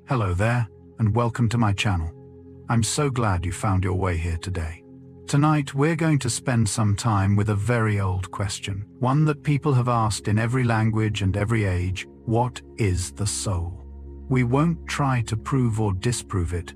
Hello there, and welcome to my channel. I'm so glad you found your way here today. Tonight we're going to spend some time with a very old question, one that people have asked in every language and every age: what is the soul? We won't try to prove or disprove it.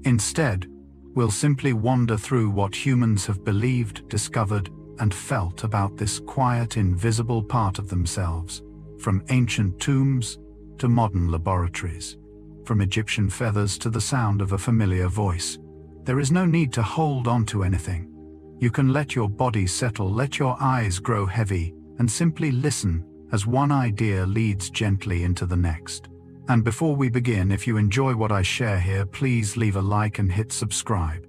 Instead, we'll simply wander through what humans have believed, discovered, and felt about this quiet, invisible part of themselves, from ancient tombs to modern laboratories. From Egyptian feathers to the sound of a familiar voice. There is no need to hold on to anything. You can let your body settle, let your eyes grow heavy, and simply listen as one idea leads gently into the next. And before we begin, if you enjoy what I share here, please leave a like and hit subscribe.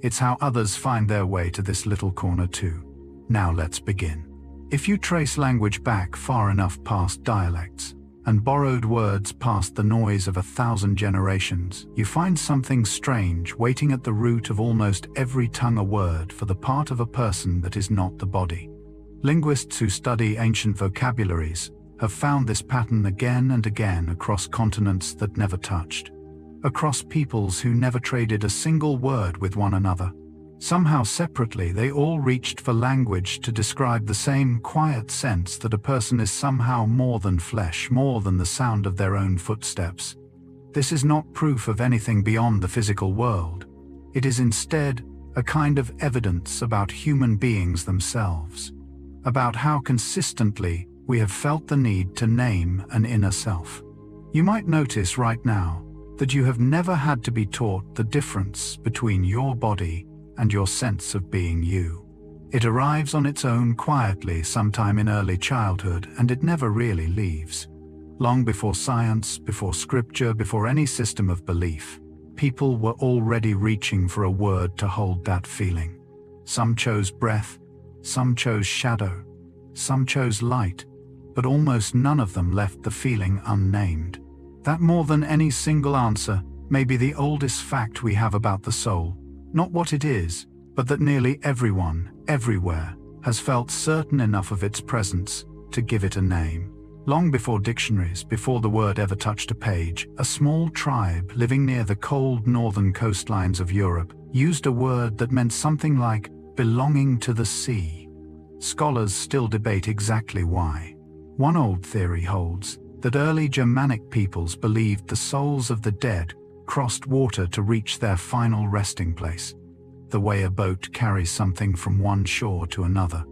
It's how others find their way to this little corner too. Now let's begin. If you trace language back far enough past dialects, and borrowed words past the noise of 1,000 generations, you find something strange waiting at the root of almost every tongue: a word for the part of a person that is not the body. Linguists who study ancient vocabularies have found this pattern again and again across continents that never touched, across peoples who never traded a single word with one another. Somehow separately, they all reached for language to describe the same quiet sense that a person is somehow more than flesh, more than the sound of their own footsteps. This is not proof of anything beyond the physical world. It is instead a kind of evidence about human beings themselves, about how consistently we have felt the need to name an inner self. You might notice right now that you have never had to be taught the difference between your body and your sense of being you. It arrives on its own quietly sometime in early childhood, and it never really leaves. Long before science, before scripture, before any system of belief, people were already reaching for a word to hold that feeling. Some chose breath, some chose shadow, some chose light, but almost none of them left the feeling unnamed. That more than any single answer may be the oldest fact we have about the soul. Not what it is, but that nearly everyone, everywhere, has felt certain enough of its presence to give it a name. Long before dictionaries, before the word ever touched a page, a small tribe living near the cold northern coastlines of Europe used a word that meant something like belonging to the sea. Scholars still debate exactly why. One old theory holds that early Germanic peoples believed the souls of the dead crossed water to reach their final resting place, the way a boat carries something from one shore to another.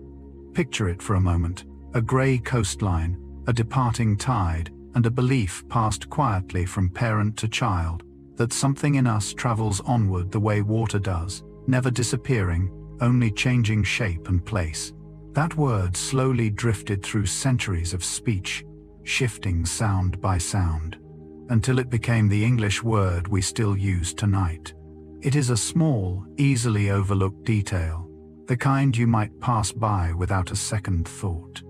Picture it for a moment: a grey coastline, a departing tide, and a belief passed quietly from parent to child that something in us travels onward the way water does, never disappearing, only changing shape and place. That word slowly drifted through centuries of speech, shifting sound by sound, until it became the English word we still use tonight. It is a small, easily overlooked detail, the kind you might pass by without a second thought.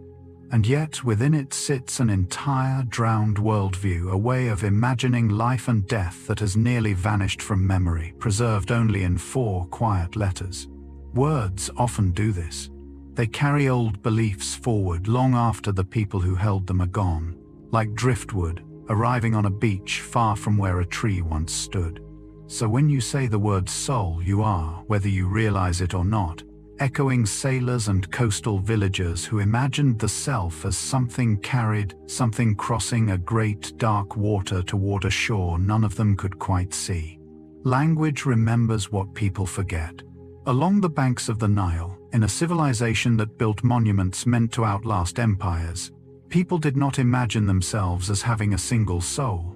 And yet within it sits an entire drowned worldview, a way of imagining life and death that has nearly vanished from memory, preserved only in 4 quiet letters. Words often do this. They carry old beliefs forward long after the people who held them are gone, like driftwood arriving on a beach far from where a tree once stood. So when you say the word soul, you are, whether you realize it or not, echoing sailors and coastal villagers who imagined the self as something carried, something crossing a great dark water toward a shore none of them could quite see. Language remembers what people forget. Along the banks of the Nile, in a civilization that built monuments meant to outlast empires, people did not imagine themselves as having a single soul.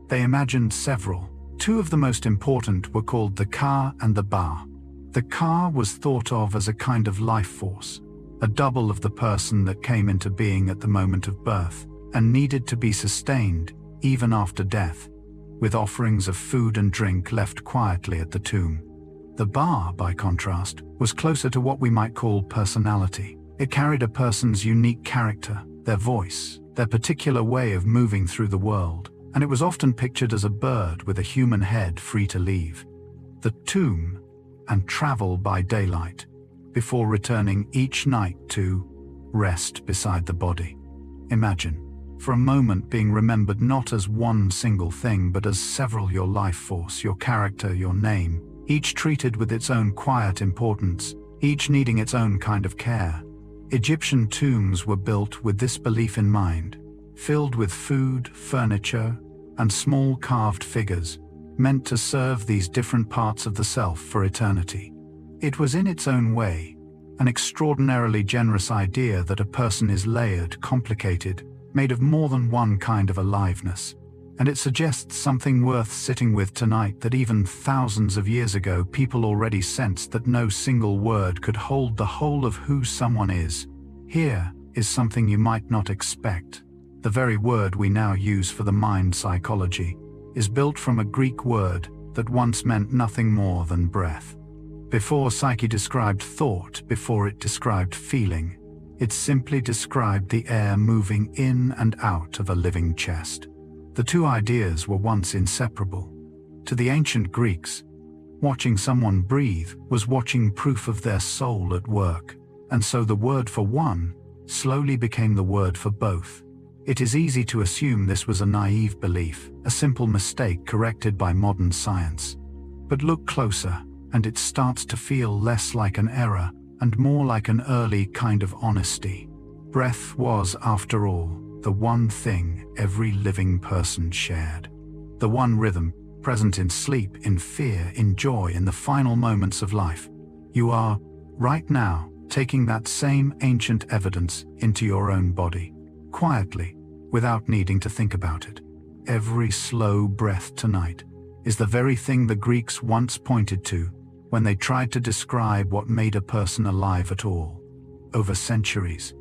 They imagined several. 2 of the most important were called the Ka and the Ba. The Ka was thought of as a kind of life force, a double of the person that came into being at the moment of birth, and needed to be sustained, even after death, with offerings of food and drink left quietly at the tomb. The Ba, by contrast, was closer to what we might call personality. It carried a person's unique character, their voice, their particular way of moving through the world, and it was often pictured as a bird with a human head free to leave the tomb and travel by daylight, before returning each night to rest beside the body. Imagine, for a moment being remembered not as one single thing but as several: your life force, your character, your name, each treated with its own quiet importance, each needing its own kind of care. Egyptian tombs were built with this belief in mind, filled with food, furniture, and small carved figures, meant to serve these different parts of the self for eternity. It was in its own way an extraordinarily generous idea that a person is layered, complicated, made of more than one kind of aliveness, and it suggests something worth sitting with tonight, that even thousands of years ago people already sensed that no single word could hold the whole of who someone is. Here is something you might not expect. The very word we now use for the mind, psychology, is built from a Greek word that once meant nothing more than breath. Before psyche described thought, before it described feeling, it simply described the air moving in and out of a living chest. The two ideas were once inseparable. To the ancient Greeks, watching someone breathe was watching proof of their soul at work, and so the word for one slowly became the word for both. It is easy to assume this was a naive belief, a simple mistake corrected by modern science. But look closer, and it starts to feel less like an error and more like an early kind of honesty. Breath was, after all, the one thing every living person shared. The one rhythm, present in sleep, in fear, in joy, in the final moments of life. You are, right now, taking that same ancient evidence into your own body, quietly, without needing to think about it. Every slow breath tonight is the very thing the Greeks once pointed to when they tried to describe what made a person alive at all. Over centuries,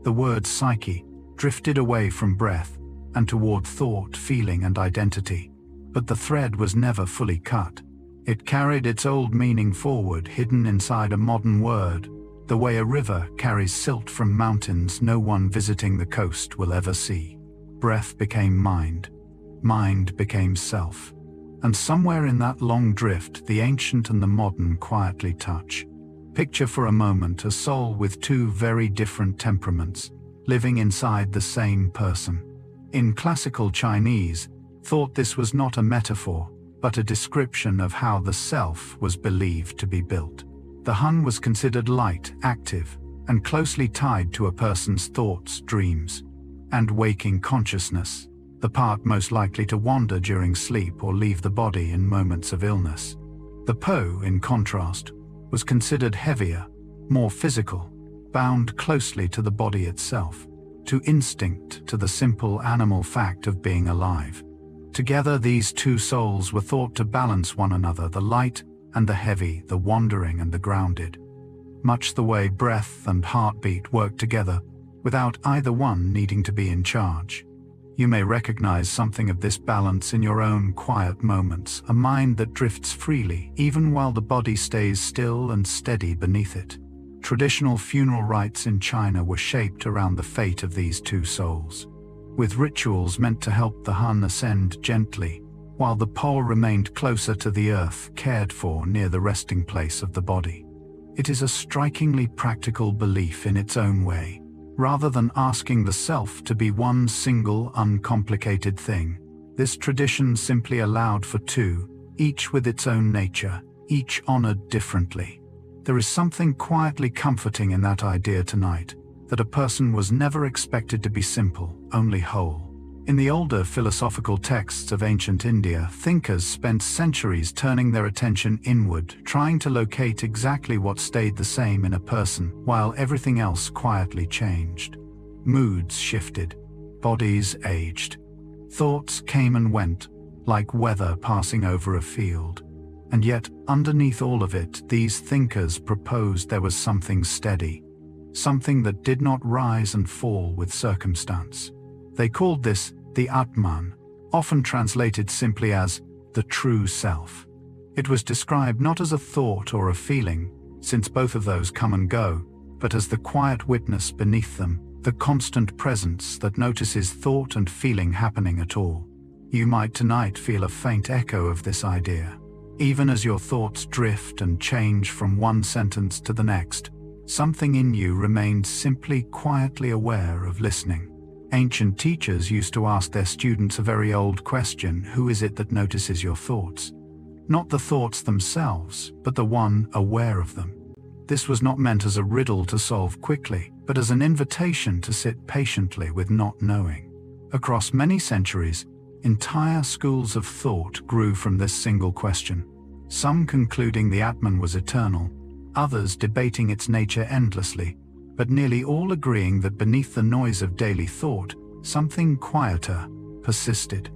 the word psyche drifted away from breath and toward thought, feeling, and identity. But the thread was never fully cut. It carried its old meaning forward, hidden inside a modern word, the way a river carries silt from mountains no one visiting the coast will ever see. Breath became mind. Mind became self. And somewhere in that long drift, the ancient and the modern quietly touch. Picture for a moment a soul with two very different temperaments, living inside the same person. In classical Chinese, thought this was not a metaphor, but a description of how the self was believed to be built. The Han was considered light, active, and closely tied to a person's thoughts, dreams, and waking consciousness, the part most likely to wander during sleep or leave the body in moments of illness. The Po, in contrast, was considered heavier, more physical, bound closely to the body itself, to instinct, to the simple animal fact of being alive. Together, these two souls were thought to balance one another, the light and the heavy, the wandering and the grounded, much the way breath and heartbeat work together, without either one needing to be in charge. You may recognize something of this balance in your own quiet moments, a mind that drifts freely, even while the body stays still and steady beneath it. Traditional funeral rites in China were shaped around the fate of these two souls, with rituals meant to help the Han ascend gently, while the Po remained closer to the earth, cared for near the resting place of the body. It is a strikingly practical belief in its own way. Rather than asking the self to be one single, uncomplicated thing, this tradition simply allowed for two, each with its own nature, each honored differently. There is something quietly comforting in that idea tonight, that a person was never expected to be simple, only whole. In the older philosophical texts of ancient India, thinkers spent centuries turning their attention inward, trying to locate exactly what stayed the same in a person, while everything else quietly changed. Moods shifted, bodies aged, thoughts came and went, like weather passing over a field. And yet, underneath all of it, these thinkers proposed there was something steady, something that did not rise and fall with circumstance. They called this the Atman, often translated simply as the true self. It was described not as a thought or a feeling, since both of those come and go, but as the quiet witness beneath them, the constant presence that notices thought and feeling happening at all. You might tonight feel a faint echo of this idea. Even as your thoughts drift and change from one sentence to the next, something in you remains simply quietly aware of listening. Ancient teachers used to ask their students a very old question: who is it that notices your thoughts? Not the thoughts themselves, but the one aware of them. This was not meant as a riddle to solve quickly, but as an invitation to sit patiently with not knowing. Across many centuries, entire schools of thought grew from this single question, some concluding the Atman was eternal, others debating its nature endlessly, but nearly all agreeing that beneath the noise of daily thought, something quieter persisted.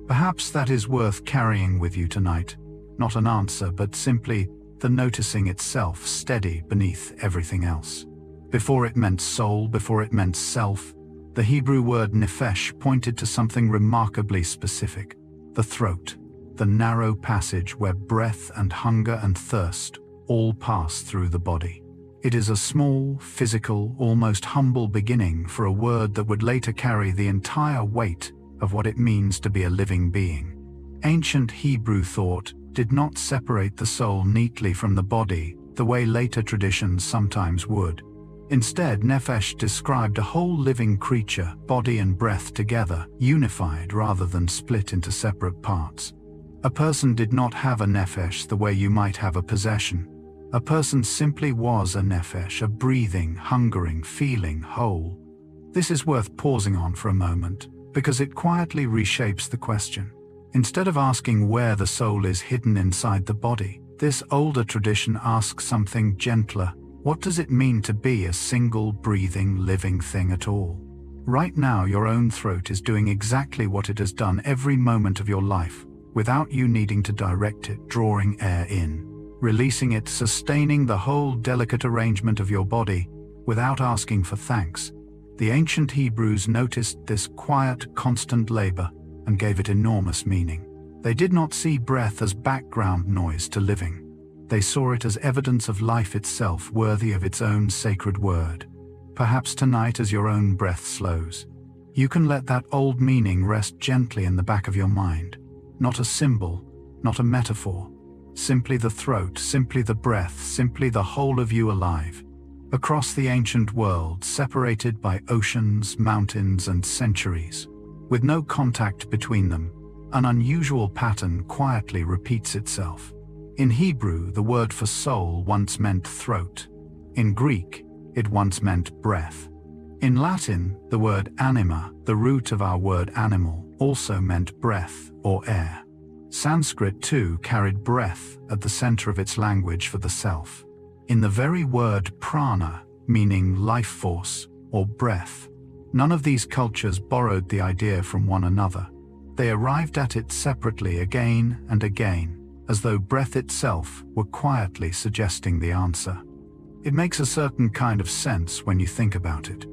Perhaps that is worth carrying with you tonight, not an answer, but simply the noticing itself steady beneath everything else. Before it meant soul, before it meant self, the Hebrew word nephesh pointed to something remarkably specific: the throat, the narrow passage where breath and hunger and thirst all pass through the body. It is a small, physical, almost humble beginning for a word that would later carry the entire weight of what it means to be a living being. Ancient Hebrew thought did not separate the soul neatly from the body the way later traditions sometimes would. Instead, nephesh described a whole living creature, body and breath together, unified rather than split into separate parts. A person did not have a nephesh the way you might have a possession. A person simply was a nephesh, a breathing, hungering, feeling whole. This is worth pausing on for a moment, because it quietly reshapes the question. Instead of asking where the soul is hidden inside the body, this older tradition asks something gentler. What does it mean to be a single, breathing, living thing at all? Right now, your own throat is doing exactly what it has done every moment of your life, without you needing to direct it, drawing air in, releasing it, sustaining the whole delicate arrangement of your body, without asking for thanks. The ancient Hebrews noticed this quiet, constant labor and gave it enormous meaning. They did not see breath as background noise to living. They saw it as evidence of life itself, worthy of its own sacred word. Perhaps tonight, as your own breath slows, you can let that old meaning rest gently in the back of your mind. Not a symbol, not a metaphor, simply the throat, simply the breath, simply the whole of you alive. Across the ancient world, separated by oceans, mountains, and centuries, with no contact between them, an unusual pattern quietly repeats itself. In Hebrew, the word for soul once meant throat. In Greek, it once meant breath. In Latin, the word anima, the root of our word animal, also meant breath or air. Sanskrit too carried breath at the center of its language for the self. In the very word prana, meaning life force or breath, none of these cultures borrowed the idea from one another. They arrived at it separately again and again, as though breath itself were quietly suggesting the answer. It makes a certain kind of sense when you think about it.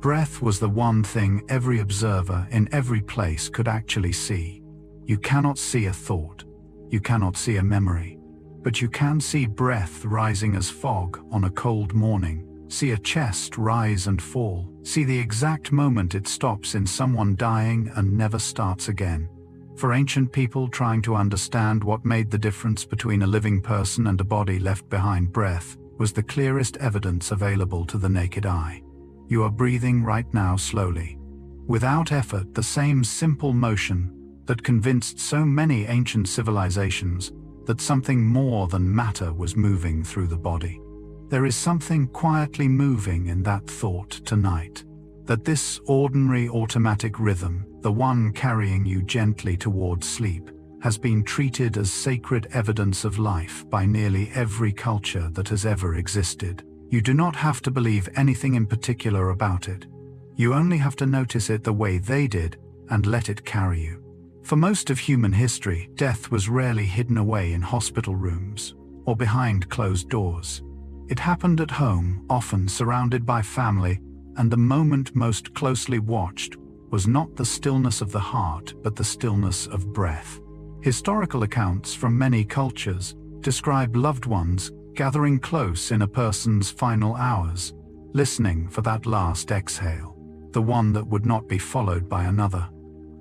Breath was the one thing every observer in every place could actually see. You cannot see a thought, you cannot see a memory, but you can see breath rising as fog on a cold morning, see a chest rise and fall, see the exact moment it stops in someone dying and never starts again. For ancient people trying to understand what made the difference between a living person and a body left behind, breath was the clearest evidence available to the naked eye. You are breathing right now slowly, without effort, the same simple motion that convinced so many ancient civilizations that something more than matter was moving through the body. There is something quietly moving in that thought tonight, that this ordinary automatic rhythm, the one carrying you gently towards sleep, has been treated as sacred evidence of life by nearly every culture that has ever existed. You do not have to believe anything in particular about it. You only have to notice it the way they did and let it carry you. For most of human history, death was rarely hidden away in hospital rooms or behind closed doors. It happened at home, often surrounded by family, and the moment most closely watched was not the stillness of the heart, but the stillness of breath. Historical accounts from many cultures describe loved ones gathering close in a person's final hours, listening for that last exhale, the one that would not be followed by another.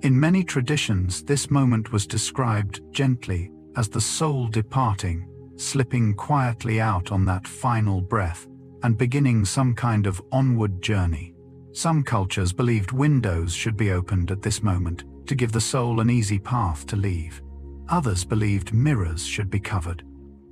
In many traditions, this moment was described gently as the soul departing, slipping quietly out on that final breath and beginning some kind of onward journey. Some cultures believed windows should be opened at this moment to give the soul an easy path to leave. Others believed mirrors should be covered,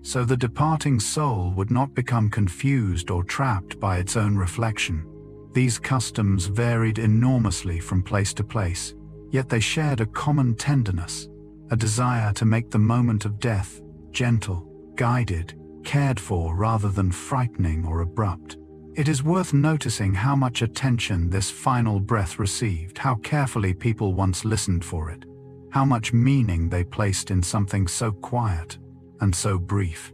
so the departing soul would not become confused or trapped by its own reflection. These customs varied enormously from place to place, yet they shared a common tenderness, a desire to make the moment of death gentle, guided, cared for rather than frightening or abrupt. It is worth noticing how much attention this final breath received, how carefully people once listened for it, how much meaning they placed in something so quiet and so brief.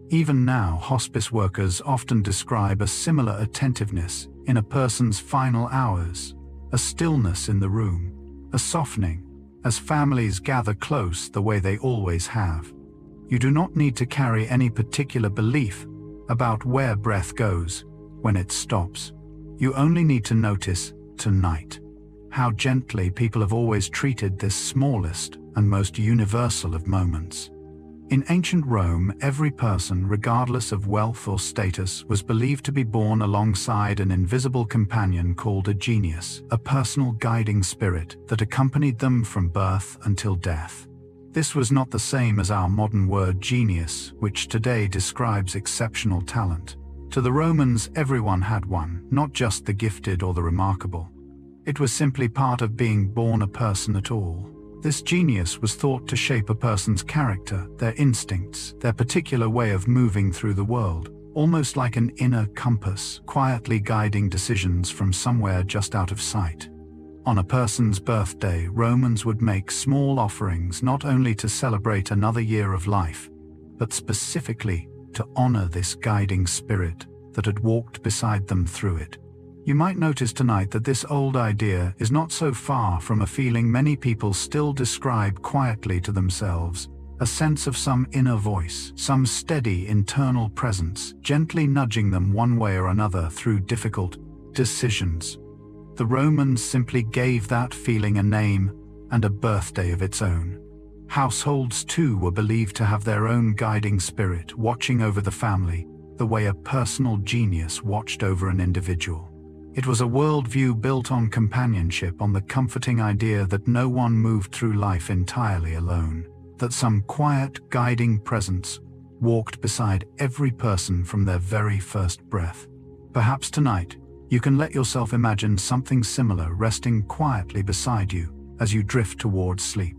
Even now, hospice workers often describe a similar attentiveness in a person's final hours, a stillness in the room, a softening, as families gather close the way they always have. You do not need to carry any particular belief about where breath goes when it stops. You only need to notice tonight how gently people have always treated this smallest and most universal of moments. In ancient Rome, every person, regardless of wealth or status, was believed to be born alongside an invisible companion called a genius, a personal guiding spirit that accompanied them from birth until death. This was not the same as our modern word genius, which today describes exceptional talent. To the Romans, everyone had one, not just the gifted or the remarkable. It was simply part of being born a person at all. This genius was thought to shape a person's character, their instincts, their particular way of moving through the world, almost like an inner compass, quietly guiding decisions from somewhere just out of sight. On a person's birthday, Romans would make small offerings not only to celebrate another year of life, but specifically to honor this guiding spirit that had walked beside them through it. You might notice tonight that this old idea is not so far from a feeling many people still describe quietly to themselves, a sense of some inner voice, some steady internal presence, gently nudging them one way or another through difficult decisions. The Romans simply gave that feeling a name and a birthday of its own. Households too were believed to have their own guiding spirit watching over the family, the way a personal genius watched over an individual. It was a worldview built on companionship, on the comforting idea that no one moved through life entirely alone, that some quiet, guiding presence walked beside every person from their very first breath. Perhaps tonight, you can let yourself imagine something similar resting quietly beside you as you drift towards sleep.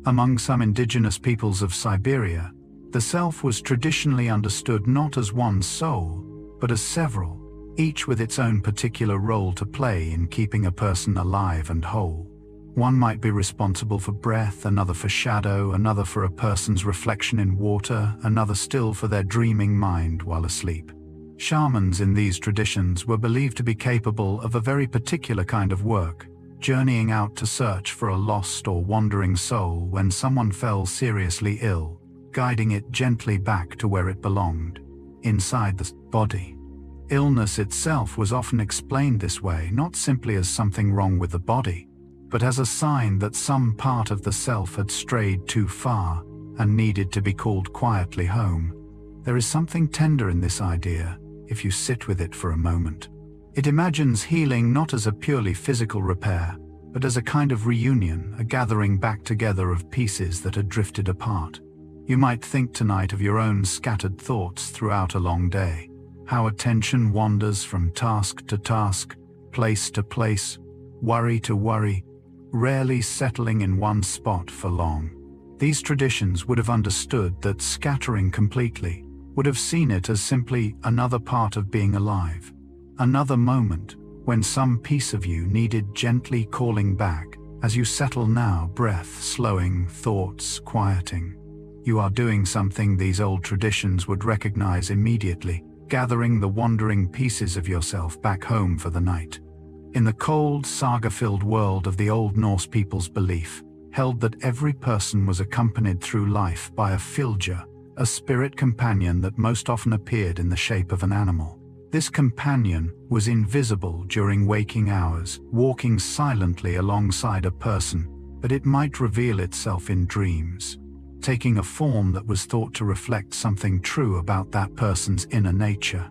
Among some indigenous peoples of Siberia, the self was traditionally understood not as one soul, but as several, each with its own particular role to play in keeping a person alive and whole. One might be responsible for breath, another for shadow, another for a person's reflection in water, another still for their dreaming mind while asleep. Shamans in these traditions were believed to be capable of a very particular kind of work, journeying out to search for a lost or wandering soul when someone fell seriously ill, guiding it gently back to where it belonged, inside the body. Illness itself was often explained this way, not simply as something wrong with the body, but as a sign that some part of the self had strayed too far and needed to be called quietly home. There is something tender in this idea, if you sit with it for a moment. It imagines healing not as a purely physical repair, but as a kind of reunion, a gathering back together of pieces that had drifted apart. You might think tonight of your own scattered thoughts throughout a long day, how attention wanders from task to task, place to place, worry to worry, rarely settling in one spot for long. These traditions would have understood that scattering completely, would have seen it as simply another part of being alive, another moment when some piece of you needed gently calling back. As you settle now, breath slowing, thoughts quieting. You are doing something these old traditions would recognize immediately, gathering the wandering pieces of yourself back home for the night. In the cold, saga-filled world of the Old Norse people's belief, held that every person was accompanied through life by a fylgja, a spirit companion that most often appeared in the shape of an animal. This companion was invisible during waking hours, walking silently alongside a person, but it might reveal itself in dreams, taking a form that was thought to reflect something true about that person's inner nature.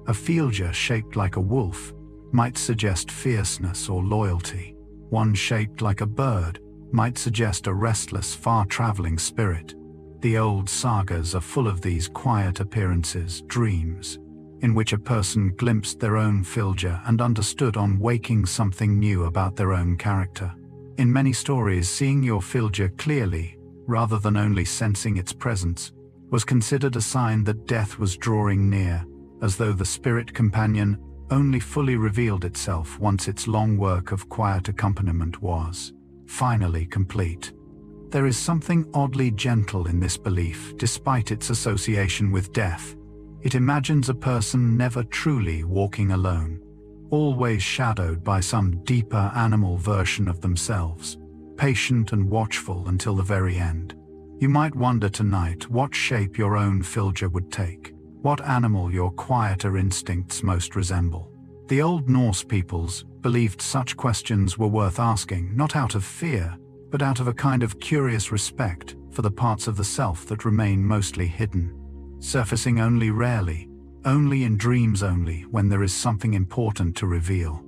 A fylgja shaped like a wolf, might suggest fierceness or loyalty. One shaped like a bird might suggest a restless, far-traveling spirit. The old sagas are full of these quiet appearances, dreams, in which a person glimpsed their own Filja and understood on waking something new about their own character. In many stories, seeing your Filja clearly, rather than only sensing its presence, was considered a sign that death was drawing near, as though the spirit companion only fully revealed itself once its long work of quiet accompaniment was finally complete. There is something oddly gentle in this belief, despite its association with death. It imagines a person never truly walking alone, always shadowed by some deeper animal version of themselves, patient and watchful until the very end. You might wonder tonight what shape your own Filja would take, what animal your quieter instincts most resemble. The old Norse peoples believed such questions were worth asking, not out of fear, but out of a kind of curious respect for the parts of the self that remain mostly hidden, surfacing only rarely, only in dreams, only when there is something important to reveal.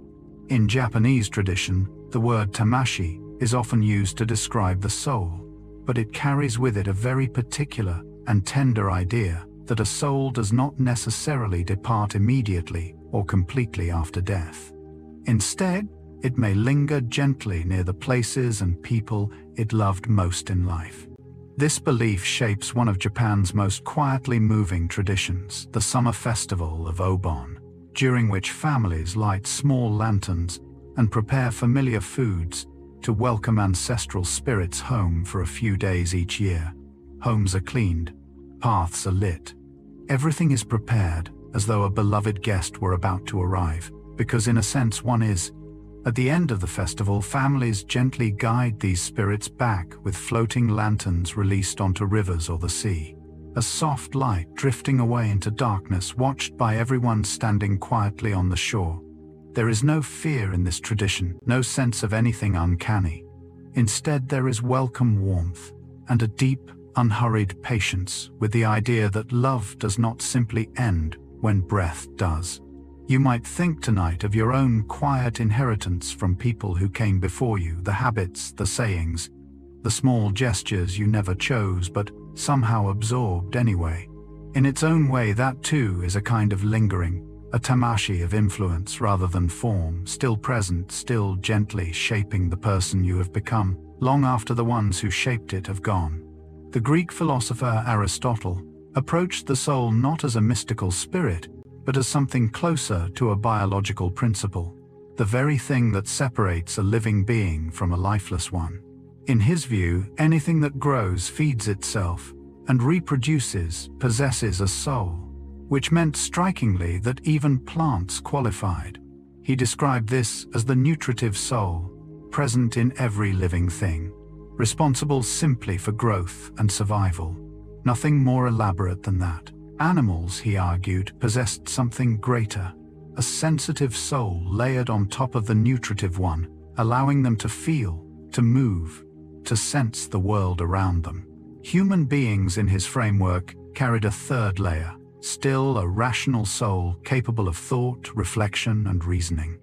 In Japanese tradition, the word tamashi is often used to describe the soul, but it carries with it a very particular and tender idea that a soul does not necessarily depart immediately or completely after death. Instead, it may linger gently near the places and people it loved most in life. This belief shapes one of Japan's most quietly moving traditions, the summer festival of Obon, during which families light small lanterns and prepare familiar foods to welcome ancestral spirits home for a few days each year. Homes are cleaned, paths are lit. Everything is prepared as though a beloved guest were about to arrive, because in a sense one is. At the end of the festival, families gently guide these spirits back with floating lanterns released onto rivers or the sea. A soft light drifting away into darkness, watched by everyone standing quietly on the shore. There is no fear in this tradition, no sense of anything uncanny. Instead, there is welcome warmth and a deep, unhurried patience with the idea that love does not simply end when breath does. You might think tonight of your own quiet inheritance from people who came before you, the habits, the sayings, the small gestures you never chose but somehow absorbed anyway. In its own way, that too is a kind of lingering, a tamashi of influence rather than form, still present, still gently shaping the person you have become, long after the ones who shaped it have gone. The Greek philosopher Aristotle approached the soul not as a mystical spirit, but as something closer to a biological principle, the very thing that separates a living being from a lifeless one. In his view, anything that grows feeds itself and reproduces possesses a soul, which meant strikingly that even plants qualified. He described this as the nutritive soul, present in every living thing, responsible simply for growth and survival. Nothing more elaborate than that. Animals, he argued, possessed something greater, a sensitive soul layered on top of the nutritive one, allowing them to feel, to move, to sense the world around them. Human beings, in his framework, carried a third layer, still a rational soul capable of thought, reflection, and reasoning,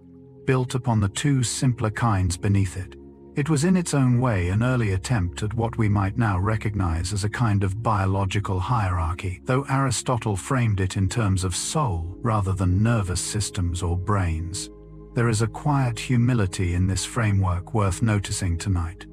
built upon the two simpler kinds beneath it. It was in its own way an early attempt at what we might now recognize as a kind of biological hierarchy, though Aristotle framed it in terms of soul rather than nervous systems or brains. There is a quiet humility in this framework worth noticing tonight.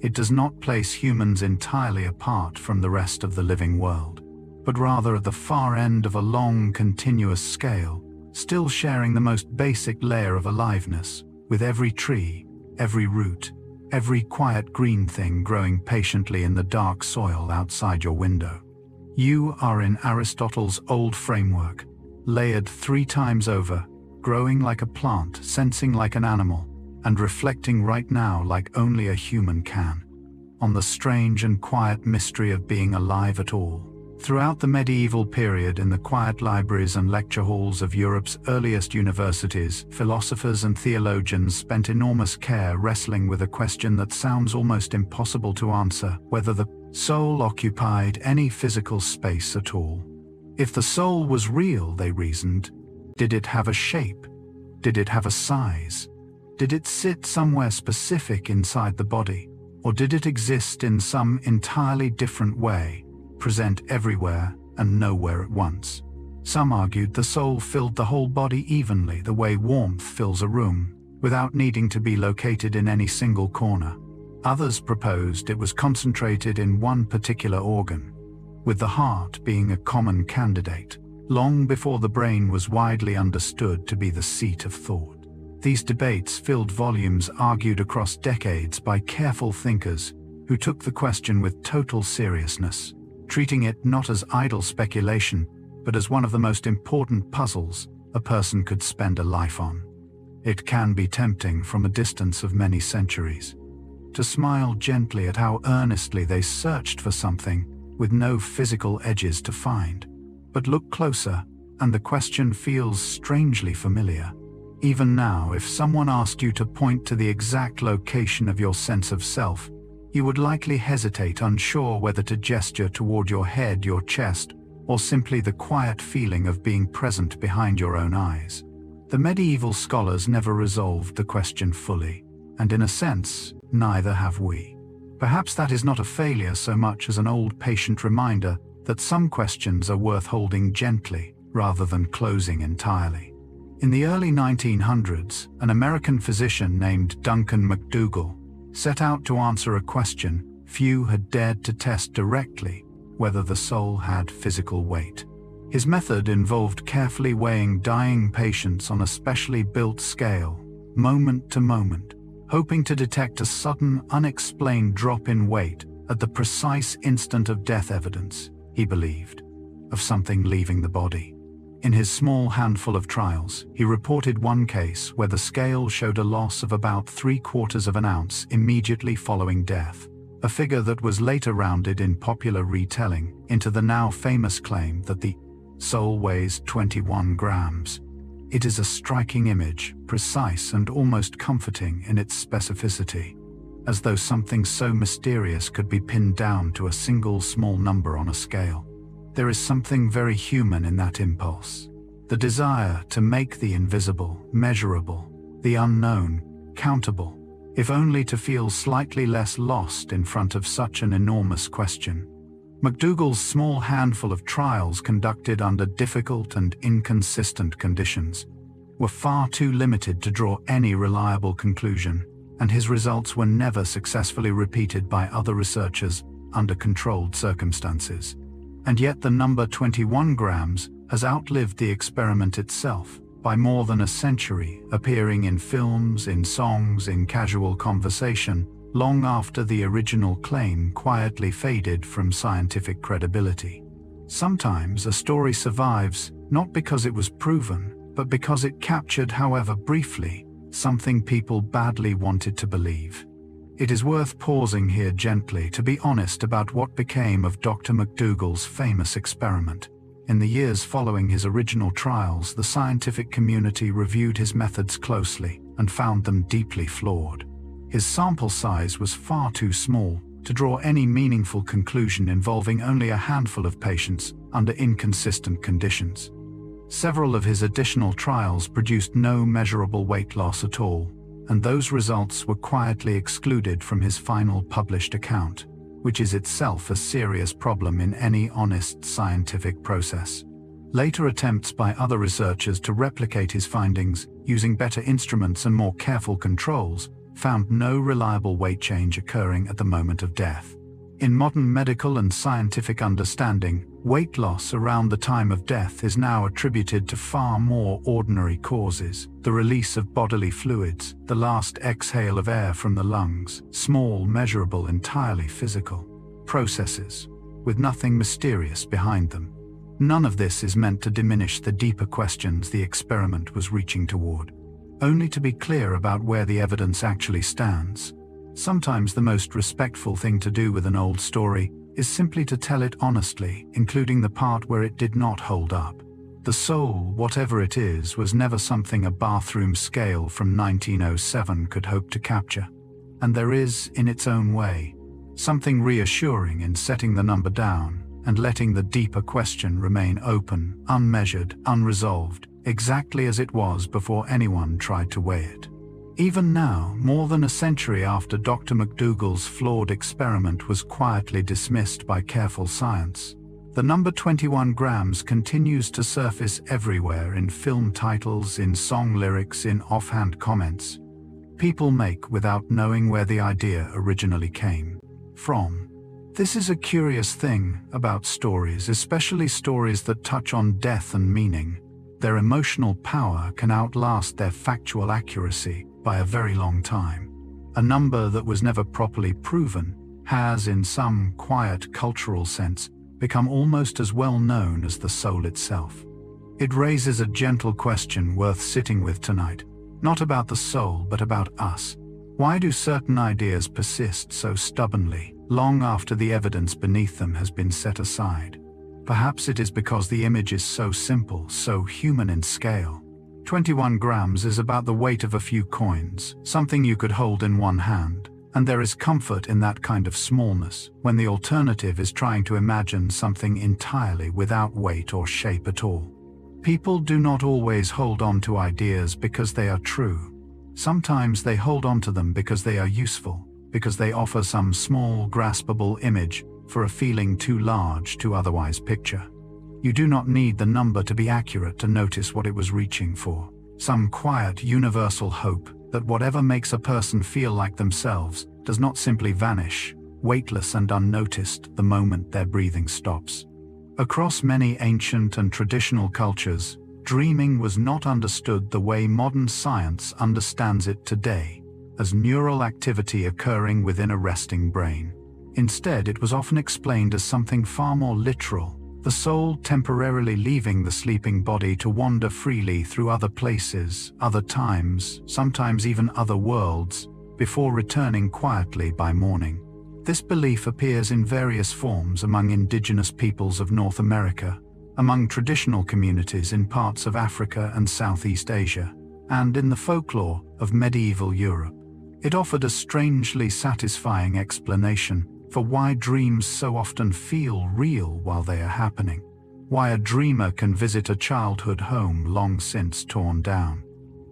It does not place humans entirely apart from the rest of the living world, but rather at the far end of a long, continuous scale, still sharing the most basic layer of aliveness with every tree, every root, every quiet green thing growing patiently in the dark soil outside your window. You are in Aristotle's old framework, layered 3 times over, growing like a plant, sensing like an animal, and reflecting right now like only a human can, on the strange and quiet mystery of being alive at all. Throughout the medieval period, in the quiet libraries and lecture halls of Europe's earliest universities, philosophers and theologians spent enormous care wrestling with a question that sounds almost impossible to answer: whether the soul occupied any physical space at all. If the soul was real, they reasoned, did it have a shape? Did it have a size? Did it sit somewhere specific inside the body? Or did it exist in some entirely different way, present everywhere and nowhere at once? Some argued the soul filled the whole body evenly, the way warmth fills a room, without needing to be located in any single corner. Others proposed it was concentrated in one particular organ, with the heart being a common candidate, long before the brain was widely understood to be the seat of thought. These debates filled volumes argued across decades by careful thinkers who took the question with total seriousness, treating it not as idle speculation, but as one of the most important puzzles a person could spend a life on. It can be tempting from a distance of many centuries to smile gently at how earnestly they searched for something with no physical edges to find. But look closer, and the question feels strangely familiar. Even now, if someone asked you to point to the exact location of your sense of self, you would likely hesitate, unsure whether to gesture toward your head, your chest, or simply the quiet feeling of being present behind your own eyes. The medieval scholars never resolved the question fully, and in a sense, neither have we. Perhaps that is not a failure so much as an old patient reminder that some questions are worth holding gently rather than closing entirely. In the early 1900s, an American physician named Duncan McDougall set out to answer a question few had dared to test directly: whether the soul had physical weight. His method involved carefully weighing dying patients on a specially built scale, moment to moment, hoping to detect a sudden, unexplained drop in weight at the precise instant of death, evidence, he believed, of something leaving the body. In his small handful of trials, he reported one case where the scale showed a loss of about 3/4 of an ounce immediately following death, a figure that was later rounded in popular retelling into the now famous claim that the soul weighs 21 grams. It is a striking image, precise and almost comforting in its specificity, as though something so mysterious could be pinned down to a single small number on a scale. There is something very human in that impulse, the desire to make the invisible measurable, the unknown countable, if only to feel slightly less lost in front of such an enormous question. McDougall's small handful of trials, conducted under difficult and inconsistent conditions, were far too limited to draw any reliable conclusion, and his results were never successfully repeated by other researchers under controlled circumstances. And yet the number 21 grams has outlived the experiment itself by more than a century, appearing in films, in songs, in casual conversation, long after the original claim quietly faded from scientific credibility. Sometimes a story survives not because it was proven, but because it captured, however briefly, something people badly wanted to believe. It is worth pausing here gently to be honest about what became of Dr. McDougall's famous experiment. In the years following his original trials, the scientific community reviewed his methods closely and found them deeply flawed. His sample size was far too small to draw any meaningful conclusion involving only a handful of patients under inconsistent conditions. Several of his additional trials produced no measurable weight loss at all, and those results were quietly excluded from his final published account, which is itself a serious problem in any honest scientific process. Later attempts by other researchers to replicate his findings using better instruments and more careful controls found no reliable weight change occurring at the moment of death. In modern medical and scientific understanding, weight loss around the time of death is now attributed to far more ordinary causes: the release of bodily fluids, the last exhale of air from the lungs, small, measurable, entirely physical processes, with nothing mysterious behind them. None of this is meant to diminish the deeper questions the experiment was reaching toward. Only to be clear about where the evidence actually stands. Sometimes the most respectful thing to do with an old story is simply to tell it honestly, including the part where it did not hold up. The soul, whatever it is, was never something a bathroom scale from 1907 could hope to capture. And there is, in its own way, something reassuring in setting the number down and letting the deeper question remain open, unmeasured, unresolved, exactly as it was before anyone tried to weigh it. Even now, more than a century after Dr. McDougall's flawed experiment was quietly dismissed by careful science, the number 21 grams continues to surface everywhere, in film titles, in song lyrics, in offhand comments people make without knowing where the idea originally came from. This is a curious thing about stories, especially stories that touch on death and meaning. Their emotional power can outlast their factual accuracy by a very long time. A number that was never properly proven has, in some quiet cultural sense, become almost as well known as the soul itself. It raises a gentle question worth sitting with tonight, not about the soul but about us. Why do certain ideas persist so stubbornly, long after the evidence beneath them has been set aside? Perhaps it is because the image is so simple, so human in scale. 21 grams is about the weight of a few coins, something you could hold in one hand, and there is comfort in that kind of smallness, when the alternative is trying to imagine something entirely without weight or shape at all. People do not always hold on to ideas because they are true. Sometimes they hold on to them because they are useful, because they offer some small, graspable image for a feeling too large to otherwise picture. You do not need the number to be accurate to notice what it was reaching for. Some quiet, universal hope that whatever makes a person feel like themselves does not simply vanish, weightless and unnoticed, the moment their breathing stops. Across many ancient and traditional cultures, dreaming was not understood the way modern science understands it today, as neural activity occurring within a resting brain. Instead, it was often explained as something far more literal, the soul temporarily leaving the sleeping body to wander freely through other places, other times, sometimes even other worlds, before returning quietly by morning. This belief appears in various forms among indigenous peoples of North America, among traditional communities in parts of Africa and Southeast Asia, and in the folklore of medieval Europe. It offered a strangely satisfying explanation for why dreams so often feel real while they are happening, why a dreamer can visit a childhood home long since torn down,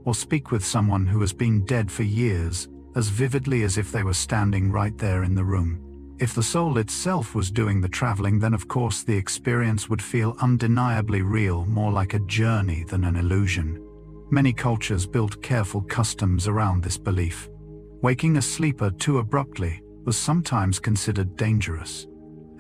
or speak with someone who has been dead for years as vividly as if they were standing right there in the room. If the soul itself was doing the traveling, then of course the experience would feel undeniably real, more like a journey than an illusion. Many cultures built careful customs around this belief. Waking a sleeper too abruptly was sometimes considered dangerous.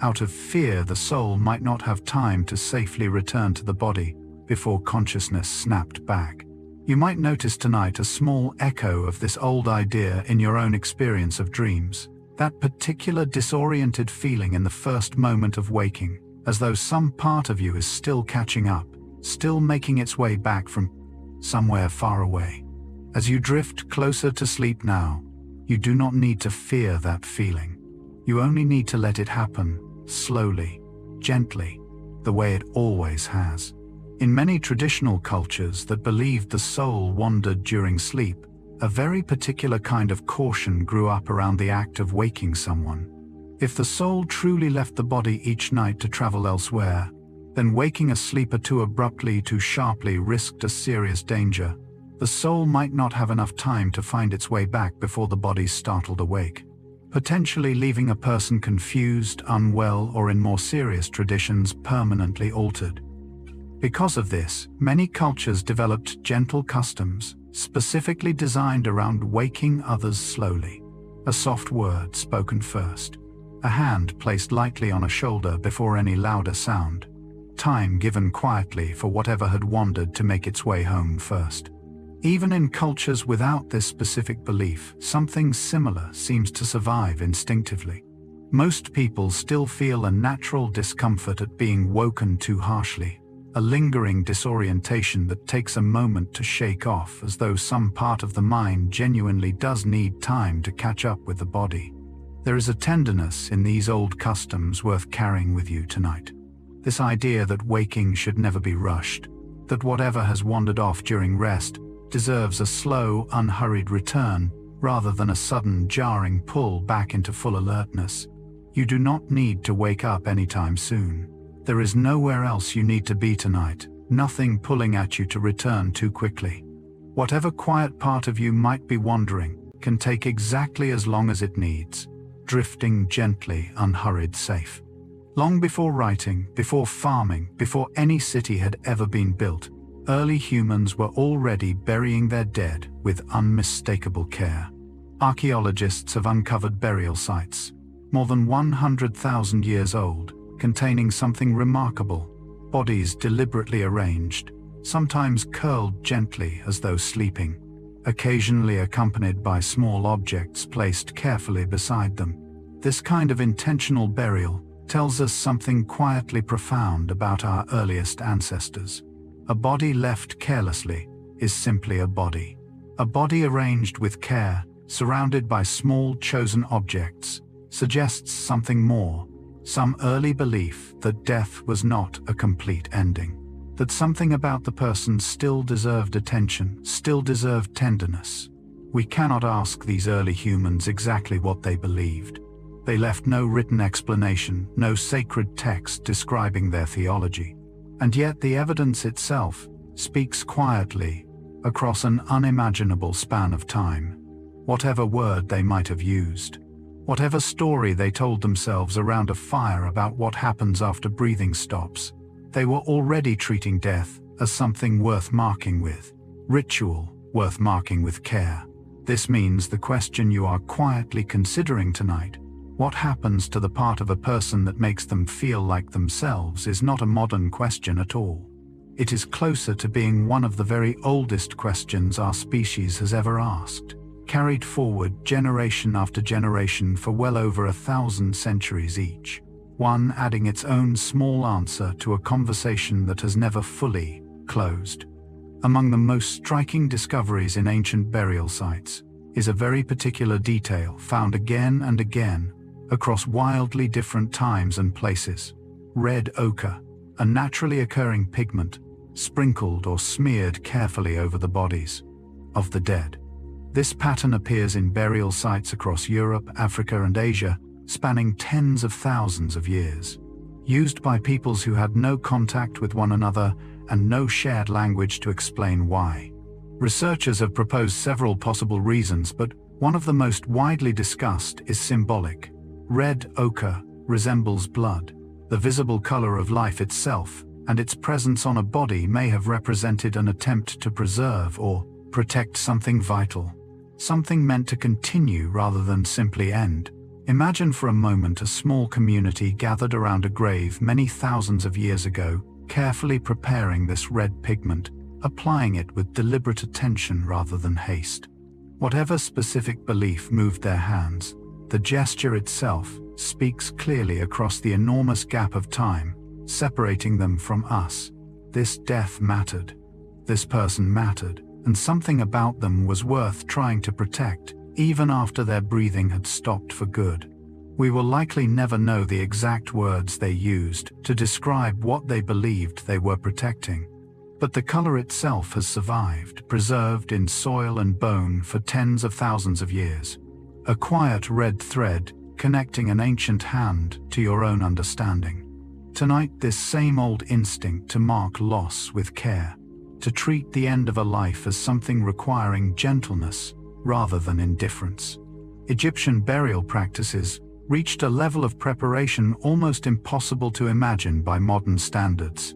Out of fear, the soul might not have time to safely return to the body before consciousness snapped back. You might notice tonight a small echo of this old idea in your own experience of dreams, that particular disoriented feeling in the first moment of waking, as though some part of you is still catching up, still making its way back from somewhere far away. As you drift closer to sleep now, you do not need to fear that feeling. You only need to let it happen, slowly, gently, the way it always has. In many traditional cultures that believed the soul wandered during sleep, a very particular kind of caution grew up around the act of waking someone. If the soul truly left the body each night to travel elsewhere, then waking a sleeper too abruptly, too sharply, risked a serious danger. The soul might not have enough time to find its way back before the body's startled awake, potentially leaving a person confused, unwell, or in more serious traditions, permanently altered. Because of this, many cultures developed gentle customs, specifically designed around waking others slowly. A soft word spoken first, a hand placed lightly on a shoulder before any louder sound, time given quietly for whatever had wandered to make its way home first. Even in cultures without this specific belief, something similar seems to survive instinctively. Most people still feel a natural discomfort at being woken too harshly, a lingering disorientation that takes a moment to shake off, as though some part of the mind genuinely does need time to catch up with the body. There is a tenderness in these old customs worth carrying with you tonight. This idea that waking should never be rushed, that whatever has wandered off during rest deserves a slow, unhurried return rather than a sudden, jarring pull back into full alertness. You do not need to wake up anytime soon. There is nowhere else you need to be tonight, nothing pulling at you to return too quickly. Whatever quiet part of you might be wandering can take exactly as long as it needs, drifting gently, unhurried, safe. Long before writing, before farming, before any city had ever been built, early humans were already burying their dead with unmistakable care. Archaeologists have uncovered burial sites, more than 100,000 years old, containing something remarkable: bodies deliberately arranged, sometimes curled gently as though sleeping, occasionally accompanied by small objects placed carefully beside them. This kind of intentional burial tells us something quietly profound about our earliest ancestors. A body left carelessly is simply a body. A body arranged with care, surrounded by small chosen objects, suggests something more, some early belief that death was not a complete ending, that something about the person still deserved attention, still deserved tenderness. We cannot ask these early humans exactly what they believed. They left no written explanation, no sacred text describing their theology. And yet the evidence itself speaks quietly across an unimaginable span of time. Whatever word they might have used, whatever story they told themselves around a fire about what happens after breathing stops, they were already treating death as something worth marking with, ritual worth marking with care. This means the question you are quietly considering tonight, what happens to the part of a person that makes them feel like themselves, is not a modern question at all. It is closer to being one of the very oldest questions our species has ever asked, carried forward generation after generation for well over 1,000 centuries each, one adding its own small answer to a conversation that has never fully closed. Among the most striking discoveries in ancient burial sites is a very particular detail found again and again across wildly different times and places: red ochre, a naturally occurring pigment, sprinkled or smeared carefully over the bodies of the dead. This pattern appears in burial sites across Europe, Africa, and Asia, spanning tens of thousands of years, used by peoples who had no contact with one another and no shared language to explain why. Researchers have proposed several possible reasons, but one of the most widely discussed is symbolic. Red ochre resembles blood, the visible color of life itself, and its presence on a body may have represented an attempt to preserve or protect something vital, something meant to continue rather than simply end. Imagine for a moment a small community gathered around a grave many thousands of years ago, carefully preparing this red pigment, applying it with deliberate attention rather than haste. Whatever specific belief moved their hands, the gesture itself speaks clearly across the enormous gap of time separating them from us. This death mattered. This person mattered, and something about them was worth trying to protect, even after their breathing had stopped for good. We will likely never know the exact words they used to describe what they believed they were protecting, but the color itself has survived, preserved in soil and bone for tens of thousands of years. A quiet red thread connecting an ancient hand to your own understanding. Tonight, this same old instinct to mark loss with care, to treat the end of a life as something requiring gentleness rather than indifference. Egyptian burial practices reached a level of preparation almost impossible to imagine by modern standards.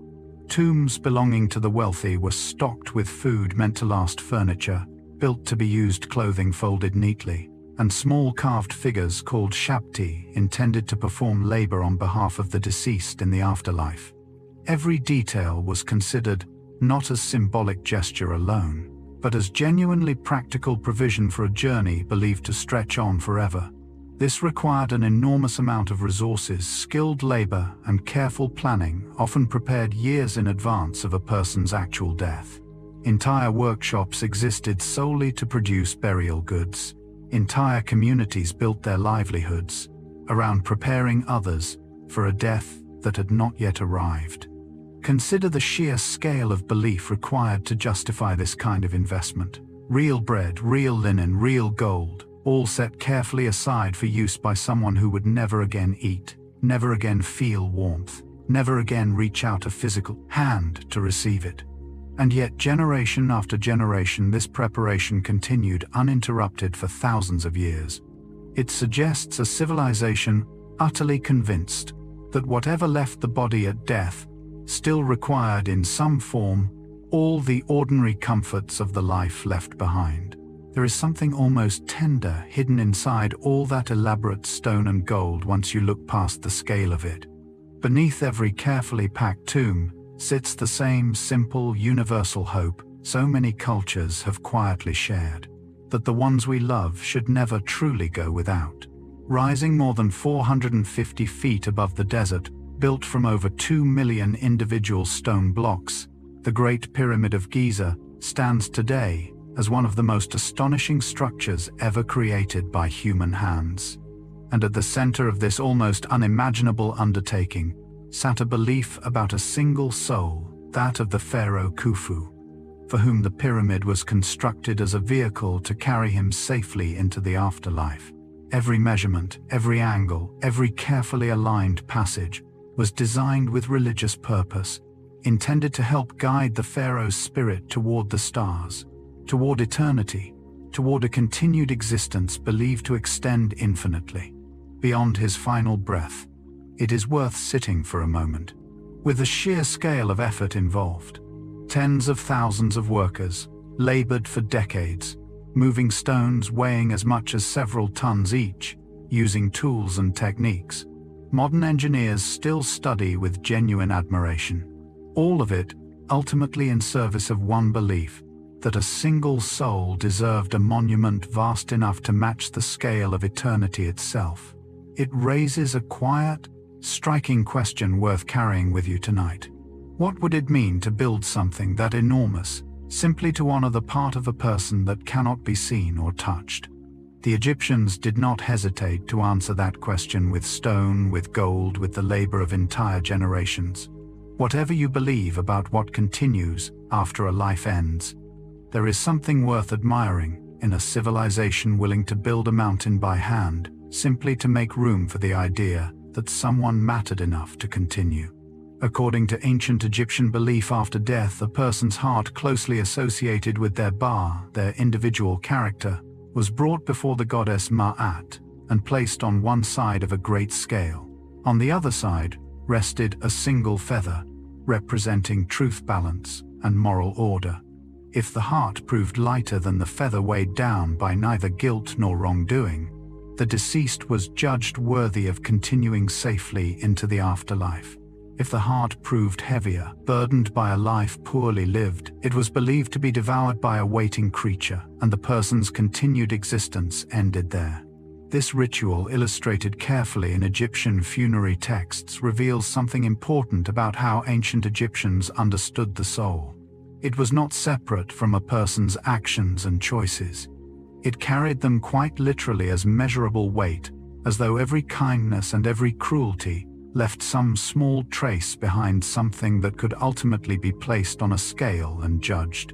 Tombs belonging to the wealthy were stocked with food meant to last, furniture built to be used, clothing folded neatly, and small carved figures called shabti intended to perform labor on behalf of the deceased in the afterlife. Every detail was considered not as symbolic gesture alone, but as genuinely practical provision for a journey believed to stretch on forever. This required an enormous amount of resources, skilled labor, and careful planning, often prepared years in advance of a person's actual death. Entire workshops existed solely to produce burial goods. Entire communities built their livelihoods around preparing others for a death that had not yet arrived. Consider the sheer scale of belief required to justify this kind of investment. Real bread, real linen, real gold, all set carefully aside for use by someone who would never again eat, never again feel warmth. never again reach out a physical hand to receive it. And yet, generation after generation, this preparation continued uninterrupted for thousands of years. It suggests a civilization utterly convinced that whatever left the body at death still required in some form all the ordinary comforts of the life left behind. There is something almost tender hidden inside all that elaborate stone and gold once you look past the scale of it. Beneath every carefully packed tomb sits the same simple, universal hope so many cultures have quietly shared, that the ones we love should never truly go without. Rising more than 450 feet above the desert, built from over 2 million individual stone blocks, the Great Pyramid of Giza stands today as one of the most astonishing structures ever created by human hands. And at the center of this almost unimaginable undertaking sat a belief about a single soul, that of the pharaoh Khufu, for whom the pyramid was constructed as a vehicle to carry him safely into the afterlife. Every measurement, every angle, every carefully aligned passage was designed with religious purpose, intended to help guide the pharaoh's spirit toward the stars, toward eternity, toward a continued existence believed to extend infinitely beyond his final breath. It is worth sitting for a moment. With the sheer scale of effort involved, tens of thousands of workers labored for decades, moving stones weighing as much as several tons each, using tools and techniques modern engineers still study with genuine admiration. All of it ultimately in service of one belief, that a single soul deserved a monument vast enough to match the scale of eternity itself. It raises a quiet, striking question worth carrying with you tonight. What would it mean to build something that enormous, simply to honor the part of a person that cannot be seen or touched? The Egyptians did not hesitate to answer that question with stone, with gold, with the labor of entire generations. Whatever you believe about what continues after a life ends, there is something worth admiring in a civilization willing to build a mountain by hand, simply to make room for the idea that someone mattered enough to continue. According to ancient Egyptian belief, after death, a person's heart closely associated with their ba, their individual character, was brought before the goddess Ma'at and placed on one side of a great scale. On the other side rested a single feather, representing truth, balance, and moral order. If the heart proved lighter than the feather, weighed down by neither guilt nor wrongdoing, the deceased was judged worthy of continuing safely into the afterlife. If the heart proved heavier, burdened by a life poorly lived, it was believed to be devoured by a waiting creature, and the person's continued existence ended there. This ritual, illustrated carefully in Egyptian funerary texts, reveals something important about how ancient Egyptians understood the soul. It was not separate from a person's actions and choices. It carried them quite literally as measurable weight, as though every kindness and every cruelty left some small trace behind, something that could ultimately be placed on a scale and judged.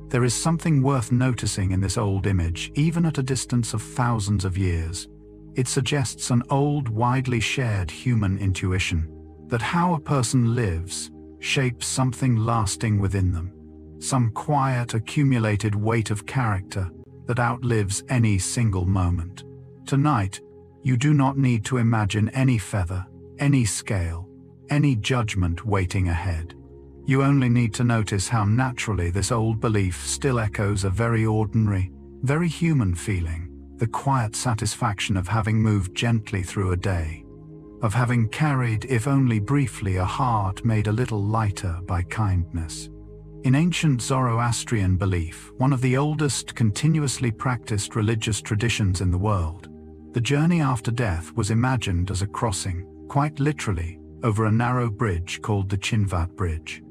There is something worth noticing in this old image, even at a distance of thousands of years. It suggests an old, widely shared human intuition, that how a person lives shapes something lasting within them, some quiet, accumulated weight of character that outlives any single moment. Tonight, you do not need to imagine any feather, any scale, any judgment waiting ahead. You only need to notice how naturally this old belief still echoes a very ordinary, very human feeling, the quiet satisfaction of having moved gently through a day, of having carried, if only briefly, a heart made a little lighter by kindness. In ancient Zoroastrian belief, one of the oldest continuously practiced religious traditions in the world, the journey after death was imagined as a crossing, quite literally, over a narrow bridge called the Chinvat Bridge.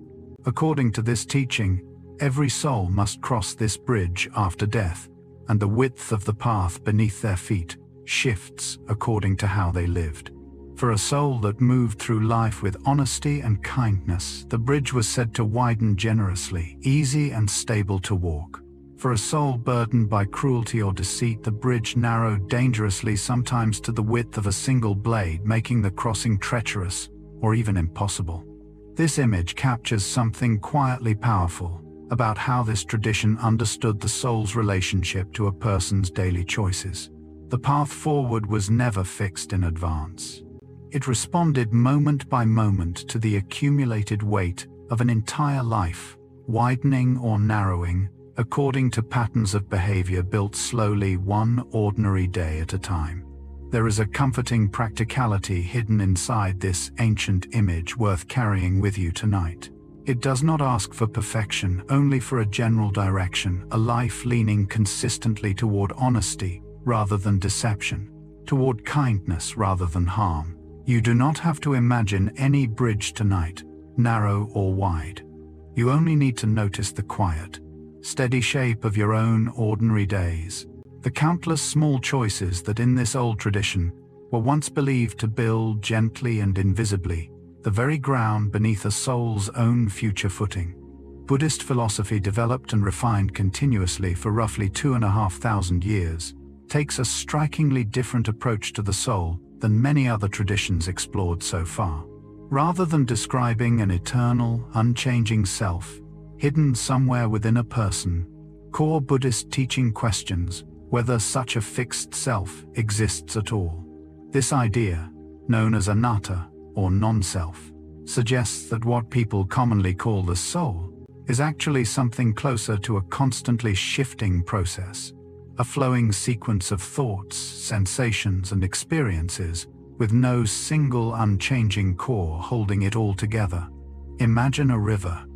According to this teaching, every soul must cross this bridge after death, and the width of the path beneath their feet shifts according to how they lived. For a soul that moved through life with honesty and kindness, the bridge was said to widen generously, easy and stable to walk. For a soul burdened by cruelty or deceit, the bridge narrowed dangerously, sometimes to the width of a single blade, making the crossing treacherous, or even impossible. This image captures something quietly powerful about how this tradition understood the soul's relationship to a person's daily choices. The path forward was never fixed in advance. It responded moment by moment to the accumulated weight of an entire life, widening or narrowing according to patterns of behavior built slowly, one ordinary day at a time. There is a comforting practicality hidden inside this ancient image worth carrying with you tonight. It does not ask for perfection, only for a general direction, a life leaning consistently toward honesty rather than deception, toward kindness rather than harm. You do not have to imagine any bridge tonight, narrow or wide. You only need to notice the quiet, steady shape of your own ordinary days, the countless small choices that in this old tradition were once believed to build gently and invisibly the very ground beneath a soul's own future footing. Buddhist philosophy, developed and refined continuously for roughly 2,500 years, takes a strikingly different approach to the soul than many other traditions explored so far. Rather than describing an eternal, unchanging self, hidden somewhere within a person, core Buddhist teaching questions whether such a fixed self exists at all. This idea, known as anatta, or non-self, suggests that what people commonly call the soul is actually something closer to a constantly shifting process, a flowing sequence of thoughts, sensations, and experiences with no single unchanging core holding it all together. Imagine a river.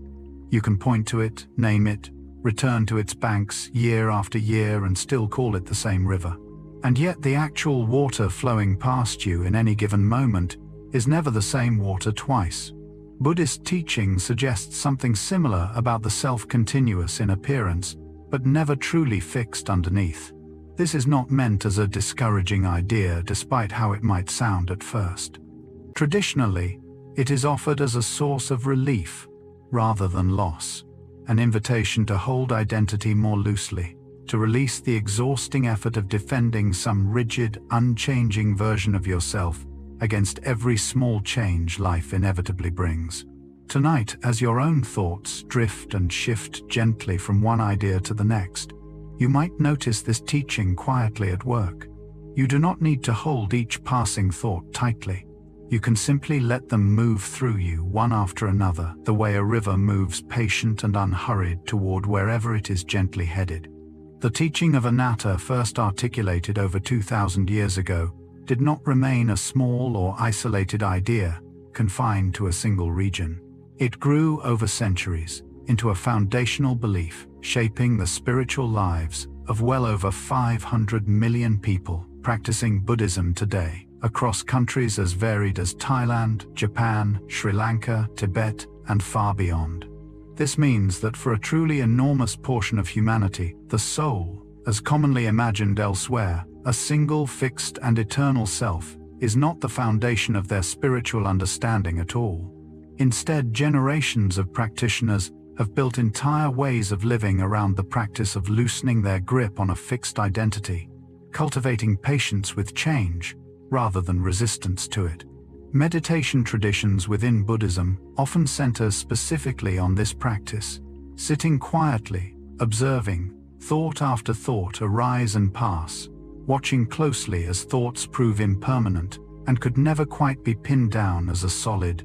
You can point to it, name it, return to its banks year after year and still call it the same river. And yet the actual water flowing past you in any given moment is never the same water twice. Buddhist teaching suggests something similar about the self, continuous in appearance, but never truly fixed underneath. This is not meant as a discouraging idea, despite how it might sound at first. Traditionally, it is offered as a source of relief rather than loss, an invitation to hold identity more loosely, to release the exhausting effort of defending some rigid, unchanging version of yourself against every small change life inevitably brings. Tonight, as your own thoughts drift and shift gently from one idea to the next, you might notice this teaching quietly at work. You do not need to hold each passing thought tightly. You can simply let them move through you one after another, the way a river moves patient and unhurried toward wherever it is gently headed. The teaching of anatta, first articulated over 2,000 years ago, did not remain a small or isolated idea confined to a single region. It grew over centuries into a foundational belief, shaping the spiritual lives of well over 500 million people practicing Buddhism today, across countries as varied as Thailand, Japan, Sri Lanka, Tibet, and far beyond. This means that for a truly enormous portion of humanity, the soul, as commonly imagined elsewhere, a single, fixed, and eternal self, is not the foundation of their spiritual understanding at all. Instead, generations of practitioners have built entire ways of living around the practice of loosening their grip on a fixed identity, cultivating patience with change rather than resistance to it. Meditation traditions within Buddhism often center specifically on this practice, sitting quietly, observing thought after thought arise and pass, watching closely as thoughts prove impermanent and could never quite be pinned down as a solid,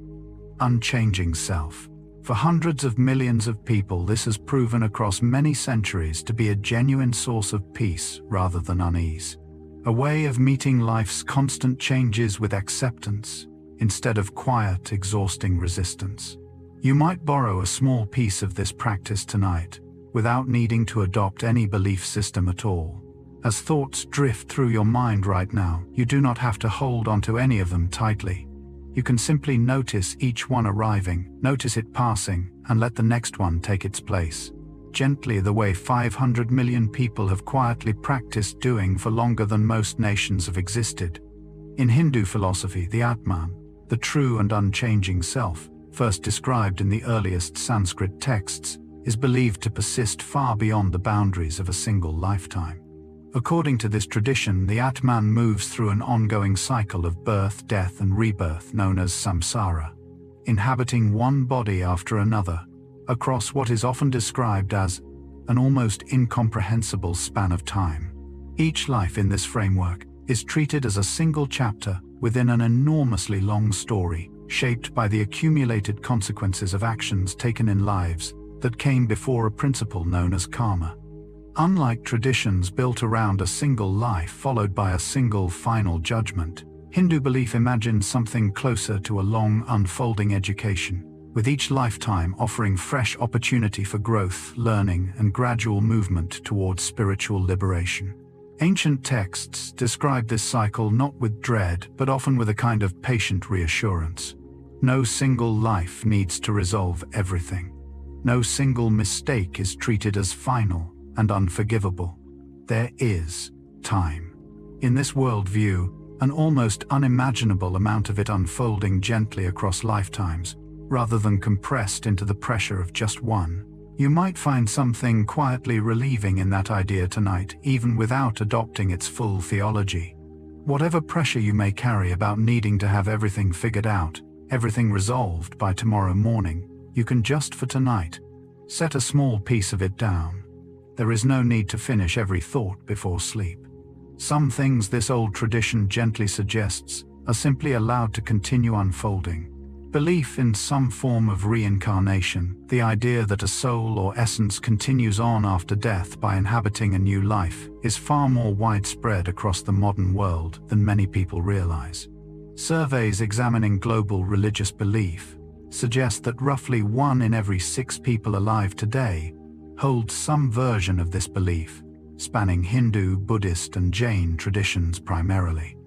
unchanging self. For hundreds of millions of people, this has proven across many centuries to be a genuine source of peace rather than unease, a way of meeting life's constant changes with acceptance instead of quiet, exhausting resistance. You might borrow a small piece of this practice tonight without needing to adopt any belief system at all. As thoughts drift through your mind right now, you do not have to hold onto any of them tightly. You can simply notice each one arriving, notice it passing, and let the next one take its place, gently, the way 500 million people have quietly practiced doing for longer than most nations have existed. In Hindu philosophy, the Atman, the true and unchanging self, first described in the earliest Sanskrit texts, is believed to persist far beyond the boundaries of a single lifetime. According to this tradition, the Atman moves through an ongoing cycle of birth, death, and rebirth known as samsara, inhabiting one body after another, across what is often described as an almost incomprehensible span of time. Each life in this framework is treated as a single chapter within an enormously long story, shaped by the accumulated consequences of actions taken in lives that came before a principle known as karma. Unlike traditions built around a single life followed by a single final judgment, Hindu belief imagines something closer to a long unfolding education, with each lifetime offering fresh opportunity for growth, learning, and gradual movement towards spiritual liberation. Ancient texts describe this cycle not with dread, but often with a kind of patient reassurance. No single life needs to resolve everything. No single mistake is treated as final and unforgivable. There is time. In this worldview, an almost unimaginable amount of it unfolding gently across lifetimes, rather than compressed into the pressure of just one. You might find something quietly relieving in that idea tonight, even without adopting its full theology. Whatever pressure you may carry about needing to have everything figured out, everything resolved by tomorrow morning, you can just for tonight set a small piece of it down. There is no need to finish every thought before sleep. Some things this old tradition gently suggests are simply allowed to continue unfolding. Belief in some form of reincarnation, the idea that a soul or essence continues on after death by inhabiting a new life, is far more widespread across the modern world than many people realize. Surveys examining global religious belief suggest that roughly 1 in every 6 people alive today holds some version of this belief, spanning Hindu, Buddhist, and Jain traditions primarily,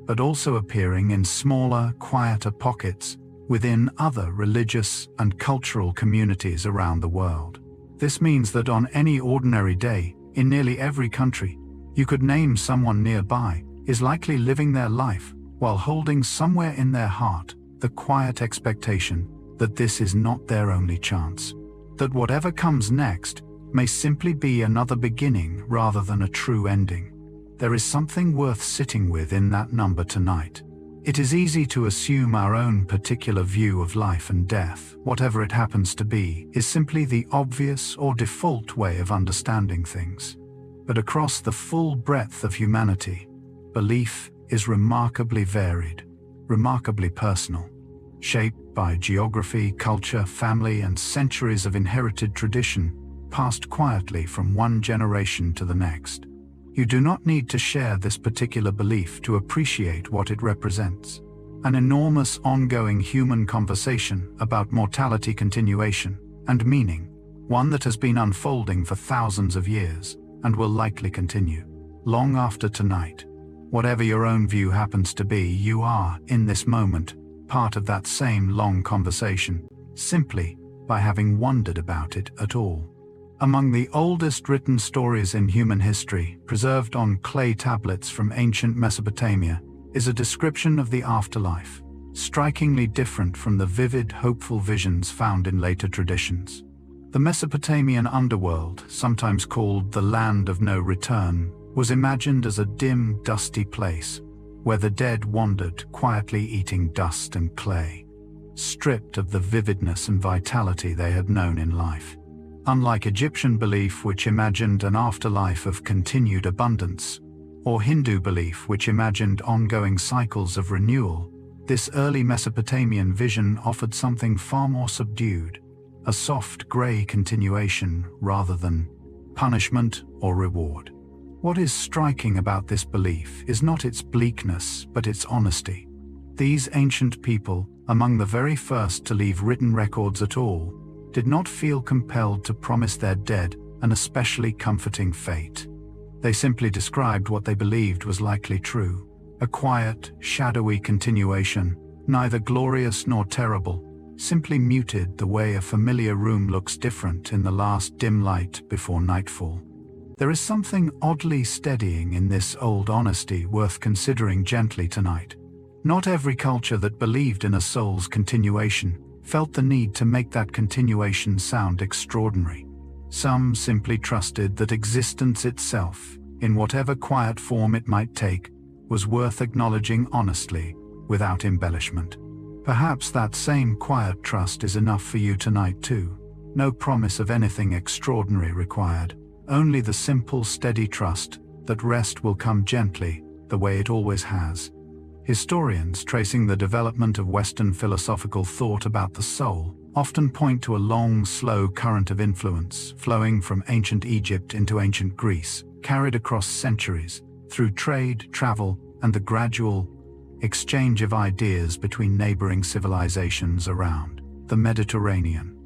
but also appearing in smaller, quieter pockets within other religious and cultural communities around the world. This means that on any ordinary day, in nearly every country, you could name someone nearby is likely living their life while holding somewhere in their heart the quiet expectation that this is not their only chance, that whatever comes next may simply be another beginning rather than a true ending. There is something worth sitting with in that number tonight. It is easy to assume our own particular view of life and death, whatever it happens to be, is simply the obvious or default way of understanding things. But across the full breadth of humanity, belief is remarkably varied, remarkably personal, shaped by geography, culture, family, and centuries of inherited tradition, passed quietly from one generation to the next. You do not need to share this particular belief to appreciate what it represents. An enormous ongoing human conversation about mortality, continuation, and meaning, one that has been unfolding for thousands of years and will likely continue long after tonight. Whatever your own view happens to be, you are, in this moment, part of that same long conversation, simply by having wondered about it at all. Among the oldest written stories in human history, preserved on clay tablets from ancient Mesopotamia, is a description of the afterlife, strikingly different from the vivid, hopeful visions found in later traditions. The Mesopotamian underworld, sometimes called the Land of No Return, was imagined as a dim, dusty place, where the dead wandered, quietly eating dust and clay, stripped of the vividness and vitality they had known in life. Unlike Egyptian belief, which imagined an afterlife of continued abundance, or Hindu belief, which imagined ongoing cycles of renewal, this early Mesopotamian vision offered something far more subdued, a soft gray continuation rather than punishment or reward. What is striking about this belief is not its bleakness, but its honesty. These ancient people, among the very first to leave written records at all, did not feel compelled to promise their dead an especially comforting fate. They simply described what they believed was likely true, a quiet, shadowy continuation, neither glorious nor terrible, simply muted the way a familiar room looks different in the last dim light before nightfall. There is something oddly steadying in this old honesty worth considering gently tonight. Not every culture that believed in a soul's continuation felt the need to make that continuation sound extraordinary. Some simply trusted that existence itself, in whatever quiet form it might take, was worth acknowledging honestly, without embellishment. Perhaps that same quiet trust is enough for you tonight too. No promise of anything extraordinary required, only the simple, steady trust that rest will come gently, the way it always has. Historians tracing the development of Western philosophical thought about the soul often point to a long, slow current of influence flowing from ancient Egypt into ancient Greece, carried across centuries, through trade, travel, and the gradual exchange of ideas between neighboring civilizations around the Mediterranean.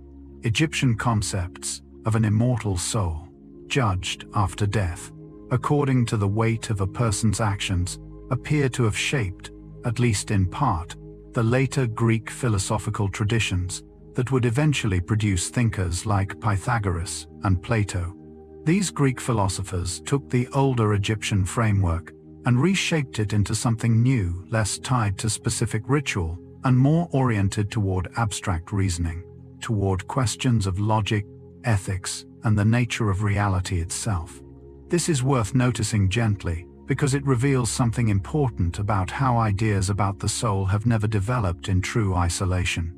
Egyptian concepts of an immortal soul, judged after death, according to the weight of a person's actions, appear to have shaped, at least in part, the later Greek philosophical traditions that would eventually produce thinkers like Pythagoras and Plato. These Greek philosophers took the older Egyptian framework and reshaped it into something new, less tied to specific ritual, and more oriented toward abstract reasoning, toward questions of logic, ethics, and the nature of reality itself. This is worth noticing gently, because it reveals something important about how ideas about the soul have never developed in true isolation.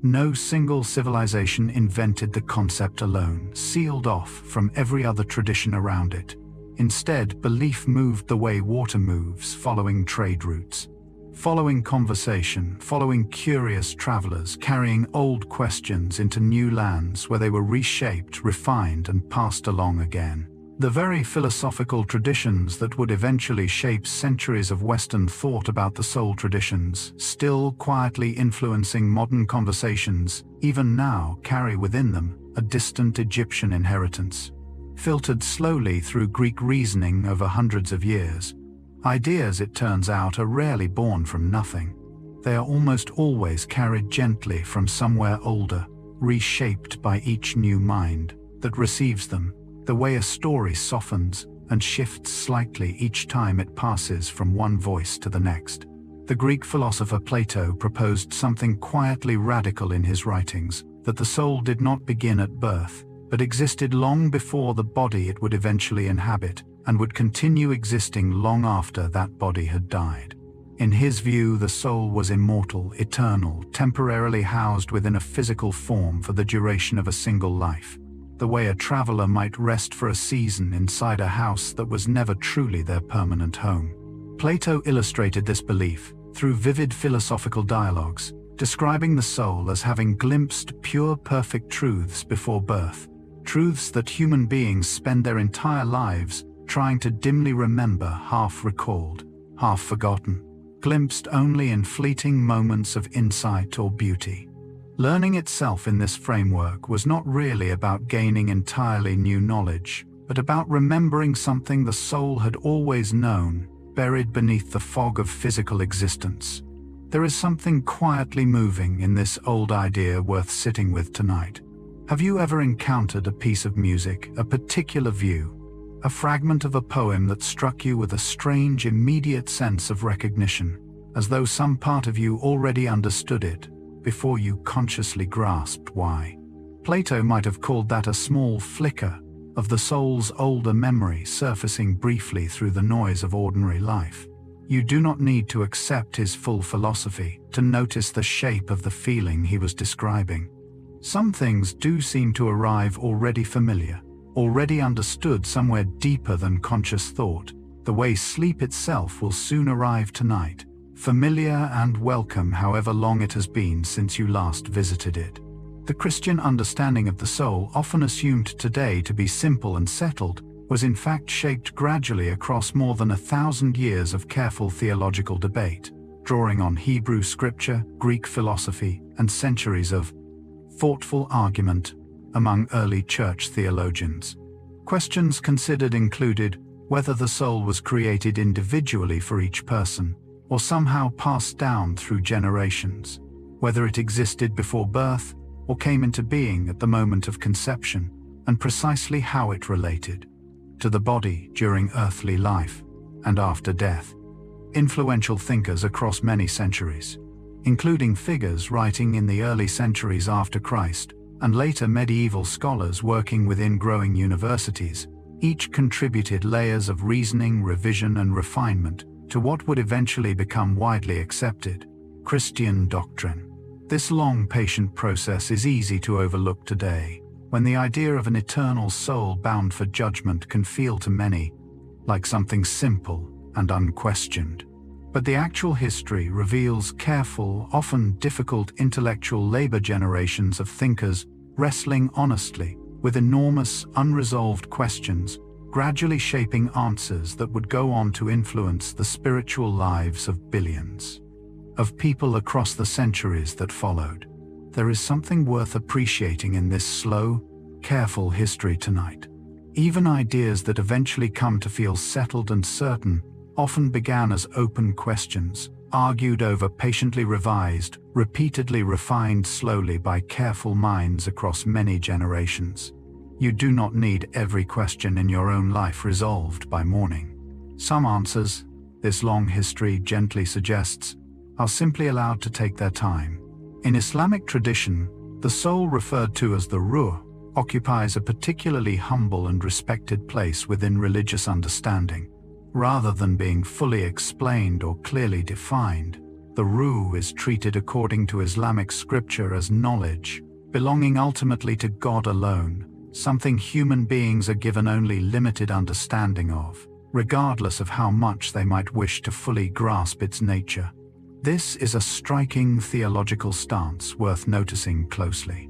No single civilization invented the concept alone, sealed off from every other tradition around it. Instead, belief moved the way water moves, following trade routes, following conversation, following curious travelers, carrying old questions into new lands where they were reshaped, refined, and passed along again. The very philosophical traditions that would eventually shape centuries of Western thought about the soul traditions, still quietly influencing modern conversations, even now carry within them a distant Egyptian inheritance. Filtered slowly through Greek reasoning over hundreds of years, ideas, it turns out, are rarely born from nothing. They are almost always carried gently from somewhere older, reshaped by each new mind that receives them, the way a story softens and shifts slightly each time it passes from one voice to the next. The Greek philosopher Plato proposed something quietly radical in his writings, that the soul did not begin at birth, but existed long before the body it would eventually inhabit, and would continue existing long after that body had died. In his view, the soul was immortal, eternal, temporarily housed within a physical form for the duration of a single life, the way a traveler might rest for a season inside a house that was never truly their permanent home. Plato illustrated this belief through vivid philosophical dialogues, describing the soul as having glimpsed pure, perfect truths before birth, truths that human beings spend their entire lives trying to dimly remember, half recalled, half forgotten, glimpsed only in fleeting moments of insight or beauty. Learning itself in this framework was not really about gaining entirely new knowledge, but about remembering something the soul had always known, buried beneath the fog of physical existence. There is something quietly moving in this old idea worth sitting with tonight. Have you ever encountered a piece of music, a particular view, a fragment of a poem that struck you with a strange, immediate sense of recognition, as though some part of you already understood it before you consciously grasped why? Plato might have called that a small flicker of the soul's older memory surfacing briefly through the noise of ordinary life. You do not need to accept his full philosophy to notice the shape of the feeling he was describing. Some things do seem to arrive already familiar, already understood somewhere deeper than conscious thought, the way sleep itself will soon arrive tonight, familiar and welcome however long it has been since you last visited it. The Christian understanding of the soul, often assumed today to be simple and settled, was in fact shaped gradually across more than 1,000 years of careful theological debate, drawing on Hebrew scripture, Greek philosophy, and centuries of thoughtful argument among early church theologians. Questions considered included whether the soul was created individually for each person, or somehow passed down through generations, whether it existed before birth or came into being at the moment of conception, and precisely how it related to the body during earthly life and after death. Influential thinkers across many centuries, including figures writing in the early centuries after Christ, and later medieval scholars working within growing universities, Each contributed layers of reasoning, revision, and refinement to what would eventually become widely accepted Christian doctrine. This long, patient process is easy to overlook today, when the idea of an eternal soul bound for judgment can feel to many like something simple and unquestioned. But the actual history reveals careful, often difficult intellectual labor, generations of thinkers wrestling honestly with enormous, unresolved questions, gradually shaping answers that would go on to influence the spiritual lives of billions of people across the centuries that followed. There is something worth appreciating in this slow, careful history tonight. Even ideas that eventually come to feel settled and certain often began as open questions, argued over, patiently revised, repeatedly refined slowly by careful minds across many generations. You do not need every question in your own life resolved by morning. Some answers, this long history gently suggests, are simply allowed to take their time. In Islamic tradition, the soul referred to as the ruh occupies a particularly humble and respected place within religious understanding. Rather than being fully explained or clearly defined, the ruh is treated according to Islamic scripture as knowledge, belonging ultimately to God alone, something human beings are given only limited understanding of, regardless of how much they might wish to fully grasp its nature. This is a striking theological stance worth noticing closely.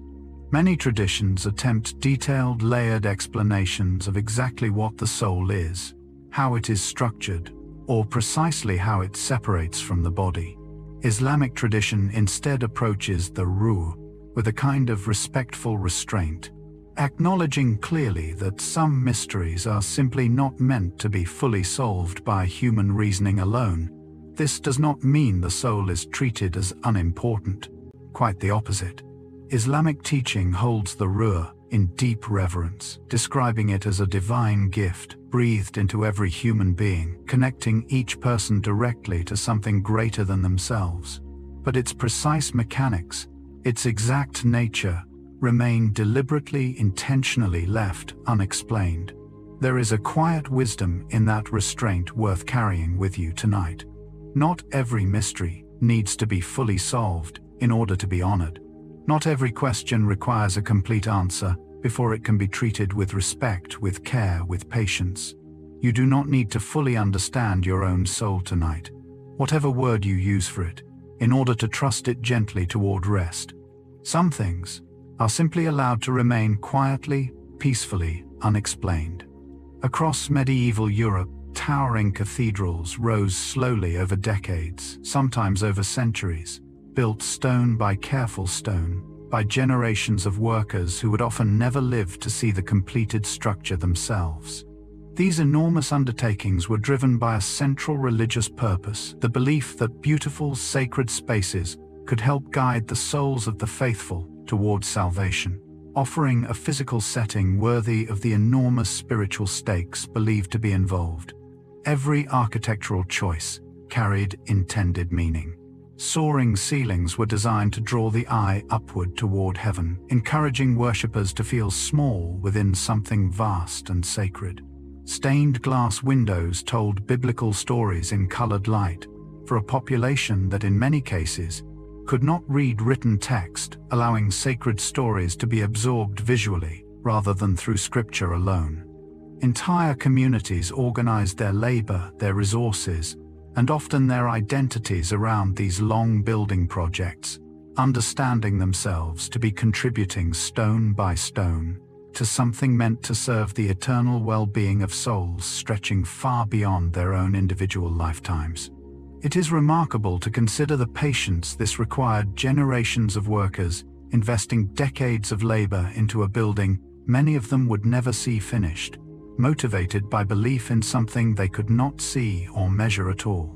Many traditions attempt detailed, layered explanations of exactly what the soul is, how it is structured, or precisely how it separates from the body. Islamic tradition instead approaches the ruh with a kind of respectful restraint, acknowledging clearly that some mysteries are simply not meant to be fully solved by human reasoning alone. This does not mean the soul is treated as unimportant. Quite the opposite. Islamic teaching holds the ruh in deep reverence, describing it as a divine gift breathed into every human being, connecting each person directly to something greater than themselves. But its precise mechanics, its exact nature, remain deliberately, intentionally left unexplained. There is a quiet wisdom in that restraint worth carrying with you tonight. Not every mystery needs to be fully solved in order to be honored. Not every question requires a complete answer before it can be treated with respect, with care, with patience. You do not need to fully understand your own soul tonight, whatever word you use for it, in order to trust it gently toward rest. Some things are simply allowed to remain quietly, peacefully, unexplained. Across medieval Europe, towering cathedrals rose slowly over decades, sometimes over centuries, built stone by careful stone, by generations of workers who would often never live to see the completed structure themselves. These enormous undertakings were driven by a central religious purpose, the belief that beautiful, sacred spaces could help guide the souls of the faithful towards salvation, offering a physical setting worthy of the enormous spiritual stakes believed to be involved. Every architectural choice carried intended meaning. Soaring ceilings were designed to draw the eye upward toward heaven, encouraging worshippers to feel small within something vast and sacred. Stained glass windows told biblical stories in colored light, for a population that in many cases could not read written text, allowing sacred stories to be absorbed visually rather than through scripture alone. Entire communities organized their labor, their resources, and often their identities around these long building projects, understanding themselves to be contributing stone by stone to something meant to serve the eternal well-being of souls stretching far beyond their own individual lifetimes. It is remarkable to consider the patience this required, generations of workers investing decades of labor into a building many of them would never see finished, motivated by belief in something they could not see or measure at all.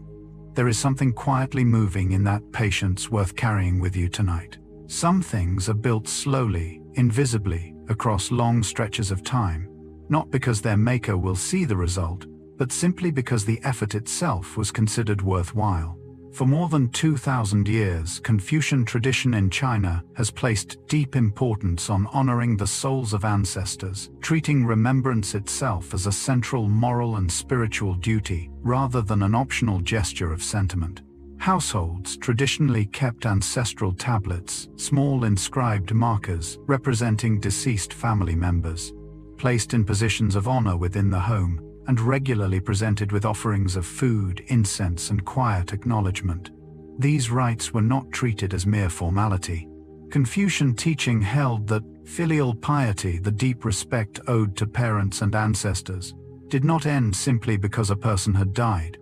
There is something quietly moving in that patience worth carrying with you tonight. Some things are built slowly, invisibly, across long stretches of time, not because their maker will see the result, but simply because the effort itself was considered worthwhile. For more than 2,000 years, Confucian tradition in China has placed deep importance on honoring the souls of ancestors, treating remembrance itself as a central moral and spiritual duty, rather than an optional gesture of sentiment. Households traditionally kept ancestral tablets, small inscribed markers representing deceased family members, placed in positions of honor within the home, and regularly presented with offerings of food, incense, and quiet acknowledgement. These rites were not treated as mere formality. Confucian teaching held that filial piety, the deep respect owed to parents and ancestors, did not end simply because a person had died.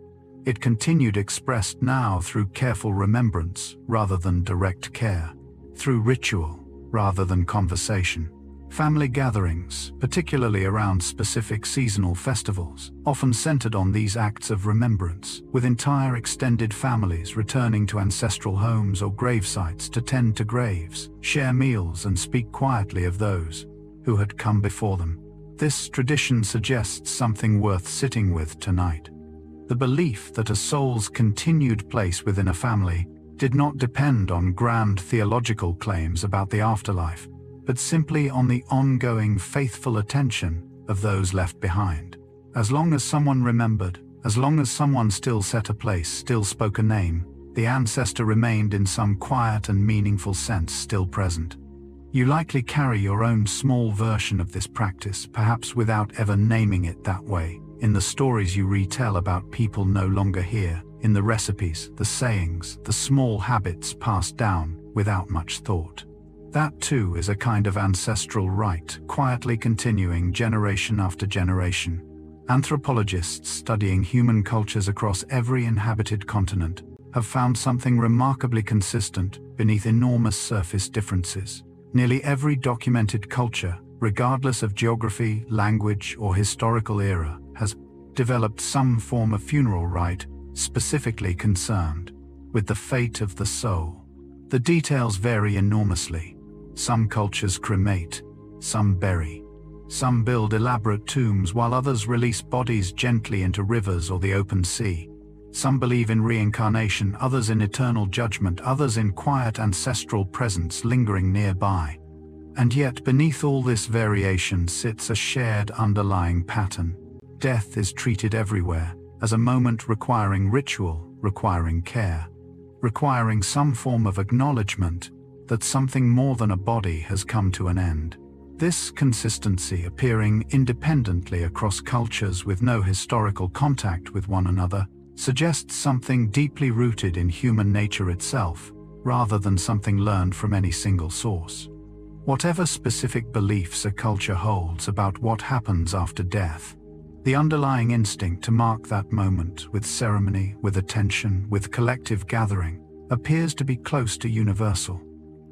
It continued, expressed now through careful remembrance rather than direct care, through ritual rather than conversation. Family gatherings, particularly around specific seasonal festivals, often centered on these acts of remembrance, with entire extended families returning to ancestral homes or grave sites to tend to graves, share meals, and speak quietly of those who had come before them. This tradition suggests something worth sitting with tonight. The belief that a soul's continued place within a family did not depend on grand theological claims about the afterlife, but simply on the ongoing faithful attention of those left behind. As long as someone remembered, as long as someone still set a place, still spoke a name, the ancestor remained in some quiet and meaningful sense still present. You likely carry your own small version of this practice, perhaps without ever naming it that way, in the stories you retell about people no longer here, in the recipes, the sayings, the small habits passed down without much thought. That too is a kind of ancestral rite, quietly continuing generation after generation. Anthropologists studying human cultures across every inhabited continent have found something remarkably consistent beneath enormous surface differences. Nearly every documented culture, regardless of geography, language, or historical era, has developed some form of funeral rite specifically concerned with the fate of the soul. The details vary enormously. Some cultures cremate, some bury, some build elaborate tombs, while others release bodies gently into rivers or the open sea. Some believe in reincarnation, others in eternal judgment, others in quiet ancestral presence lingering nearby. And yet beneath all this variation sits a shared underlying pattern. Death is treated everywhere as a moment requiring ritual, requiring care, requiring some form of acknowledgement that something more than a body has come to an end. This consistency, appearing independently across cultures with no historical contact with one another, suggests something deeply rooted in human nature itself, rather than something learned from any single source. Whatever specific beliefs a culture holds about what happens after death, the underlying instinct to mark that moment with ceremony, with attention, with collective gathering, appears to be close to universal.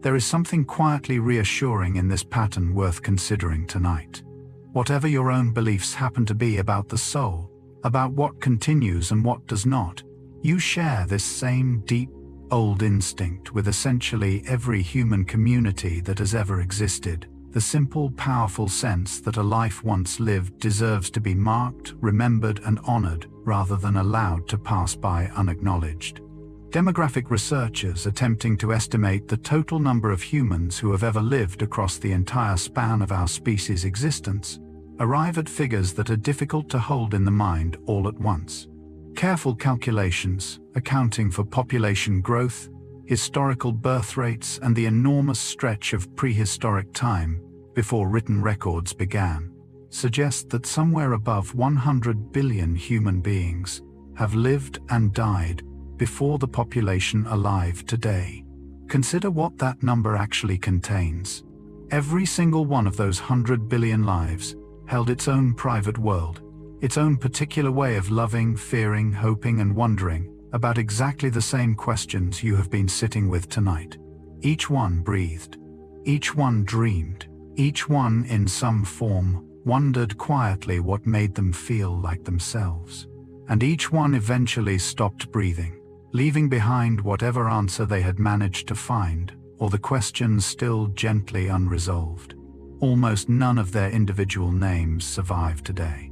There is something quietly reassuring in this pattern worth considering tonight. Whatever your own beliefs happen to be about the soul, about what continues and what does not, you share this same deep, old instinct with essentially every human community that has ever existed. The simple, powerful sense that a life once lived deserves to be marked, remembered, and honored, rather than allowed to pass by unacknowledged. Demographic researchers attempting to estimate the total number of humans who have ever lived across the entire span of our species' existence arrive at figures that are difficult to hold in the mind all at once. Careful calculations, accounting for population growth, historical birth rates, and the enormous stretch of prehistoric time before written records began, suggest that somewhere above 100 billion human beings have lived and died before the population alive today. Consider what that number actually contains. Every single one of those 100 billion lives held its own private world, its own particular way of loving, fearing, hoping, and wondering about exactly the same questions you have been sitting with tonight. Each one breathed, each one dreamed, each one in some form wondered quietly what made them feel like themselves. And each one eventually stopped breathing, leaving behind whatever answer they had managed to find, or the questions still gently unresolved. Almost none of their individual names survive today.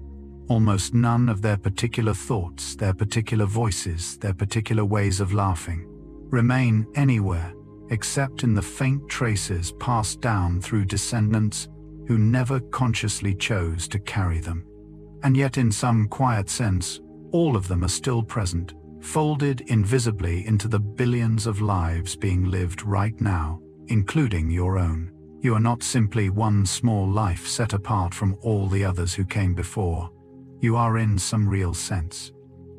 Almost none of their particular thoughts, their particular voices, their particular ways of laughing remain anywhere except in the faint traces passed down through descendants who never consciously chose to carry them. And yet in some quiet sense, all of them are still present, folded invisibly into the billions of lives being lived right now, including your own. You are not simply one small life set apart from all the others who came before. You are, in some real sense,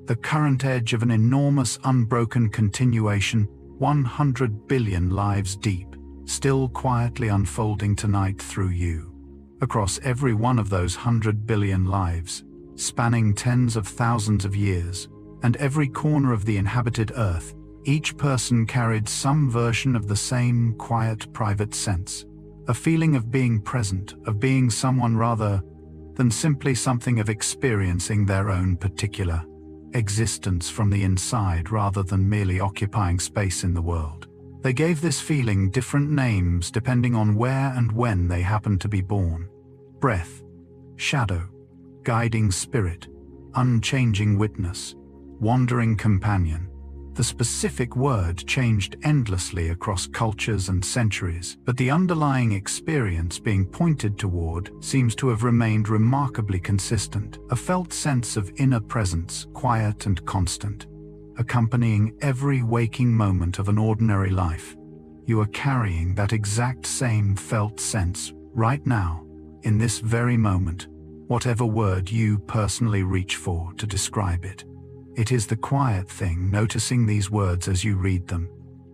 the current edge of an enormous unbroken continuation, 100 billion lives deep, still quietly unfolding tonight through you. Across every one of those 100 billion lives, spanning tens of thousands of years, and every corner of the inhabited earth, each person carried some version of the same quiet, private sense. A feeling of being present, of being someone rather than simply something, of experiencing their own particular existence from the inside rather than merely occupying space in the world. They gave this feeling different names depending on where and when they happened to be born. Breath, shadow, guiding spirit, unchanging witness, wandering companion. The specific word changed endlessly across cultures and centuries, but the underlying experience being pointed toward seems to have remained remarkably consistent, a felt sense of inner presence, quiet and constant, accompanying every waking moment of an ordinary life. You are carrying that exact same felt sense right now, in this very moment, whatever word you personally reach for to describe it. It is the quiet thing noticing these words as you read them.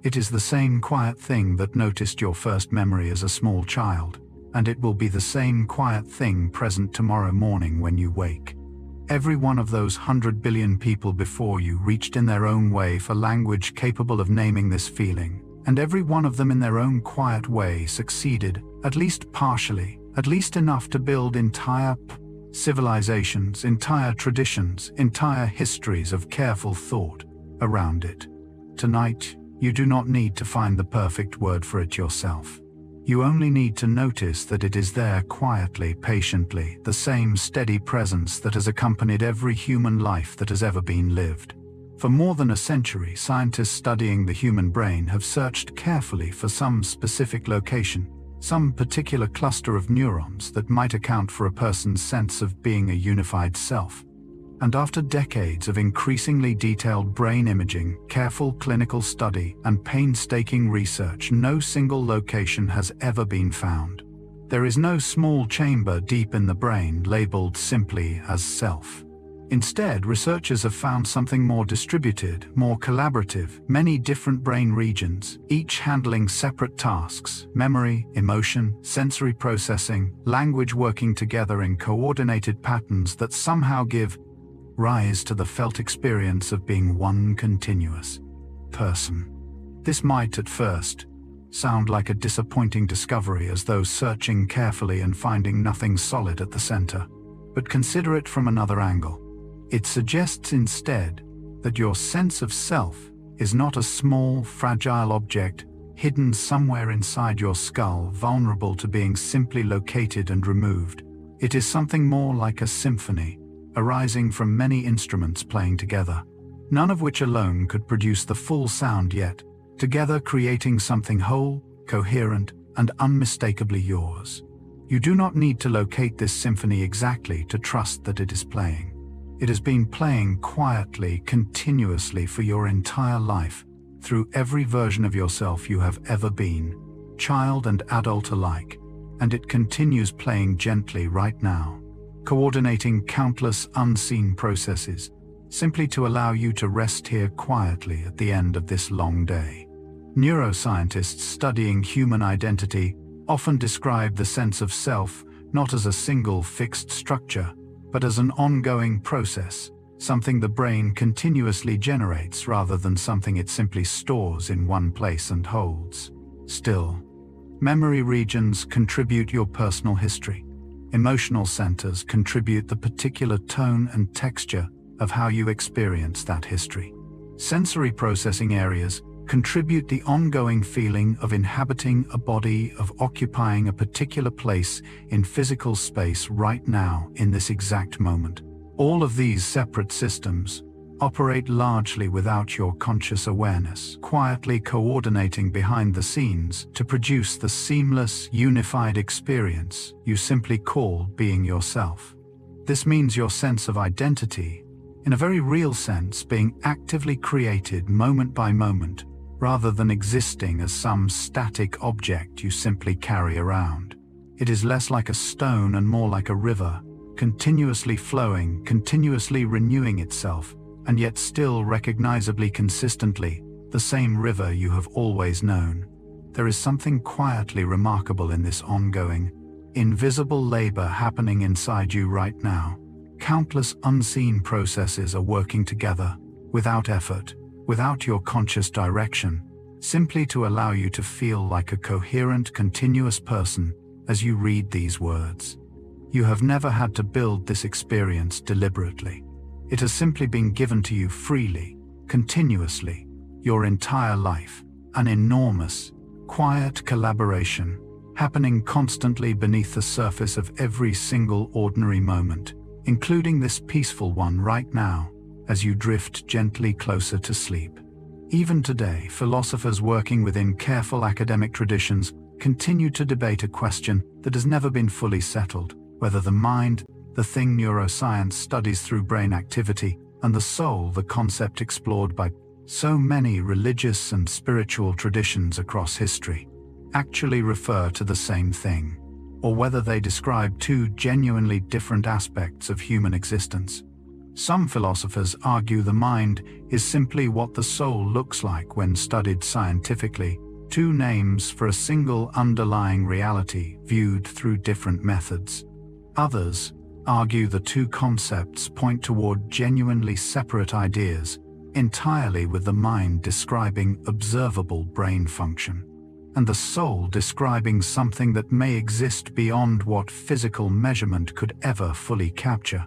It is the same quiet thing that noticed your first memory as a small child, and it will be the same quiet thing present tomorrow morning when you wake. Every one of those 100 billion people before you reached in their own way for language capable of naming this feeling, and every one of them in their own quiet way succeeded, at least partially, at least enough to build entire civilizations, entire traditions, entire histories of careful thought around it. Tonight, you do not need to find the perfect word for it yourself. You only need to notice that it is there quietly, patiently, the same steady presence that has accompanied every human life that has ever been lived. For more than a century, scientists studying the human brain have searched carefully for some specific location, some particular cluster of neurons that might account for a person's sense of being a unified self. And after decades of increasingly detailed brain imaging, careful clinical study, and painstaking research, no single location has ever been found. There is no small chamber deep in the brain labeled simply as self. Instead, researchers have found something more distributed, more collaborative, many different brain regions, each handling separate tasks, memory, emotion, sensory processing, language working together in coordinated patterns that somehow give rise to the felt experience of being one continuous person. This might, at first, sound like a disappointing discovery, as though searching carefully and finding nothing solid at the center. But consider it from another angle. It suggests instead that your sense of self is not a small, fragile object hidden somewhere inside your skull, vulnerable to being simply located and removed. It is something more like a symphony, arising from many instruments playing together, none of which alone could produce the full sound, yet together creating something whole, coherent, and unmistakably yours. You do not need to locate this symphony exactly to trust that it is playing. It has been playing quietly, continuously for your entire life, through every version of yourself you have ever been, child and adult alike, and it continues playing gently right now, coordinating countless unseen processes, simply to allow you to rest here quietly at the end of this long day. Neuroscientists studying human identity often describe the sense of self not as a single fixed structure, but as an ongoing process, something the brain continuously generates rather than something it simply stores in one place and holds. Still, memory regions contribute your personal history. Emotional centers contribute the particular tone and texture of how you experience that history. Sensory processing areas contribute the ongoing feeling of inhabiting a body, of occupying a particular place in physical space right now in this exact moment. All of these separate systems operate largely without your conscious awareness, quietly coordinating behind the scenes to produce the seamless, unified experience you simply call being yourself. This means your sense of identity, in a very real sense, being actively created moment by moment, rather than existing as some static object you simply carry around. It is less like a stone and more like a river, continuously flowing, continuously renewing itself, and yet still recognizably consistently the same river you have always known. There is something quietly remarkable in this ongoing, invisible labor happening inside you right now. Countless unseen processes are working together, without effort, without your conscious direction, simply to allow you to feel like a coherent, continuous person as you read these words. You have never had to build this experience deliberately. It has simply been given to you freely, continuously, your entire life, an enormous, quiet collaboration, happening constantly beneath the surface of every single ordinary moment, including this peaceful one right now, as you drift gently closer to sleep. Even today, philosophers working within careful academic traditions continue to debate a question that has never been fully settled: whether the mind, the thing neuroscience studies through brain activity, and the soul, the concept explored by so many religious and spiritual traditions across history, actually refer to the same thing, or whether they describe two genuinely different aspects of human existence. Some philosophers argue the mind is simply what the soul looks like when studied scientifically, two names for a single underlying reality viewed through different methods. Others argue the two concepts point toward genuinely separate ideas, entirely with the mind describing observable brain function, and the soul describing something that may exist beyond what physical measurement could ever fully capture.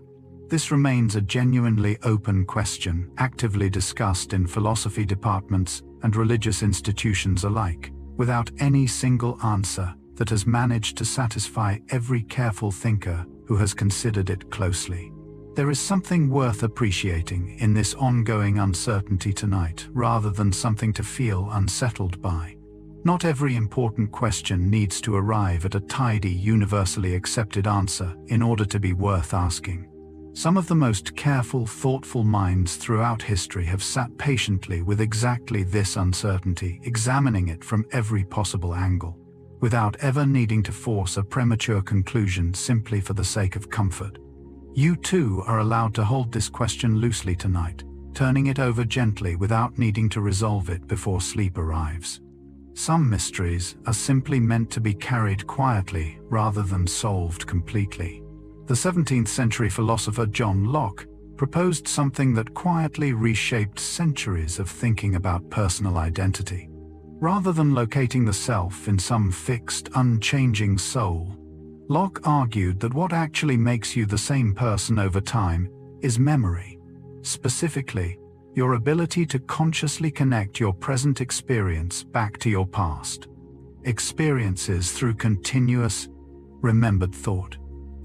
This remains a genuinely open question, actively discussed in philosophy departments and religious institutions alike, without any single answer that has managed to satisfy every careful thinker who has considered it closely. There is something worth appreciating in this ongoing uncertainty tonight, rather than something to feel unsettled by. Not every important question needs to arrive at a tidy, universally accepted answer in order to be worth asking. Some of the most careful, thoughtful minds throughout history have sat patiently with exactly this uncertainty, examining it from every possible angle, without ever needing to force a premature conclusion simply for the sake of comfort. You too are allowed to hold this question loosely tonight, turning it over gently without needing to resolve it before sleep arrives. Some mysteries are simply meant to be carried quietly rather than solved completely. The 17th century philosopher John Locke proposed something that quietly reshaped centuries of thinking about personal identity. Rather than locating the self in some fixed, unchanging soul, Locke argued that what actually makes you the same person over time is memory. Specifically, your ability to consciously connect your present experience back to your past experiences through continuous, remembered thought.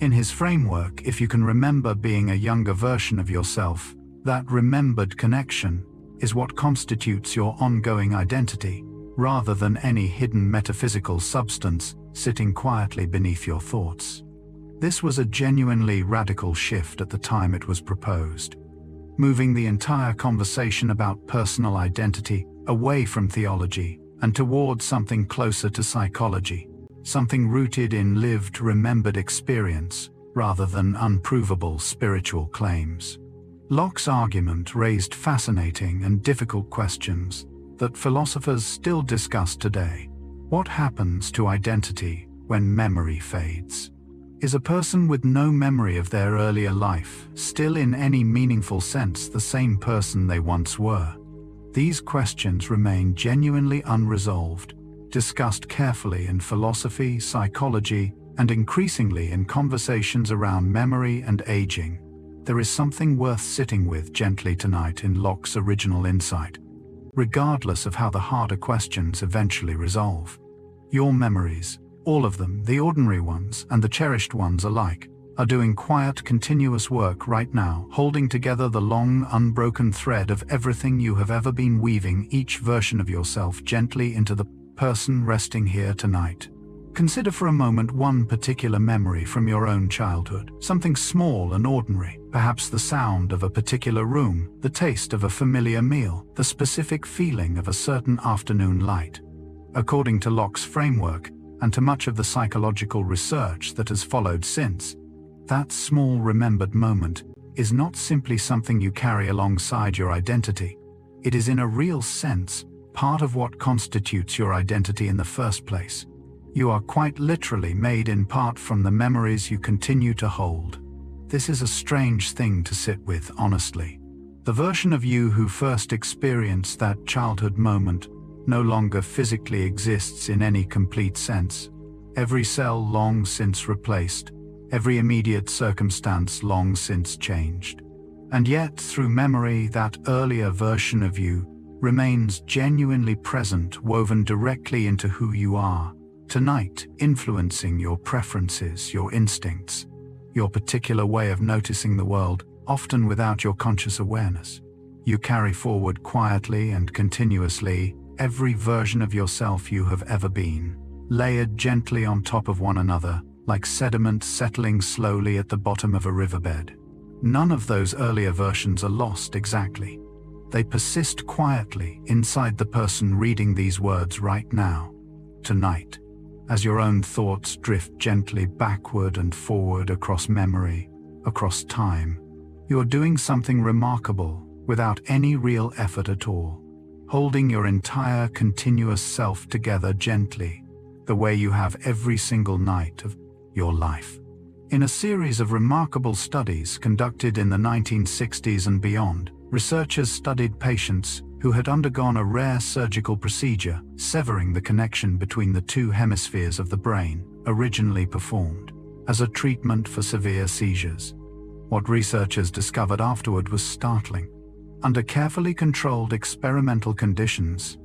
In his framework, if you can remember being a younger version of yourself, that remembered connection is what constitutes your ongoing identity, rather than any hidden metaphysical substance sitting quietly beneath your thoughts. This was a genuinely radical shift at the time it was proposed, moving the entire conversation about personal identity away from theology and towards something closer to psychology, something rooted in lived, remembered experience rather than unprovable spiritual claims. Locke's argument raised fascinating and difficult questions that philosophers still discuss today. What happens to identity when memory fades? Is a person with no memory of their earlier life still in any meaningful sense the same person they once were? These questions remain genuinely unresolved, discussed carefully in philosophy, psychology, and increasingly in conversations around memory and aging. There is something worth sitting with gently tonight in Locke's original insight, regardless of how the harder questions eventually resolve. Your memories, all of them, the ordinary ones and the cherished ones alike, are doing quiet, continuous work right now, holding together the long, unbroken thread of everything you have ever been, weaving each version of yourself gently into the person resting here tonight. Consider for a moment one particular memory from your own childhood, something small and ordinary, perhaps the sound of a particular room, the taste of a familiar meal, the specific feeling of a certain afternoon light. According to Locke's framework, and to much of the psychological research that has followed since, that small remembered moment is not simply something you carry alongside your identity. It is, in a real sense, part of what constitutes your identity in the first place. You are quite literally made in part from the memories you continue to hold. This is a strange thing to sit with, honestly. The version of you who first experienced that childhood moment no longer physically exists in any complete sense. Every cell long since replaced, every immediate circumstance long since changed. And yet, through memory, that earlier version of you remains genuinely present, woven directly into who you are tonight, influencing your preferences, your instincts, your particular way of noticing the world, often without your conscious awareness. You carry forward quietly and continuously every version of yourself you have ever been, layered gently on top of one another, like sediment settling slowly at the bottom of a riverbed. None of those earlier versions are lost exactly. They persist quietly inside the person reading these words right now, tonight. As your own thoughts drift gently backward and forward across memory, across time, you're doing something remarkable without any real effort at all, holding your entire continuous self together gently, the way you have every single night of your life. In a series of remarkable studies conducted in the 1960s and beyond, researchers studied patients who had undergone a rare surgical procedure severing the connection between the two hemispheres of the brain, originally performed as a treatment for severe seizures. What researchers discovered afterward was startling. Under carefully controlled experimental conditions,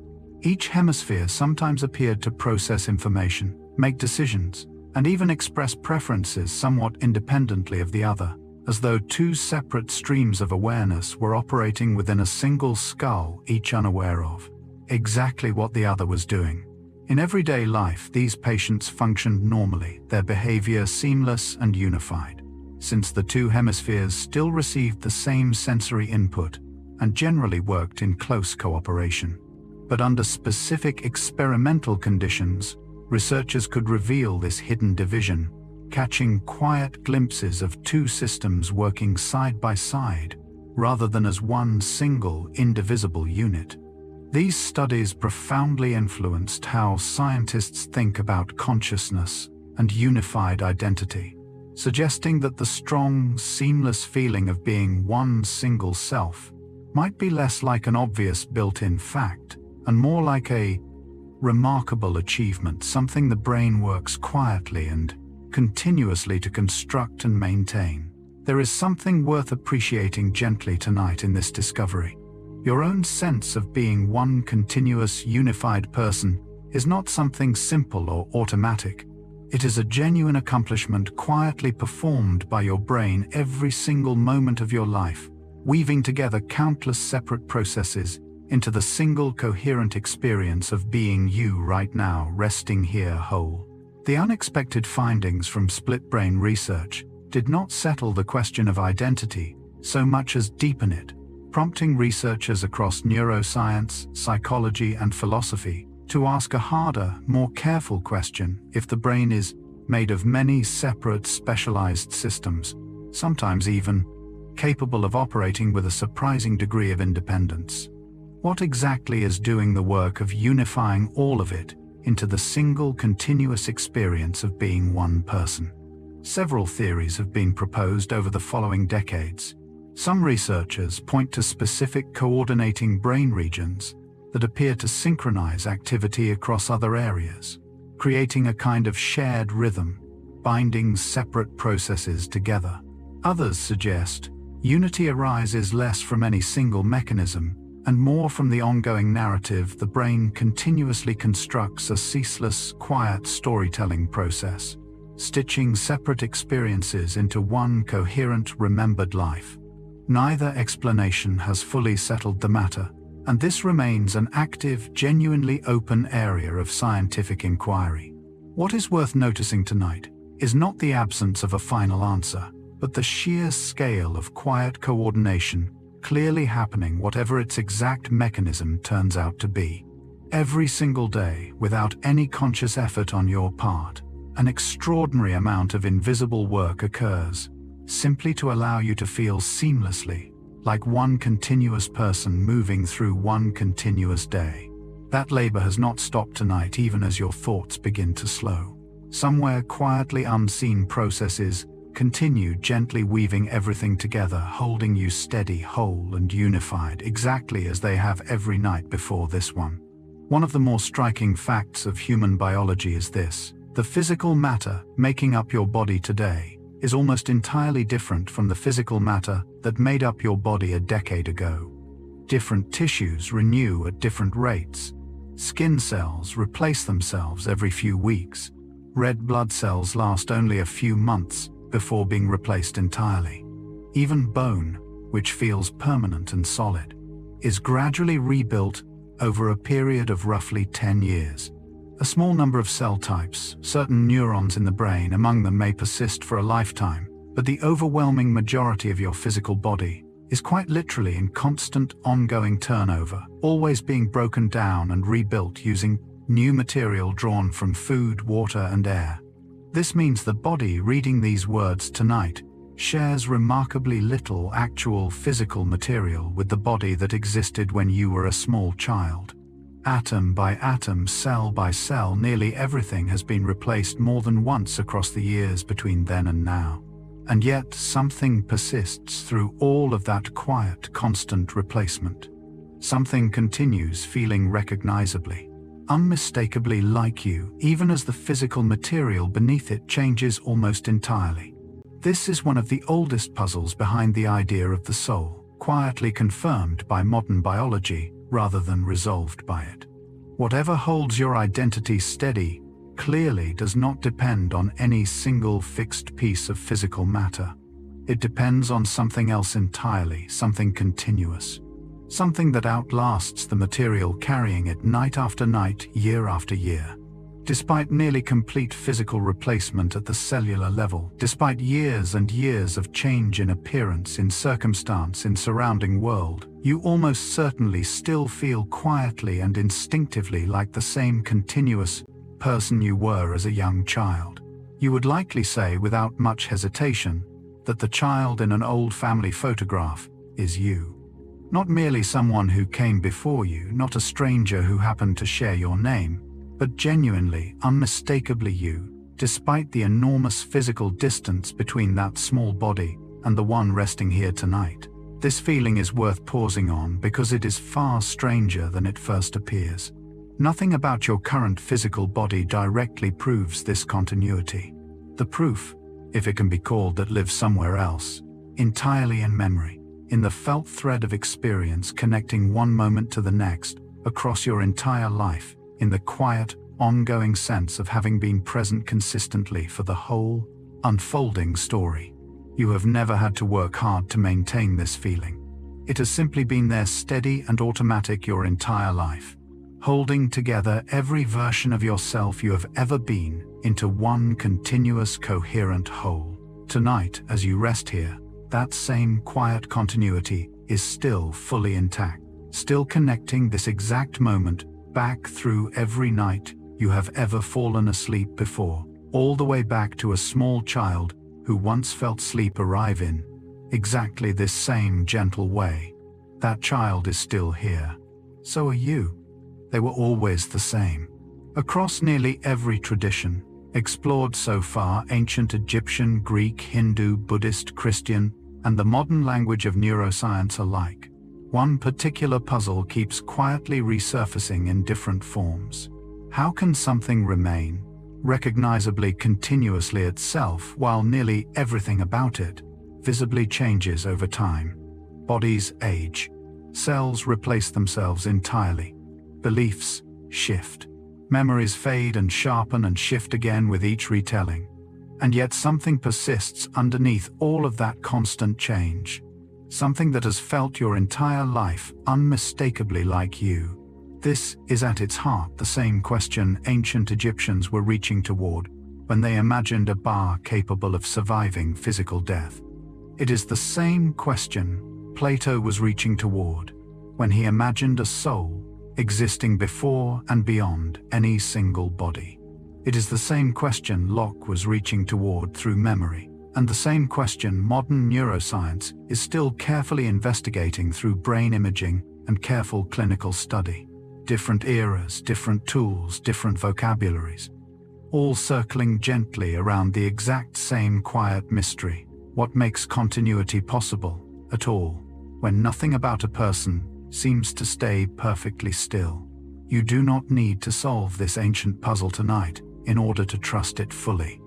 each hemisphere sometimes appeared to process information, make decisions, and even express preferences somewhat independently of the other, as though two separate streams of awareness were operating within a single skull, each unaware of exactly what the other was doing. In everyday life, these patients functioned normally, their behavior seamless and unified, since the two hemispheres still received the same sensory input and generally worked in close cooperation. But under specific experimental conditions, researchers could reveal this hidden division, catching quiet glimpses of two systems working side by side, rather than as one single, indivisible unit. These studies profoundly influenced how scientists think about consciousness and unified identity, suggesting that the strong, seamless feeling of being one single self might be less like an obvious built-in fact, and more like a remarkable achievement, something the brain works quietly and continuously to construct and maintain. There is something worth appreciating gently tonight in this discovery. Your own sense of being one continuous, unified person is not something simple or automatic. It is a genuine accomplishment quietly performed by your brain every single moment of your life, weaving together countless separate processes into the single coherent experience of being you right now, resting here whole. The unexpected findings from split brain research did not settle the question of identity so much as deepen it, prompting researchers across neuroscience, psychology, and philosophy to ask a harder, more careful question: if the brain is made of many separate, specialized systems, sometimes even capable of operating with a surprising degree of independence, what exactly is doing the work of unifying all of it into the single continuous experience of being one person? Several theories have been proposed over the following decades. Some researchers point to specific coordinating brain regions that appear to synchronize activity across other areas, creating a kind of shared rhythm, binding separate processes together. Others suggest unity arises less from any single mechanism and more from the ongoing narrative the brain continuously constructs, a ceaseless, quiet storytelling process, stitching separate experiences into one coherent, remembered life. Neither explanation has fully settled the matter, and this remains an active, genuinely open area of scientific inquiry. What is worth noticing tonight is not the absence of a final answer, but the sheer scale of quiet coordination clearly happening, whatever its exact mechanism turns out to be. Every single day, without any conscious effort on your part, an extraordinary amount of invisible work occurs, simply to allow you to feel seamlessly, like one continuous person moving through one continuous day. That labor has not stopped tonight, even as your thoughts begin to slow. Somewhere quietly unseen processes continue, gently weaving everything together, holding you steady, whole and unified, exactly as they have every night before this one. One of the more striking facts of human biology is this: the physical matter making up your body today is almost entirely different from the physical matter that made up your body a decade ago. Different tissues renew at different rates. Skin cells replace themselves every few weeks. Red blood cells last only a few months before being replaced entirely. Even bone, which feels permanent and solid, is gradually rebuilt over a period of roughly 10 years. A small number of cell types, certain neurons in the brain among them, may persist for a lifetime, but the overwhelming majority of your physical body is quite literally in constant, ongoing turnover, always being broken down and rebuilt using new material drawn from food, water, and air. This means the body reading these words tonight shares remarkably little actual physical material with the body that existed when you were a small child. Atom by atom, cell by cell, nearly everything has been replaced more than once across the years between then and now. And yet something persists through all of that quiet, constant replacement. Something continues feeling recognizably, unmistakably like you, even as the physical material beneath it changes almost entirely. This is one of the oldest puzzles behind the idea of the soul, quietly confirmed by modern biology rather than resolved by it. Whatever holds your identity steady clearly does not depend on any single fixed piece of physical matter. It depends on something else entirely, something continuous, something that outlasts the material carrying it night after night, year after year. Despite nearly complete physical replacement at the cellular level, despite years and years of change in appearance, in circumstance, in surrounding world, you almost certainly still feel quietly and instinctively like the same continuous person you were as a young child. You would likely say without much hesitation that the child in an old family photograph is you. Not merely someone who came before you, not a stranger who happened to share your name, but genuinely, unmistakably you, despite the enormous physical distance between that small body and the one resting here tonight. This feeling is worth pausing on because it is far stranger than it first appears. Nothing about your current physical body directly proves this continuity. The proof, if it can be called, that lives somewhere else, entirely in memory, in the felt thread of experience connecting one moment to the next, across your entire life, in the quiet, ongoing sense of having been present consistently for the whole, unfolding story. You have never had to work hard to maintain this feeling. It has simply been there, steady and automatic your entire life, holding together every version of yourself you have ever been into one continuous, coherent whole. Tonight, as you rest here, that same quiet continuity is still fully intact, still connecting this exact moment back through every night you have ever fallen asleep before, all the way back to a small child who once felt sleep arrive in exactly this same gentle way. That child is still here. So are you. They were always the same. Across nearly every tradition explored so far, ancient Egyptian, Greek, Hindu, Buddhist, Christian, and the modern language of neuroscience alike, one particular puzzle keeps quietly resurfacing in different forms. How can something remain recognizably continuously itself while nearly everything about it visibly changes over time? Bodies age, cells replace themselves entirely, beliefs shift, memories fade and sharpen and shift again with each retelling. And yet something persists underneath all of that constant change. Something that has felt your entire life unmistakably like you. This is at its heart the same question ancient Egyptians were reaching toward when they imagined a bar capable of surviving physical death. It is the same question Plato was reaching toward when he imagined a soul existing before and beyond any single body. It is the same question Locke was reaching toward through memory, and the same question modern neuroscience is still carefully investigating through brain imaging and careful clinical study. Different eras, different tools, different vocabularies, all circling gently around the exact same quiet mystery. What makes continuity possible at all when nothing about a person seems to stay perfectly still? You do not need to solve this ancient puzzle tonight in order to trust it fully.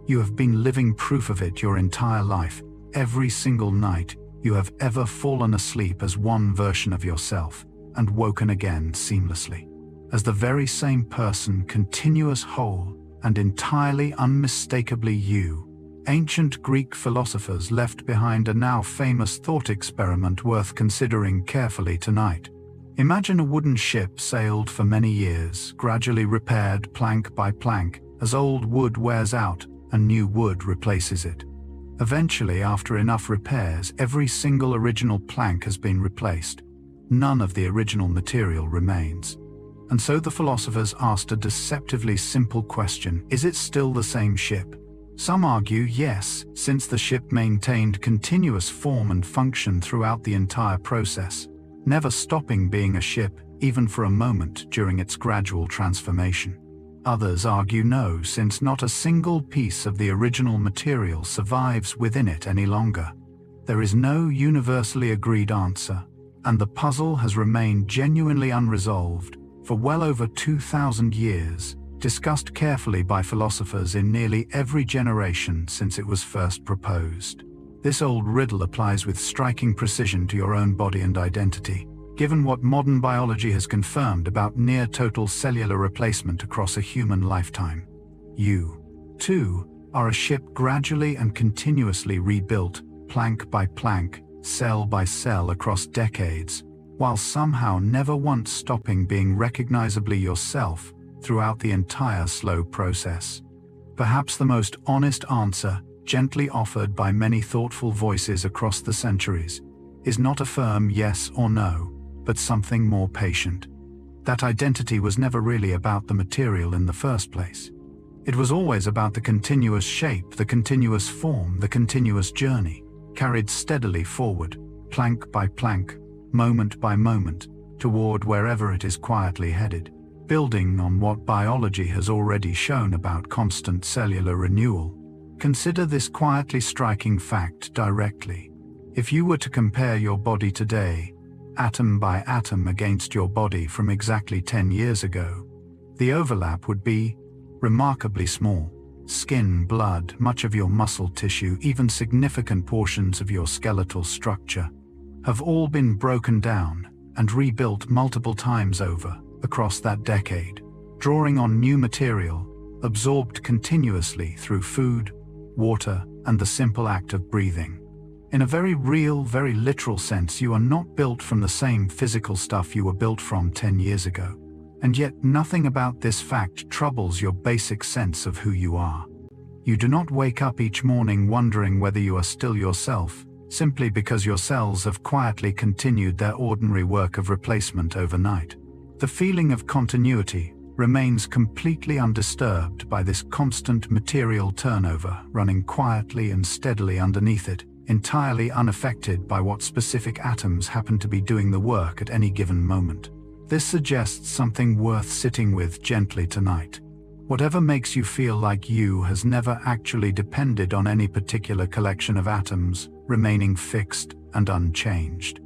You have been living proof of it your entire life. Every single night you have ever fallen asleep as one version of yourself and woken again seamlessly, as the very same person, continuous, whole, and entirely unmistakably you. Ancient Greek philosophers left behind a now famous thought experiment worth considering carefully tonight. Imagine a wooden ship sailed for many years, gradually repaired plank by plank as old wood wears out and new wood replaces it. Eventually, after enough repairs, every single original plank has been replaced. None of the original material remains. And so the philosophers asked a deceptively simple question: is it still the same ship? Some argue yes, since the ship maintained continuous form and function throughout the entire process, never stopping being a ship even for a moment during its gradual transformation. Others argue no, since not a single piece of the original material survives within it any longer. There is no universally agreed answer, and the puzzle has remained genuinely unresolved for well over 2,000 years, discussed carefully by philosophers in nearly every generation since it was first proposed. This old riddle applies with striking precision to your own body and identity, given what modern biology has confirmed about near-total cellular replacement across a human lifetime. You, too, are a ship gradually and continuously rebuilt, plank by plank, cell by cell across decades, while somehow never once stopping being recognizably yourself throughout the entire slow process. Perhaps the most honest answer, gently offered by many thoughtful voices across the centuries, is not a firm yes or no, but something more patient. That identity was never really about the material in the first place. It was always about the continuous shape, the continuous form, the continuous journey, carried steadily forward, plank by plank, moment by moment, toward wherever it is quietly headed, building on what biology has already shown about constant cellular renewal. Consider this quietly striking fact directly. If you were to compare your body today, atom by atom, against your body from exactly 10 years ago, the overlap would be remarkably small. Skin, blood, much of your muscle tissue, even significant portions of your skeletal structure, have all been broken down and rebuilt multiple times over across that decade, drawing on new material, absorbed continuously through food, water, and the simple act of breathing. In a very real, very literal sense, you are not built from the same physical stuff you were built from 10 years ago. And yet nothing about this fact troubles your basic sense of who you are. You do not wake up each morning wondering whether you are still yourself, simply because your cells have quietly continued their ordinary work of replacement overnight. The feeling of continuity remains completely undisturbed by this constant material turnover running quietly and steadily underneath it, entirely unaffected by what specific atoms happen to be doing the work at any given moment. This suggests something worth sitting with gently tonight. Whatever makes you feel like you has never actually depended on any particular collection of atoms remaining fixed and unchanged.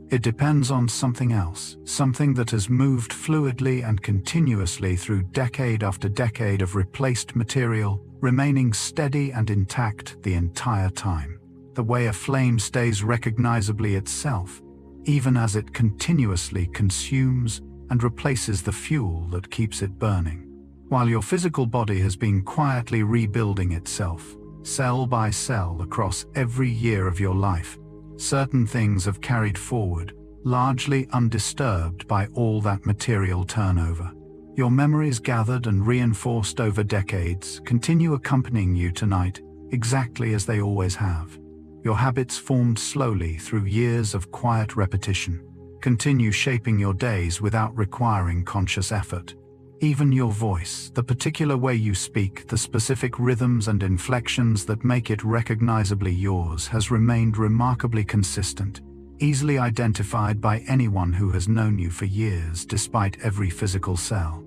It depends on something else, something that has moved fluidly and continuously through decade after decade of replaced material, remaining steady and intact the entire time. The way a flame stays recognizably itself, even as it continuously consumes and replaces the fuel that keeps it burning. While your physical body has been quietly rebuilding itself, cell by cell across every year of your life, certain things have carried forward, largely undisturbed by all that material turnover. Your memories gathered and reinforced over decades continue accompanying you tonight exactly as they always have. Your habits formed slowly through years of quiet repetition continue shaping your days without requiring conscious effort. Even your voice, the particular way you speak, the specific rhythms and inflections that make it recognizably yours, has remained remarkably consistent, easily identified by anyone who has known you for years despite every physical cell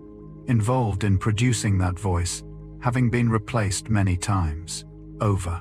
involved in producing that voice having been replaced many times over.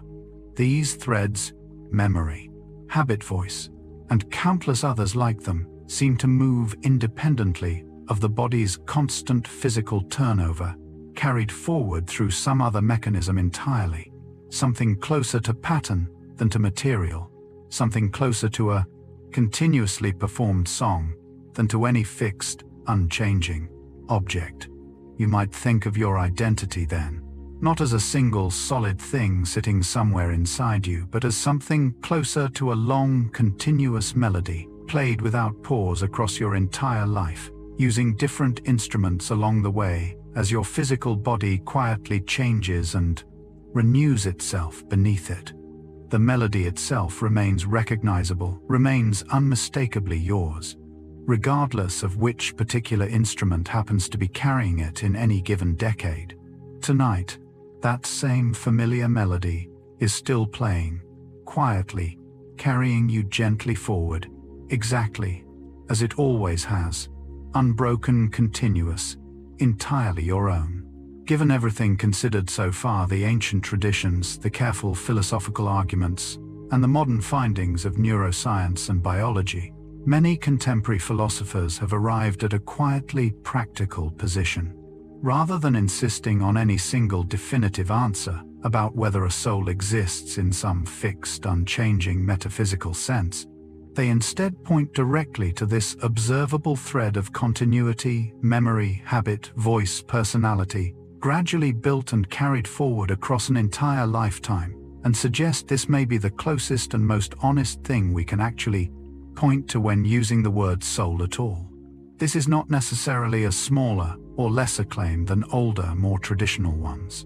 These threads, memory, habit voice, and countless others like them, seem to move independently of the body's constant physical turnover, carried forward through some other mechanism entirely, something closer to pattern than to material, something closer to a continuously performed song than to any fixed, unchanging object. You might think of your identity then, not as a single solid thing sitting somewhere inside you, but as something closer to a long, continuous melody, played without pause across your entire life, using different instruments along the way as your physical body quietly changes and renews itself beneath it. The melody itself remains recognizable, remains unmistakably yours, regardless of which particular instrument happens to be carrying it in any given decade. Tonight, that same familiar melody is still playing, quietly, carrying you gently forward, exactly as it always has, unbroken, continuous, entirely your own. Given everything considered so far, the ancient traditions, the careful philosophical arguments, and the modern findings of neuroscience and biology, many contemporary philosophers have arrived at a quietly practical position. Rather than insisting on any single definitive answer about whether a soul exists in some fixed, unchanging metaphysical sense, they instead point directly to this observable thread of continuity, memory, habit, voice, personality, gradually built and carried forward across an entire lifetime, and suggest this may be the closest and most honest thing we can actually point to when using the word soul at all. This is not necessarily a smaller or lesser claim than older, more traditional ones.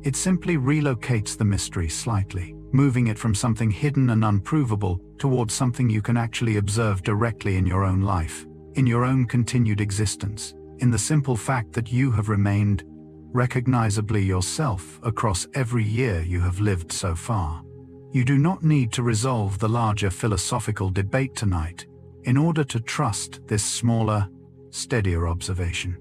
It simply relocates the mystery slightly, moving it from something hidden and unprovable towards something you can actually observe directly in your own life, in your own continued existence, in the simple fact that you have remained recognizably yourself across every year you have lived so far. You do not need to resolve the larger philosophical debate tonight in order to trust this smaller, steadier observation.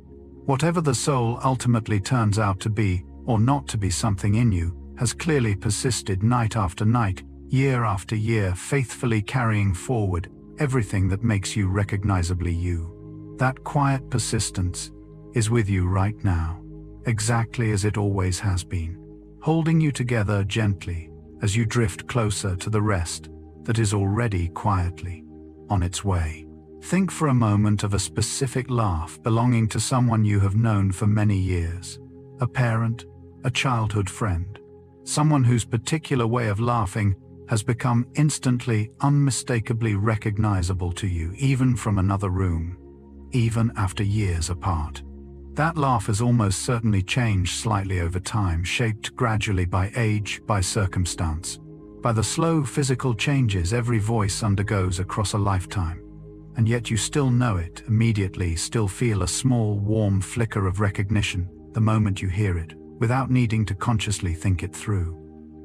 Whatever the soul ultimately turns out to be or not to be, something in you has clearly persisted night after night, year after year, faithfully carrying forward everything that makes you recognizably you. That quiet persistence is with you right now, exactly as it always has been, holding you together gently as you drift closer to the rest that is already quietly on its way. Think for a moment of a specific laugh belonging to someone you have known for many years, a parent, a childhood friend, someone whose particular way of laughing has become instantly, unmistakably recognizable to you, even from another room, even after years apart. That laugh has almost certainly changed slightly over time, shaped gradually by age, by circumstance, by the slow physical changes every voice undergoes across a lifetime. And yet you still know it immediately, still feel a small, warm flicker of recognition the moment you hear it, without needing to consciously think it through.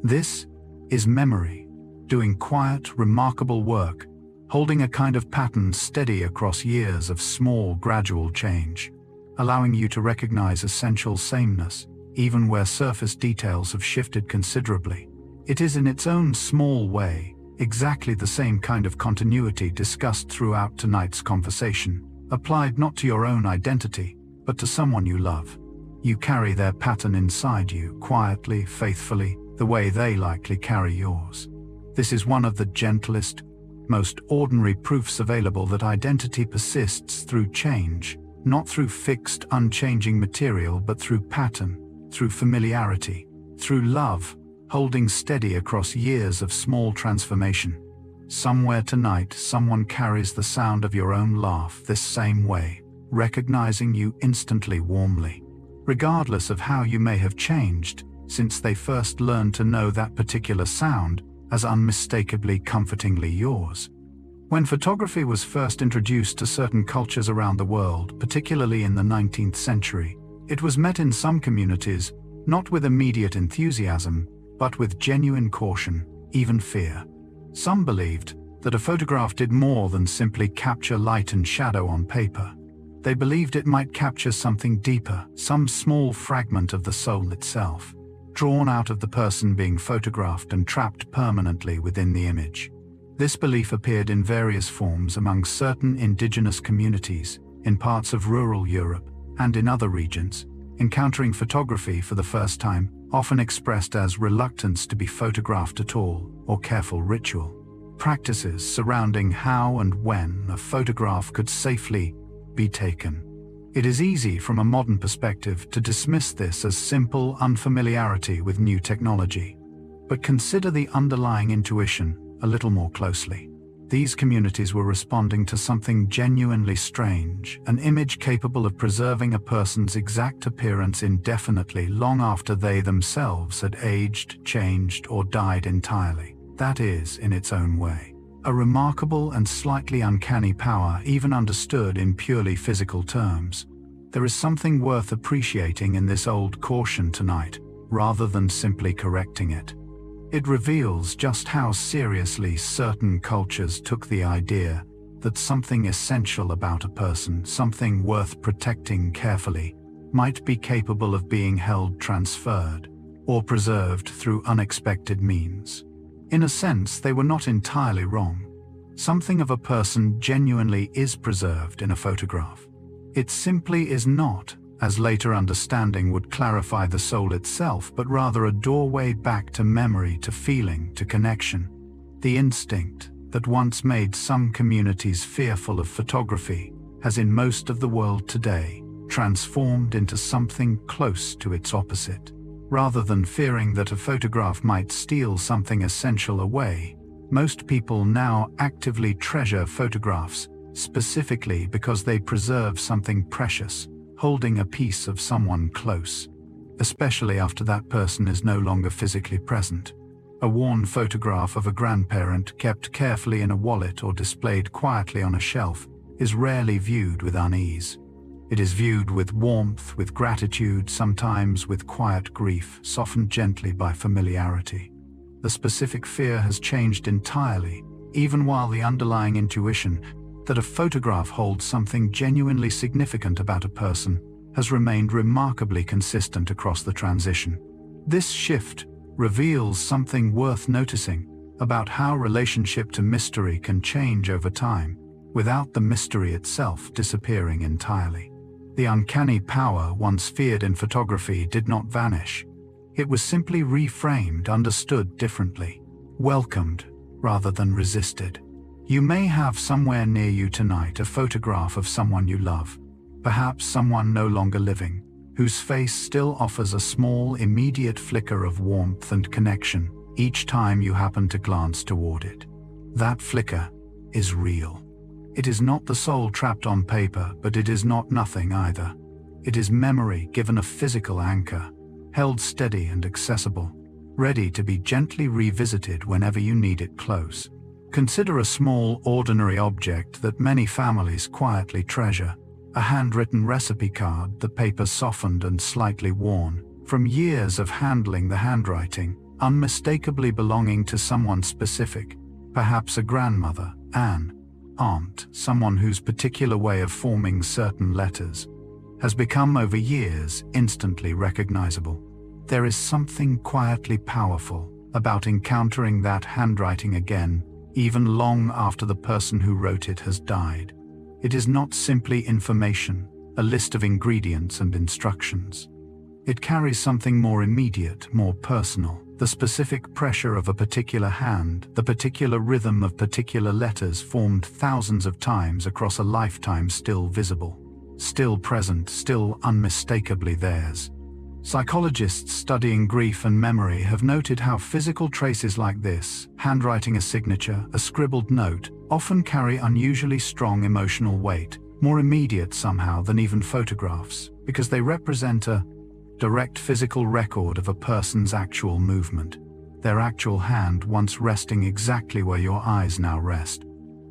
This is memory, doing quiet, remarkable work, holding a kind of pattern steady across years of small, gradual change, allowing you to recognize essential sameness, even where surface details have shifted considerably. It is in its own small way exactly the same kind of continuity discussed throughout tonight's conversation, applied not to your own identity, but to someone you love. You carry their pattern inside you, quietly, faithfully, the way they likely carry yours. This is one of the gentlest, most ordinary proofs available that identity persists through change, not through fixed, unchanging material, but through pattern, through familiarity, through love, holding steady across years of small transformation. Somewhere tonight, someone carries the sound of your own laugh this same way, recognizing you instantly, warmly, regardless of how you may have changed since they first learned to know that particular sound as unmistakably, comfortingly yours. When photography was first introduced to certain cultures around the world, particularly in the 19th century, it was met in some communities not with immediate enthusiasm, but with genuine caution, even fear. Some believed that a photograph did more than simply capture light and shadow on paper. They believed it might capture something deeper, some small fragment of the soul itself, drawn out of the person being photographed and trapped permanently within the image. This belief appeared in various forms among certain indigenous communities in parts of rural Europe and in other regions, encountering photography for the first time, often expressed as reluctance to be photographed at all or careful ritual. Practices surrounding how and when a photograph could safely be taken. It is easy from a modern perspective to dismiss this as simple unfamiliarity with new technology. But consider the underlying intuition a little more closely. These communities were responding to something genuinely strange, an image capable of preserving a person's exact appearance indefinitely, long after they themselves had aged, changed, or died entirely. That is, in its own way, a remarkable and slightly uncanny power, even understood in purely physical terms. There is something worth appreciating in this old caution tonight, rather than simply correcting it. It reveals just how seriously certain cultures took the idea that something essential about a person, something worth protecting carefully, might be capable of being held, transferred, or preserved through unexpected means. In a sense, they were not entirely wrong. Something of a person genuinely is preserved in a photograph. It simply is not, as later understanding would clarify, the soul itself, but rather a doorway back to memory, to feeling, to connection. The instinct that once made some communities fearful of photography has, in most of the world today, transformed into something close to its opposite. Rather than fearing that a photograph might steal something essential away, most people now actively treasure photographs, specifically because they preserve something precious, holding a piece of someone close, especially after that person is no longer physically present. A worn photograph of a grandparent kept carefully in a wallet or displayed quietly on a shelf is rarely viewed with unease. It is viewed with warmth, with gratitude, sometimes with quiet grief, softened gently by familiarity. The specific fear has changed entirely, even while the underlying intuition that a photograph holds something genuinely significant about a person has remained remarkably consistent across the transition. This shift reveals something worth noticing about how relationship to mystery can change over time, without the mystery itself disappearing entirely. The uncanny power once feared in photography did not vanish. It was simply reframed, understood differently, welcomed rather than resisted. You may have somewhere near you tonight a photograph of someone you love, perhaps someone no longer living, whose face still offers a small, immediate flicker of warmth and connection each time you happen to glance toward it. That flicker is real. It is not the soul trapped on paper, but it is not nothing either. It is memory given a physical anchor, held steady and accessible, ready to be gently revisited whenever you need it close. Consider a small, ordinary object that many families quietly treasure, a handwritten recipe card, the paper softened and slightly worn, from years of handling the handwriting, unmistakably belonging to someone specific, perhaps a grandmother, an aunt, someone whose particular way of forming certain letters has become over years instantly recognizable. There is something quietly powerful about encountering that handwriting again, even long after the person who wrote it has died. It is not simply information, a list of ingredients and instructions. It carries something more immediate, more personal, the specific pressure of a particular hand, the particular rhythm of particular letters formed thousands of times across a lifetime still visible. still present, still unmistakably theirs. Psychologists studying grief and memory have noted how physical traces like this, handwriting a signature, a scribbled note, often carry unusually strong emotional weight, more immediate somehow than even photographs, because they represent a direct physical record of a person's actual movement, their actual hand once resting exactly where your eyes now rest.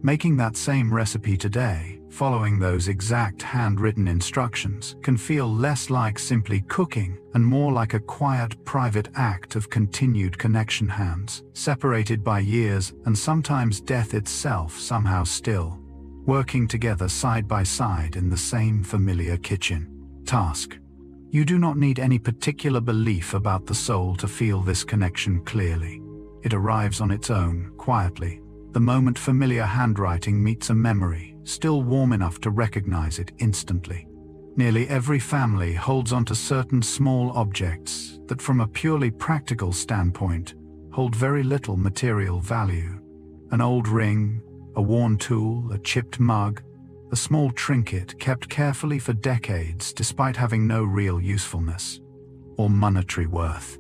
Making that same recipe today, following those exact handwritten instructions, can feel less like simply cooking and more like a quiet, private act of continued connection, hands separated by years and sometimes death itself, somehow still working together side by side in the same familiar kitchen. Task. You do not need any particular belief about the soul to feel this connection clearly. It arrives on its own, quietly, the moment familiar handwriting meets a memory, still warm enough to recognize it instantly. Nearly every family holds onto certain small objects that, from a purely practical standpoint, hold very little material value. An old ring, a worn tool, a chipped mug, a small trinket kept carefully for decades despite having no real usefulness or monetary worth.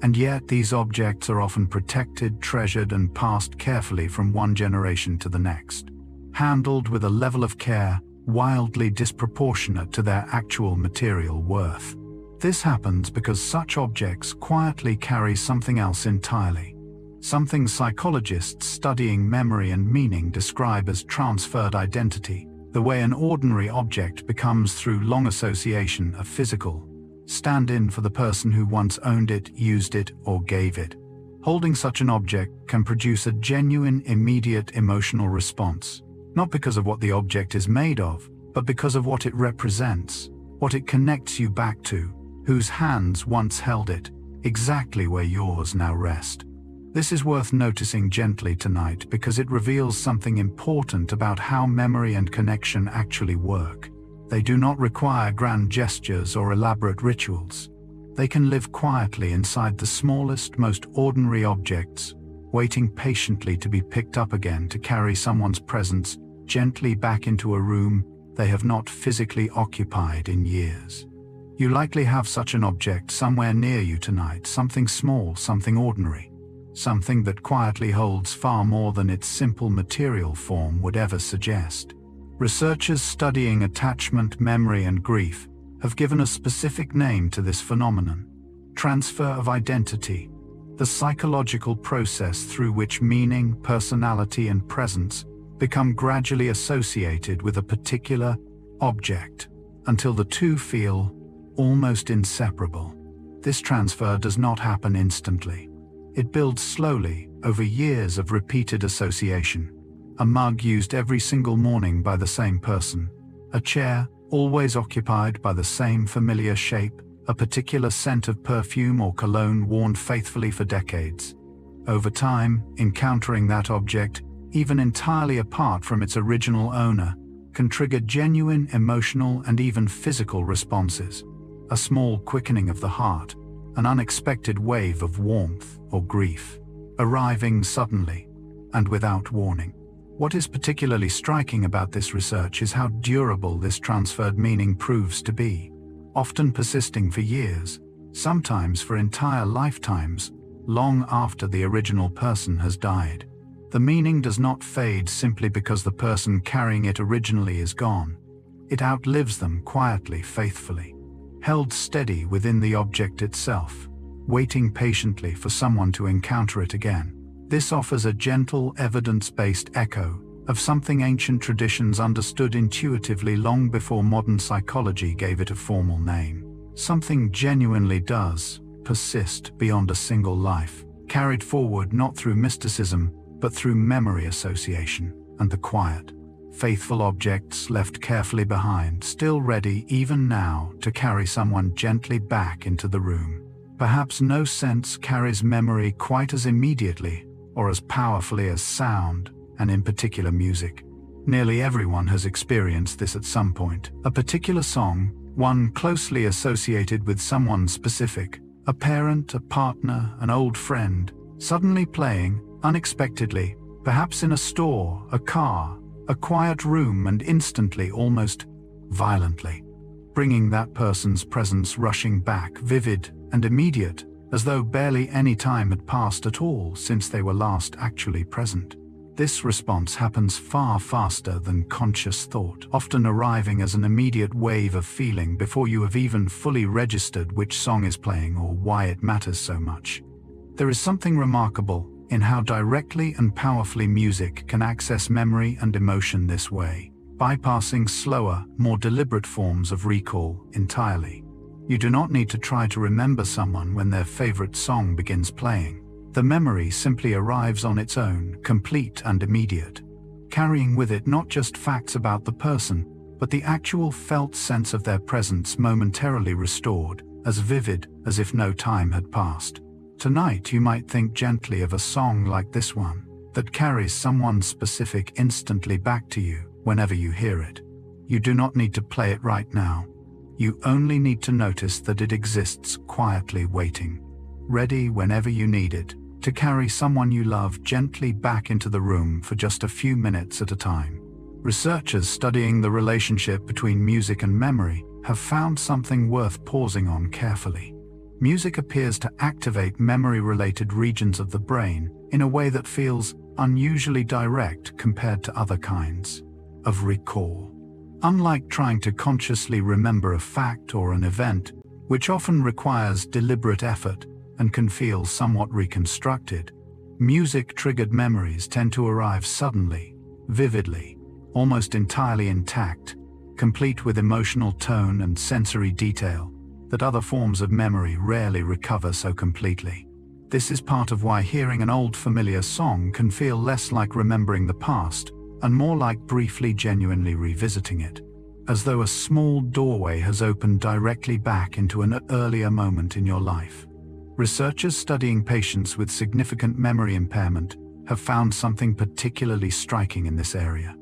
And yet these objects are often protected, treasured, and passed carefully from one generation to the next, handled with a level of care wildly disproportionate to their actual material worth. This happens because such objects quietly carry something else entirely, something psychologists studying memory and meaning describe as transferred identity, the way an ordinary object becomes through long association a physical stand-in for the person who once owned it, used it, or gave it. Holding such an object can produce a genuine, immediate emotional response, not because of what the object is made of, but because of what it represents, what it connects you back to, whose hands once held it, exactly where yours now rest. This is worth noticing gently tonight because it reveals something important about how memory and connection actually work. They do not require grand gestures or elaborate rituals. They can live quietly inside the smallest, most ordinary objects, waiting patiently to be picked up again to carry someone's presence gently back into a room they have not physically occupied in years. You likely have such an object somewhere near you tonight, something small, something ordinary, something that quietly holds far more than its simple material form would ever suggest. Researchers studying attachment, memory, and grief have given a specific name to this phenomenon: transfer of identity, the psychological process through which meaning, personality, and presence become gradually associated with a particular object until the two feel almost inseparable. This transfer does not happen instantly. It builds slowly over years of repeated association. A mug used every single morning by the same person, a chair always occupied by the same familiar shape, a particular scent of perfume or cologne worn faithfully for decades. Over time, encountering that object, even entirely apart from its original owner, can trigger genuine emotional and even physical responses. A small quickening of the heart, an unexpected wave of warmth or grief, arriving suddenly and without warning. What is particularly striking about this research is how durable this transferred meaning proves to be, often persisting for years, sometimes for entire lifetimes, long after the original person has died. The meaning does not fade simply because the person carrying it originally is gone. It outlives them quietly, faithfully, held steady within the object itself, waiting patiently for someone to encounter it again. This offers a gentle, evidence-based echo of something ancient traditions understood intuitively long before modern psychology gave it a formal name. Something genuinely does persist beyond a single life, carried forward not through mysticism, but through memory association and the quiet, faithful objects left carefully behind, still ready even now to carry someone gently back into the room. Perhaps no sense carries memory quite as immediately or as powerfully as sound, and in particular music. Nearly everyone has experienced this at some point. A particular song, one closely associated with someone specific, a parent, a partner, an old friend, suddenly playing, unexpectedly, perhaps in a store, a car, a quiet room, and instantly, almost violently, bringing that person's presence rushing back, vivid and immediate, as though barely any time had passed at all since they were last actually present. This response happens far faster than conscious thought, often arriving as an immediate wave of feeling before you have even fully registered which song is playing or why it matters so much. There is something remarkable in how directly and powerfully music can access memory and emotion this way, bypassing slower, more deliberate forms of recall entirely. You do not need to try to remember someone when their favorite song begins playing. The memory simply arrives on its own, complete and immediate, carrying with it not just facts about the person, but the actual felt sense of their presence momentarily restored, as vivid as if no time had passed. Tonight you might think gently of a song like this one, that carries someone specific instantly back to you whenever you hear it. You do not need to play it right now. You only need to notice that it exists quietly waiting, ready whenever you need it, to carry someone you love gently back into the room for just a few minutes at a time. Researchers studying the relationship between music and memory have found something worth pausing on carefully. Music appears to activate memory-related regions of the brain in a way that feels unusually direct compared to other kinds of recall. Unlike trying to consciously remember a fact or an event, which often requires deliberate effort and can feel somewhat reconstructed, music-triggered memories tend to arrive suddenly, vividly, almost entirely intact, complete with emotional tone and sensory detail that other forms of memory rarely recover so completely. This is part of why hearing an old familiar song can feel less like remembering the past and more like briefly genuinely revisiting it, as though a small doorway has opened directly back into an earlier moment in your life. Researchers studying patients with significant memory impairment have found something particularly striking in this area.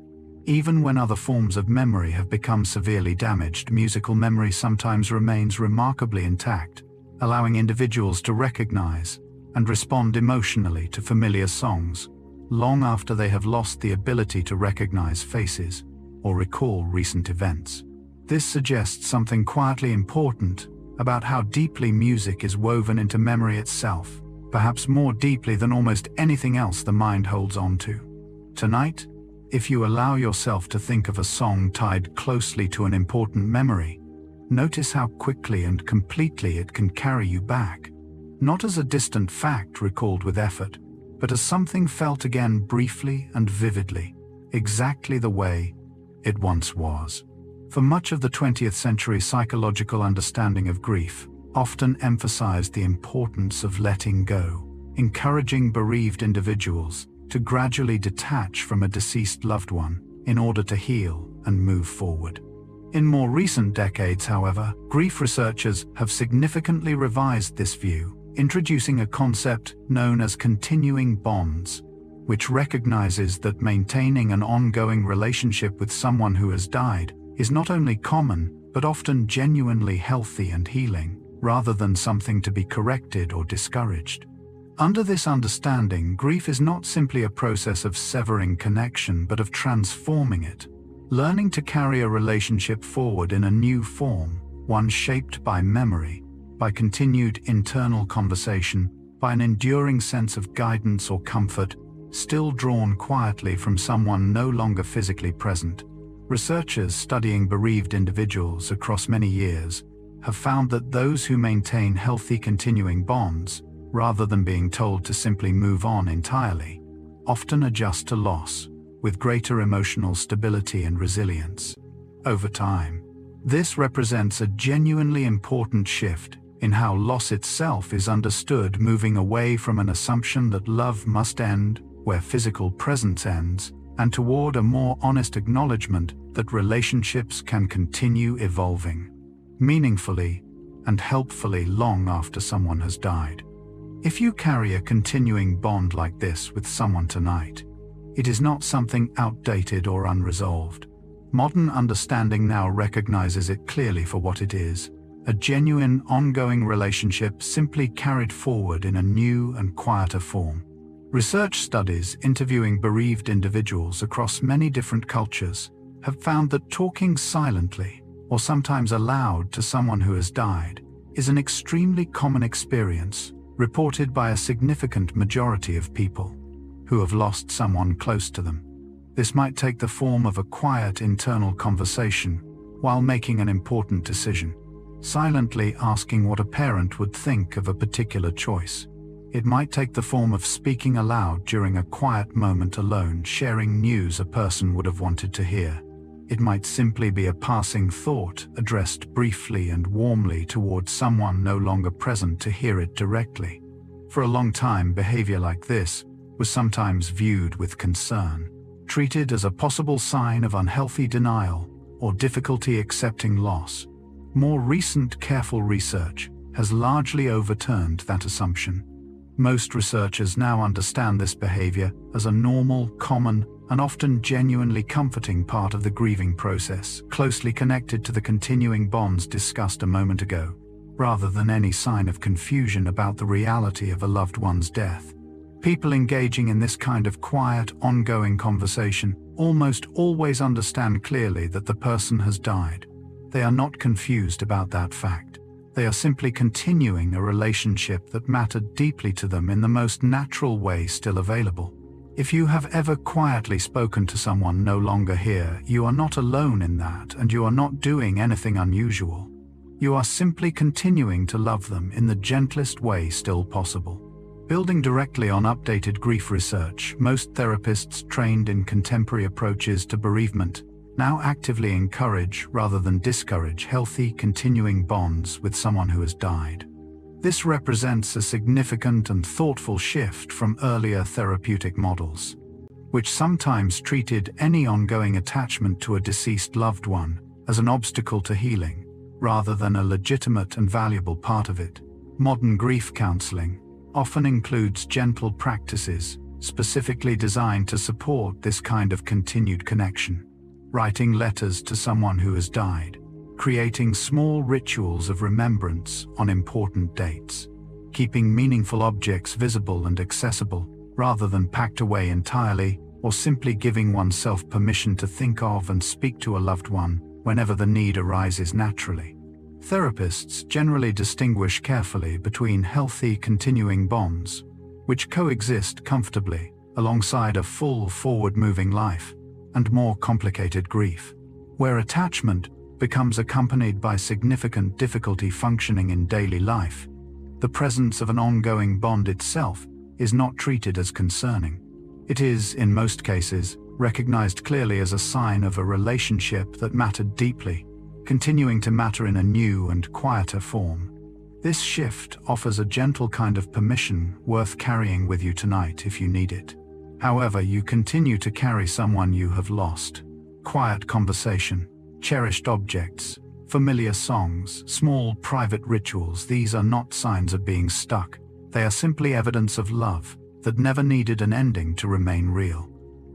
Even when other forms of memory have become severely damaged, musical memory sometimes remains remarkably intact, allowing individuals to recognize and respond emotionally to familiar songs, long after they have lost the ability to recognize faces or recall recent events. This suggests something quietly important about how deeply music is woven into memory itself, perhaps more deeply than almost anything else the mind holds on to. Tonight, if you allow yourself to think of a song tied closely to an important memory, notice how quickly and completely it can carry you back, not as a distant fact recalled with effort, but as something felt again briefly and vividly, exactly the way it once was. For much of the 20th century, psychological understanding of grief often emphasized the importance of letting go, encouraging bereaved individuals to gradually detach from a deceased loved one in order to heal and move forward. In more recent decades, however, grief researchers have significantly revised this view, introducing a concept known as continuing bonds, which recognizes that maintaining an ongoing relationship with someone who has died is not only common, but often genuinely healthy and healing, rather than something to be corrected or discouraged. Under this understanding, grief is not simply a process of severing connection, but of transforming it, learning to carry a relationship forward in a new form, one shaped by memory, by continued internal conversation, by an enduring sense of guidance or comfort, still drawn quietly from someone no longer physically present. Researchers studying bereaved individuals across many years have found that those who maintain healthy continuing bonds, rather than being told to simply move on entirely, often adjust to loss with greater emotional stability and resilience. Over time, this represents a genuinely important shift in how loss itself is understood, moving away from an assumption that love must end where physical presence ends, and toward a more honest acknowledgement that relationships can continue evolving meaningfully and helpfully long after someone has died. If you carry a continuing bond like this with someone tonight, it is not something outdated or unresolved. Modern understanding now recognizes it clearly for what it is: a genuine, ongoing relationship simply carried forward in a new and quieter form. Research studies interviewing bereaved individuals across many different cultures have found that talking silently, or sometimes aloud to someone who has died, is an extremely common experience, reported by a significant majority of people who have lost someone close to them. This might take the form of a quiet internal conversation while making an important decision, silently asking what a parent would think of a particular choice. It might take the form of speaking aloud during a quiet moment alone, sharing news a person would have wanted to hear. It might simply be a passing thought addressed briefly and warmly towards someone no longer present to hear it directly. For a long time, behavior like this was sometimes viewed with concern, treated as a possible sign of unhealthy denial or difficulty accepting loss. More recent careful research has largely overturned that assumption. Most researchers now understand this behavior as a normal, common, and often genuinely comforting part of the grieving process, closely connected to the continuing bonds discussed a moment ago, rather than any sign of confusion about the reality of a loved one's death. People engaging in this kind of quiet, ongoing conversation almost always understand clearly that the person has died. They are not confused about that fact. They are simply continuing a relationship that mattered deeply to them in the most natural way still available. If you have ever quietly spoken to someone no longer here, you are not alone in that, and you are not doing anything unusual. You are simply continuing to love them in the gentlest way still possible. Building directly on updated grief research, most therapists trained in contemporary approaches to bereavement now actively encourage rather than discourage healthy, continuing bonds with someone who has died. This represents a significant and thoughtful shift from earlier therapeutic models, which sometimes treated any ongoing attachment to a deceased loved one as an obstacle to healing, rather than a legitimate and valuable part of it. Modern grief counseling often includes gentle practices specifically designed to support this kind of continued connection. Writing letters to someone who has died, creating small rituals of remembrance on important dates, keeping meaningful objects visible and accessible rather than packed away entirely, or simply giving oneself permission to think of and speak to a loved one whenever the need arises naturally. Therapists generally distinguish carefully between healthy, continuing bonds, which coexist comfortably alongside a full, forward-moving life, and more complicated grief, where attachment becomes accompanied by significant difficulty functioning in daily life. The presence of an ongoing bond itself is not treated as concerning. It is, in most cases, recognized clearly as a sign of a relationship that mattered deeply, continuing to matter in a new and quieter form. This shift offers a gentle kind of permission worth carrying with you tonight if you need it. However, you continue to carry someone you have lost. Quiet conversation, cherished objects, familiar songs, small private rituals, these are not signs of being stuck. They are simply evidence of love that never needed an ending to remain real.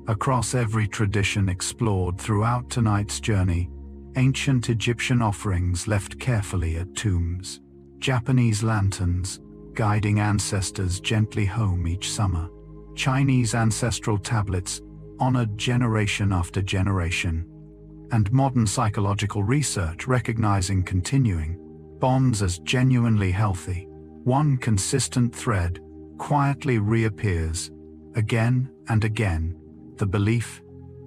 Across every tradition explored throughout tonight's journey, ancient Egyptian offerings left carefully at tombs, Japanese lanterns guiding ancestors gently home each summer, Chinese ancestral tablets honored generation after generation, and modern psychological research recognizing continuing bonds as genuinely healthy. One consistent thread quietly reappears again and again, the belief,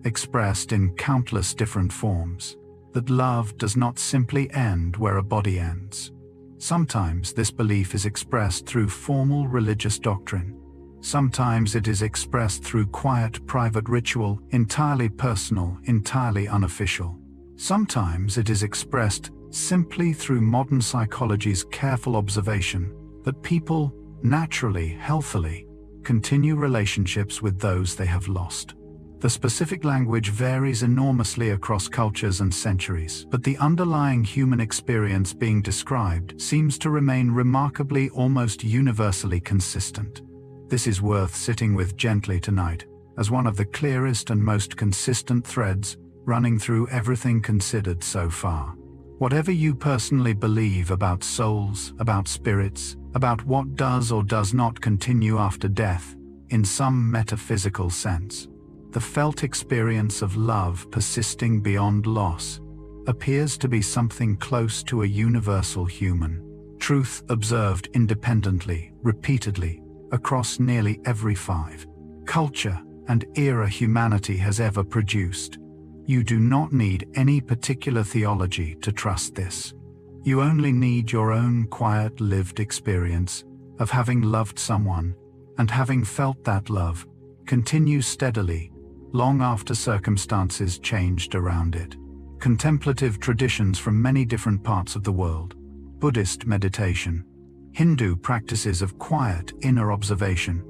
expressed in countless different forms, that love does not simply end where a body ends. Sometimes this belief is expressed through formal religious doctrine. Sometimes it is expressed through quiet private ritual, entirely personal, entirely unofficial. Sometimes it is expressed simply through modern psychology's careful observation that people naturally, healthily, continue relationships with those they have lost. The specific language varies enormously across cultures and centuries, but the underlying human experience being described seems to remain remarkably, almost universally consistent. This is worth sitting with gently tonight, as one of the clearest and most consistent threads running through everything considered so far. Whatever you personally believe about souls, about spirits, about what does or does not continue after death, in some metaphysical sense, the felt experience of love persisting beyond loss, appears to be something close to a universal human truth observed independently, repeatedly, across nearly every culture and era humanity has ever produced. You do not need any particular theology to trust this. You only need your own quiet lived experience of having loved someone and having felt that love continue steadily, long after circumstances changed around it. Contemplative traditions from many different parts of the world, Buddhist meditation, Hindu practices of quiet inner observation,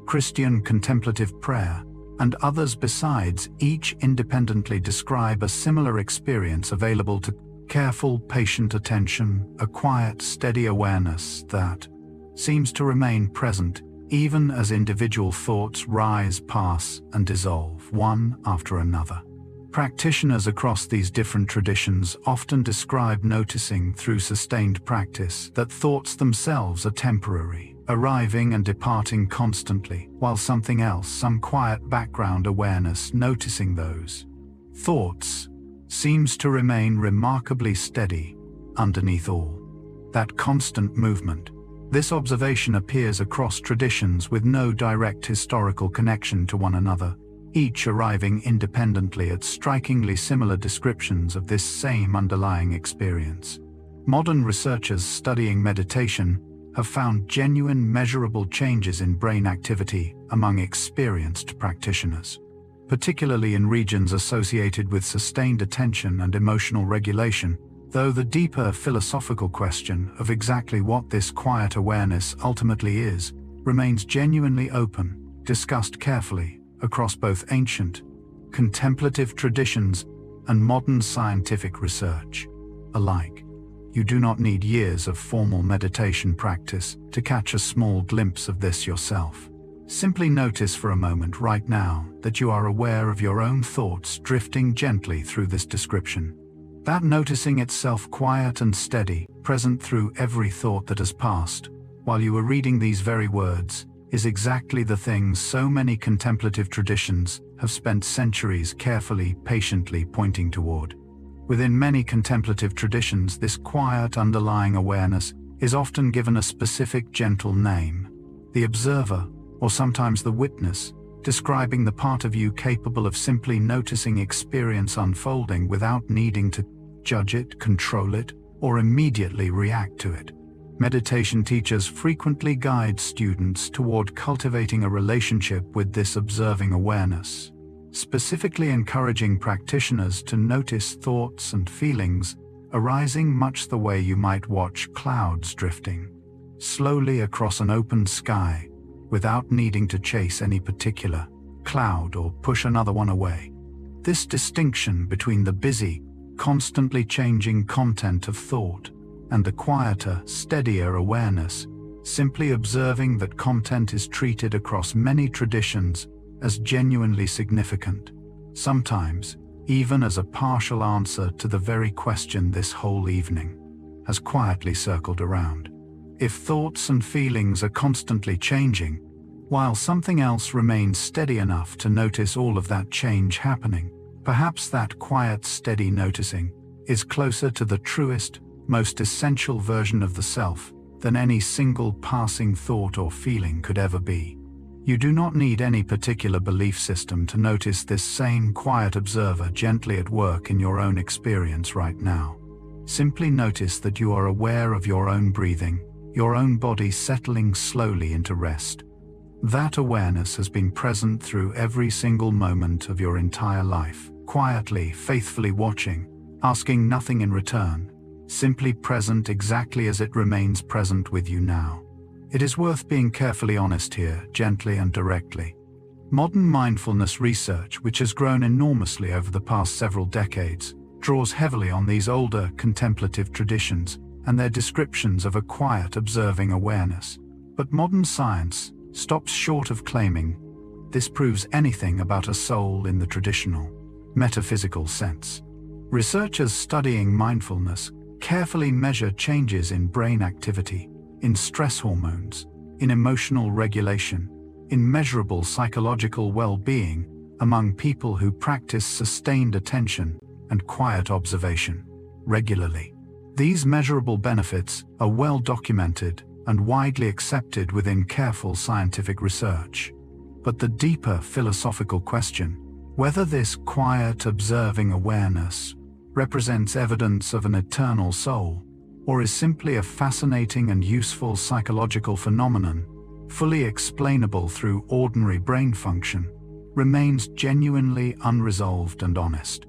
Christian contemplative prayer, and others besides each independently describe a similar experience available to careful, patient attention, a quiet, steady awareness that seems to remain present even as individual thoughts rise, pass, and dissolve one after another. Practitioners across these different traditions often describe noticing through sustained practice that thoughts themselves are temporary, arriving and departing constantly, while something else, some quiet background awareness noticing those thoughts, seems to remain remarkably steady underneath all that constant movement. This observation appears across traditions with no direct historical connection to one another, each arriving independently at strikingly similar descriptions of this same underlying experience. Modern researchers studying meditation have found genuine measurable changes in brain activity among experienced practitioners, particularly in regions associated with sustained attention and emotional regulation, though the deeper philosophical question of exactly what this quiet awareness ultimately is remains genuinely open, discussed carefully across both ancient, contemplative traditions and modern scientific research alike. You do not need years of formal meditation practice to catch a small glimpse of this yourself. Simply notice for a moment right now that you are aware of your own thoughts drifting gently through this description. That noticing itself quiet and steady, present through every thought that has passed, while you were reading these very words, is exactly the thing so many contemplative traditions have spent centuries carefully, patiently pointing toward. Within many contemplative traditions, this quiet underlying awareness is often given a specific gentle name, the observer, or sometimes the witness, describing the part of you capable of simply noticing experience unfolding without needing to judge it, control it, or immediately react to it. Meditation teachers frequently guide students toward cultivating a relationship with this observing awareness, specifically encouraging practitioners to notice thoughts and feelings arising much the way you might watch clouds drifting slowly across an open sky without needing to chase any particular cloud or push another one away. This distinction between the busy, constantly changing content of thought and the quieter, steadier awareness, simply observing that content is treated across many traditions as genuinely significant, sometimes even as a partial answer to the very question this whole evening has quietly circled around. If thoughts and feelings are constantly changing, while something else remains steady enough to notice all of that change happening, perhaps that quiet, steady noticing is closer to the truest, most essential version of the self than any single passing thought or feeling could ever be. You do not need any particular belief system to notice this same quiet observer gently at work in your own experience right now. Simply notice that you are aware of your own breathing, your own body settling slowly into rest. That awareness has been present through every single moment of your entire life, quietly, faithfully watching, asking nothing in return, simply present exactly as it remains present with you now. It is worth being carefully honest here, gently and directly. Modern mindfulness research, which has grown enormously over the past several decades, draws heavily on these older contemplative traditions and their descriptions of a quiet, observing awareness. But modern science stops short of claiming this proves anything about a soul in the traditional, metaphysical sense. Researchers studying mindfulness carefully measure changes in brain activity, in stress hormones, in emotional regulation, in measurable psychological well-being, among people who practice sustained attention and quiet observation regularly. These measurable benefits are well documented and widely accepted within careful scientific research. But the deeper philosophical question, whether this quiet observing awareness represents evidence of an eternal soul, or is simply a fascinating and useful psychological phenomenon, fully explainable through ordinary brain function, remains genuinely unresolved and honest.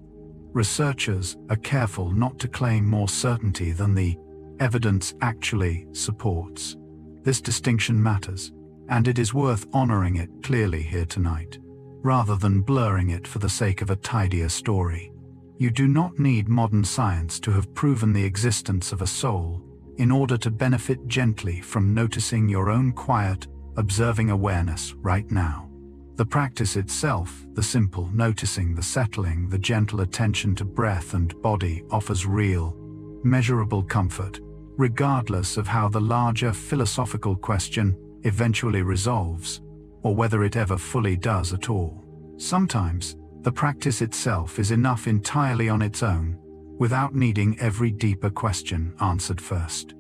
Researchers are careful not to claim more certainty than the evidence actually supports. This distinction matters, and it is worth honoring it clearly here tonight, rather than blurring it for the sake of a tidier story. You do not need modern science to have proven the existence of a soul in order to benefit gently from noticing your own quiet, observing awareness right now. The practice itself, the simple noticing, the settling, the gentle attention to breath and body, offers real, measurable comfort, regardless of how the larger philosophical question eventually resolves, or whether it ever fully does at all. Sometimes, the practice itself is enough entirely on its own, without needing every deeper question answered first.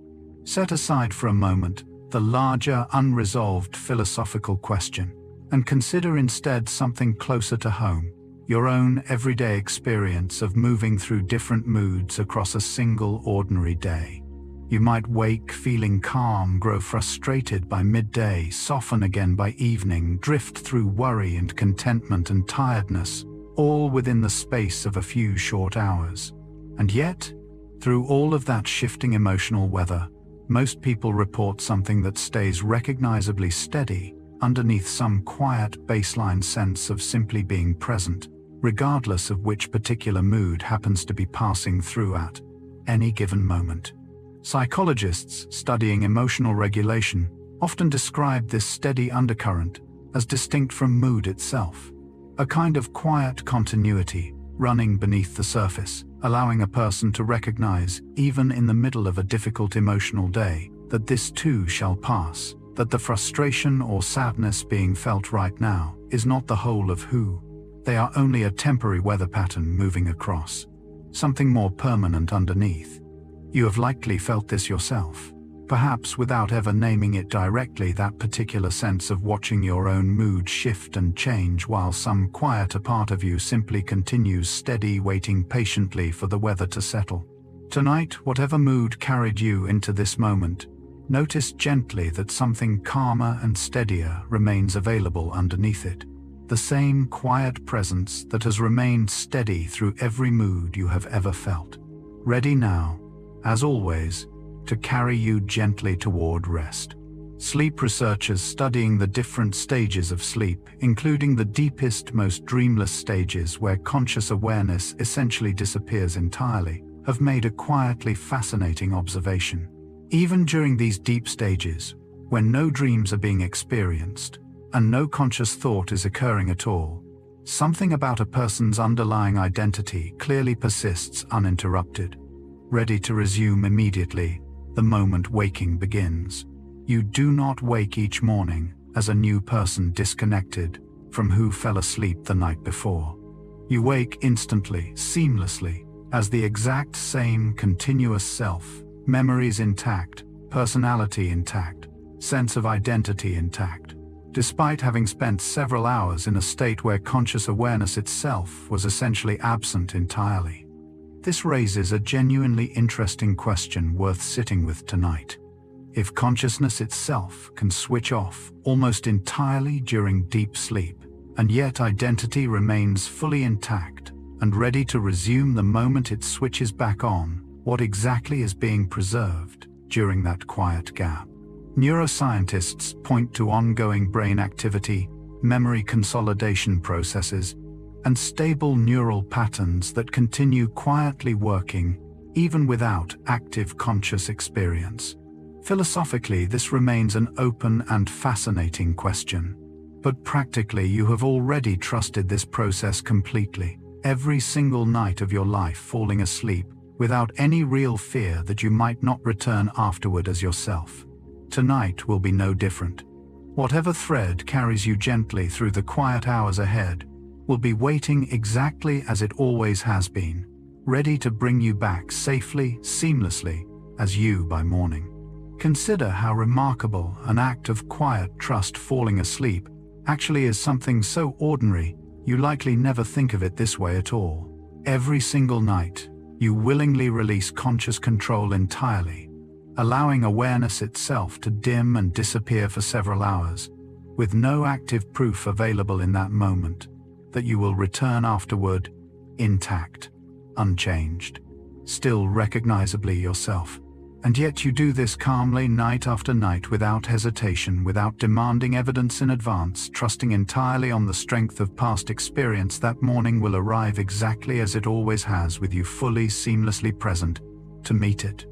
Set aside for a moment the larger, unresolved philosophical question, and consider instead something closer to home, your own everyday experience of moving through different moods across a single ordinary day. You might wake feeling calm, grow frustrated by midday, soften again by evening, drift through worry and contentment and tiredness, all within the space of a few short hours. And yet, through all of that shifting emotional weather, most people report something that stays recognizably steady underneath some quiet baseline sense of simply being present, regardless of which particular mood happens to be passing through at any given moment. Psychologists studying emotional regulation often describe this steady undercurrent as distinct from mood itself, a kind of quiet continuity running beneath the surface, allowing a person to recognize, even in the middle of a difficult emotional day, that this too shall pass, that the frustration or sadness being felt right now is not the whole of who they are, only a temporary weather pattern moving across something more permanent underneath. You have likely felt this yourself, perhaps without ever naming it directly, that particular sense of watching your own mood shift and change while some quieter part of you simply continues steady, waiting patiently for the weather to settle. Tonight, whatever mood carried you into this moment, notice gently that something calmer and steadier remains available underneath it. The same quiet presence that has remained steady through every mood you have ever felt. Ready now, as always, to carry you gently toward rest. Sleep researchers studying the different stages of sleep, including the deepest, most dreamless stages where conscious awareness essentially disappears entirely, have made a quietly fascinating observation. Even during these deep stages, when no dreams are being experienced, and no conscious thought is occurring at all, something about a person's underlying identity clearly persists uninterrupted, ready to resume immediately the moment waking begins. You do not wake each morning as a new person disconnected from who fell asleep the night before. You wake instantly, seamlessly, as the exact same continuous self, memories intact, personality intact, sense of identity intact, despite having spent several hours in a state where conscious awareness itself was essentially absent entirely. This raises a genuinely interesting question worth sitting with tonight. If consciousness itself can switch off almost entirely during deep sleep, and yet identity remains fully intact and ready to resume the moment it switches back on, what exactly is being preserved during that quiet gap? Neuroscientists point to ongoing brain activity, memory consolidation processes, and stable neural patterns that continue quietly working even without active conscious experience. Philosophically, this remains an open and fascinating question. But practically, you have already trusted this process completely, every single night of your life, falling asleep without any real fear that you might not return afterward as yourself. Tonight will be no different. Whatever thread carries you gently through the quiet hours ahead will be waiting exactly as it always has been, ready to bring you back safely, seamlessly, as you by morning. Consider how remarkable an act of quiet trust falling asleep actually is. Something so ordinary, you likely never think of it this way at all. Every single night, you willingly release conscious control entirely, allowing awareness itself to dim and disappear for several hours, with no active proof available in that moment that you will return afterward, intact, unchanged, still recognizably yourself. And yet you do this calmly night after night without hesitation, without demanding evidence in advance, trusting entirely on the strength of past experience. That morning will arrive exactly as it always has, with you fully, seamlessly present to meet it.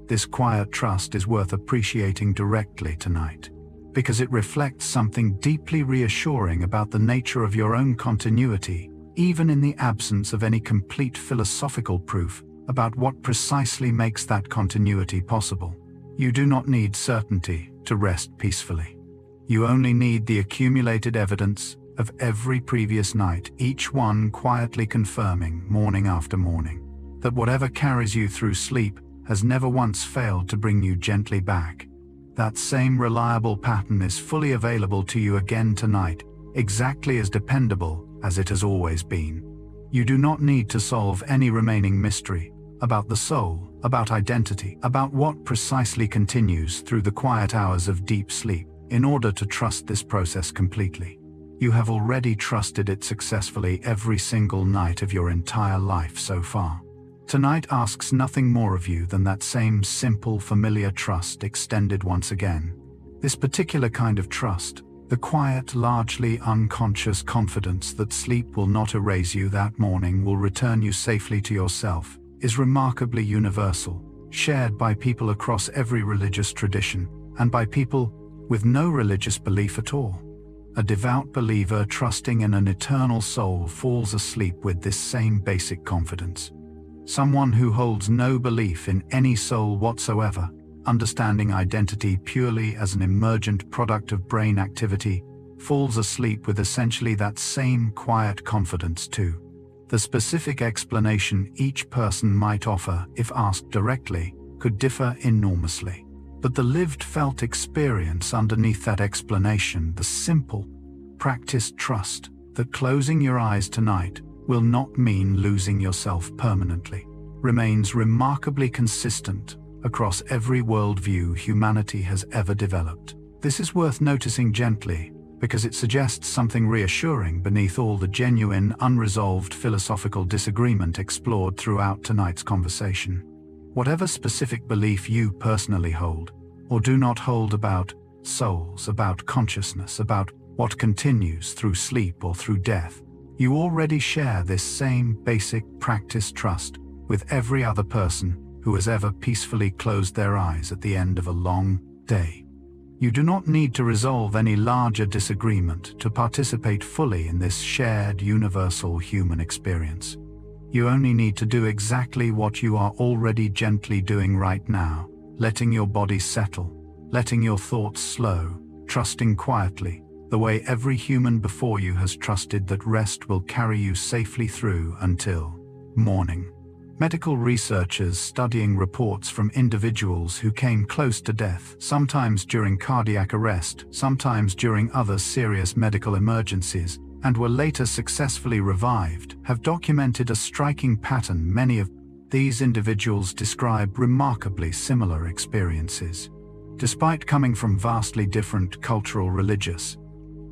This quiet trust is worth appreciating directly tonight, because it reflects something deeply reassuring about the nature of your own continuity, even in the absence of any complete philosophical proof about what precisely makes that continuity possible. You do not need certainty to rest peacefully. You only need the accumulated evidence of every previous night, each one quietly confirming, morning after morning, that whatever carries you through sleep has never once failed to bring you gently back. That same reliable pattern is fully available to you again tonight, exactly as dependable as it has always been. You do not need to solve any remaining mystery about the soul, about identity, about what precisely continues through the quiet hours of deep sleep, in order to trust this process completely. You have already trusted it successfully every single night of your entire life so far. Tonight asks nothing more of you than that same simple, familiar trust extended once again. This particular kind of trust, the quiet, largely unconscious confidence that sleep will not erase you that morning, will return you safely to yourself, is remarkably universal, shared by people across every religious tradition, and by people with no religious belief at all. A devout believer trusting in an eternal soul falls asleep with this same basic confidence. Someone who holds no belief in any soul whatsoever, understanding identity purely as an emergent product of brain activity, falls asleep with essentially that same quiet confidence too. The specific explanation each person might offer, if asked directly, could differ enormously. But the lived felt experience underneath that explanation, the simple, practiced trust that closing your eyes tonight will not mean losing yourself permanently, remains remarkably consistent across every worldview humanity has ever developed. This is worth noticing gently, because it suggests something reassuring beneath all the genuine, unresolved philosophical disagreement explored throughout tonight's conversation. Whatever specific belief you personally hold, or do not hold about souls, about consciousness, about what continues through sleep or through death, you already share this same basic practice trust with every other person who has ever peacefully closed their eyes at the end of a long day. You do not need to resolve any larger disagreement to participate fully in this shared universal human experience. You only need to do exactly what you are already gently doing right now, letting your body settle, letting your thoughts slow, trusting quietly, the way every human before you has trusted that rest will carry you safely through until morning. Medical researchers studying reports from individuals who came close to death, sometimes during cardiac arrest, sometimes during other serious medical emergencies, and were later successfully revived, have documented a striking pattern. Many of these individuals describe remarkably similar experiences. Despite coming from vastly different cultural, religious,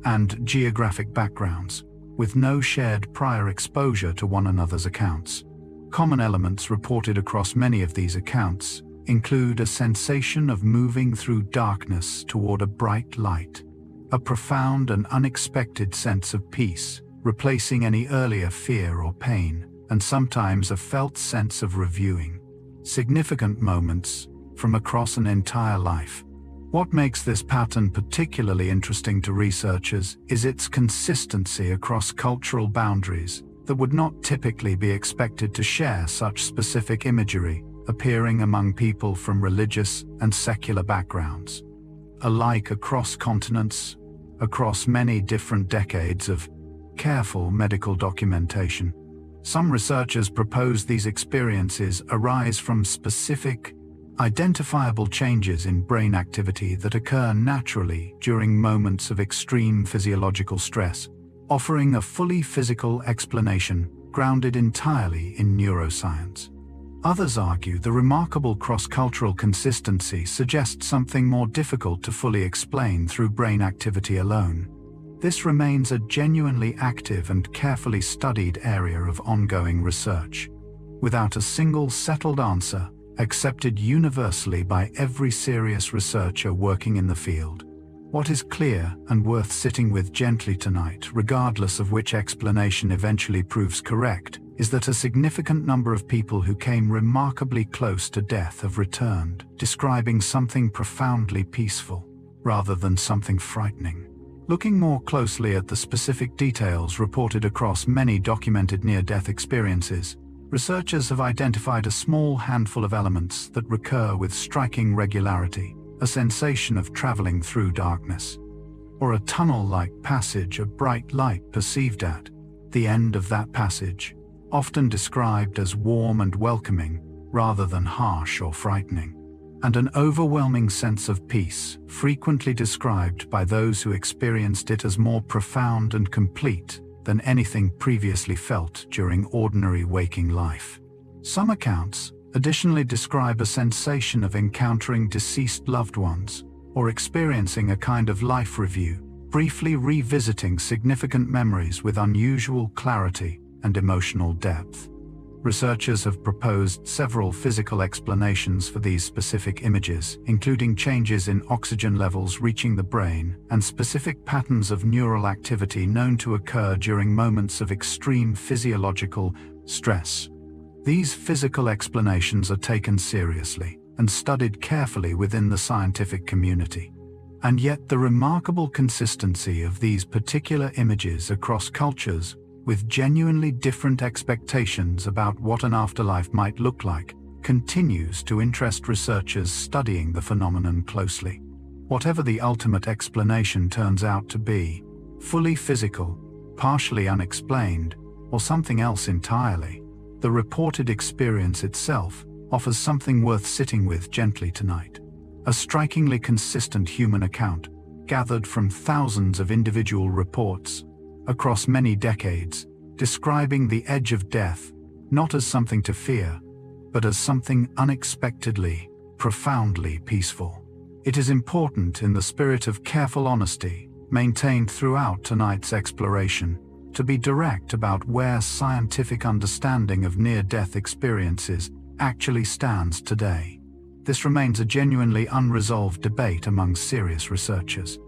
and geographic backgrounds, with no shared prior exposure to one another's accounts. Common elements reported across many of these accounts include a sensation of moving through darkness toward a bright light, a profound and unexpected sense of peace, replacing any earlier fear or pain, and sometimes a felt sense of reviewing significant moments from across an entire life. What makes this pattern particularly interesting to researchers is its consistency across cultural boundaries that would not typically be expected to share such specific imagery, appearing among people from religious and secular backgrounds. Alike across continents, across many different decades of careful medical documentation. Some researchers propose these experiences arise from specific, identifiable changes in brain activity that occur naturally during moments of extreme physiological stress, offering a fully physical explanation grounded entirely in neuroscience. Others argue the remarkable cross-cultural consistency suggests something more difficult to fully explain through brain activity alone. This remains a genuinely active and carefully studied area of ongoing research, without a single settled answer accepted universally by every serious researcher working in the field. What is clear and worth sitting with gently tonight, regardless of which explanation eventually proves correct, is that a significant number of people who came remarkably close to death have returned, describing something profoundly peaceful, rather than something frightening. Looking more closely at the specific details reported across many documented near-death experiences, researchers have identified a small handful of elements that recur with striking regularity: a sensation of traveling through darkness, or a tunnel-like passage of bright light perceived at the end of that passage, often described as warm and welcoming rather than harsh or frightening, and an overwhelming sense of peace, frequently described by those who experienced it as more profound and complete than anything previously felt during ordinary waking life. Some accounts additionally describe a sensation of encountering deceased loved ones, or experiencing a kind of life review, briefly revisiting significant memories with unusual clarity and emotional depth. Researchers have proposed several physical explanations for these specific images, including changes in oxygen levels reaching the brain and specific patterns of neural activity known to occur during moments of extreme physiological stress. These physical explanations are taken seriously and studied carefully within the scientific community. And yet the remarkable consistency of these particular images across cultures, with genuinely different expectations about what an afterlife might look like, continues to interest researchers studying the phenomenon closely. Whatever the ultimate explanation turns out to be, fully physical, partially unexplained, or something else entirely, the reported experience itself offers something worth sitting with gently tonight. A strikingly consistent human account, gathered from thousands of individual reports across many decades, describing the edge of death not as something to fear, but as something unexpectedly, profoundly peaceful. It is important, in the spirit of careful honesty maintained throughout tonight's exploration, to be direct about where scientific understanding of near-death experiences actually stands today. This remains a genuinely unresolved debate among serious researchers.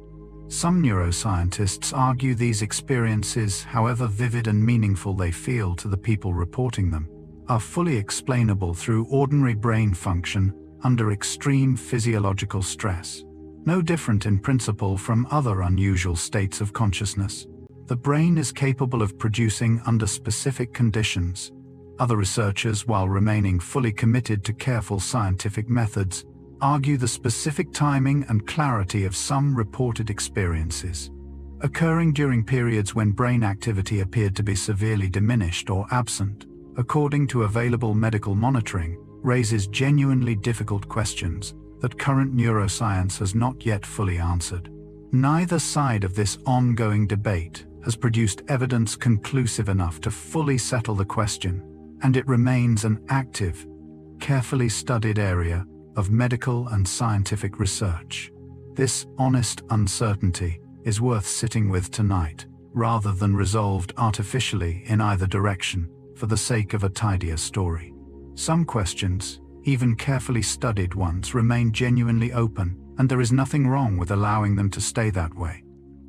Some neuroscientists argue these experiences, however vivid and meaningful they feel to the people reporting them, are fully explainable through ordinary brain function under extreme physiological stress. No different in principle from other unusual states of consciousness, the brain is capable of producing under specific conditions. Other researchers, while remaining fully committed to careful scientific methods, argue the specific timing and clarity of some reported experiences, occurring during periods when brain activity appeared to be severely diminished or absent, according to available medical monitoring, raises genuinely difficult questions that current neuroscience has not yet fully answered. Neither side of this ongoing debate has produced evidence conclusive enough to fully settle the question, and it remains an active, carefully studied area of medical and scientific research. This honest uncertainty is worth sitting with tonight, rather than resolved artificially in either direction for the sake of a tidier story. Some questions, even carefully studied ones, remain genuinely open, and there is nothing wrong with allowing them to stay that way.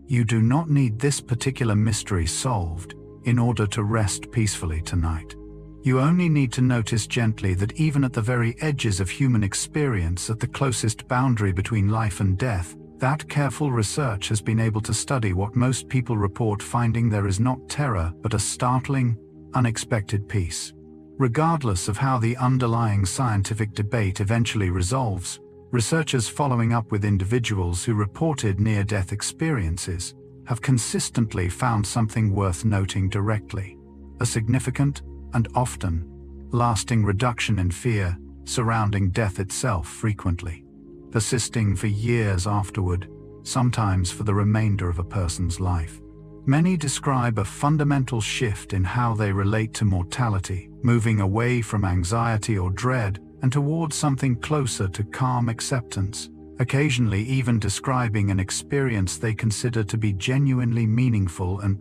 You do not need this particular mystery solved in order to rest peacefully tonight. You only need to notice gently that even at the very edges of human experience, at the closest boundary between life and death, that careful research has been able to study what most people report finding there is not terror but a startling, unexpected peace. Regardless of how the underlying scientific debate eventually resolves, researchers following up with individuals who reported near-death experiences have consistently found something worth noting directly: a significant and often lasting reduction in fear surrounding death itself, frequently persisting for years afterward, sometimes for the remainder of a person's life. Many describe a fundamental shift in how they relate to mortality, moving away from anxiety or dread and towards something closer to calm acceptance, occasionally even describing an experience they consider to be genuinely meaningful and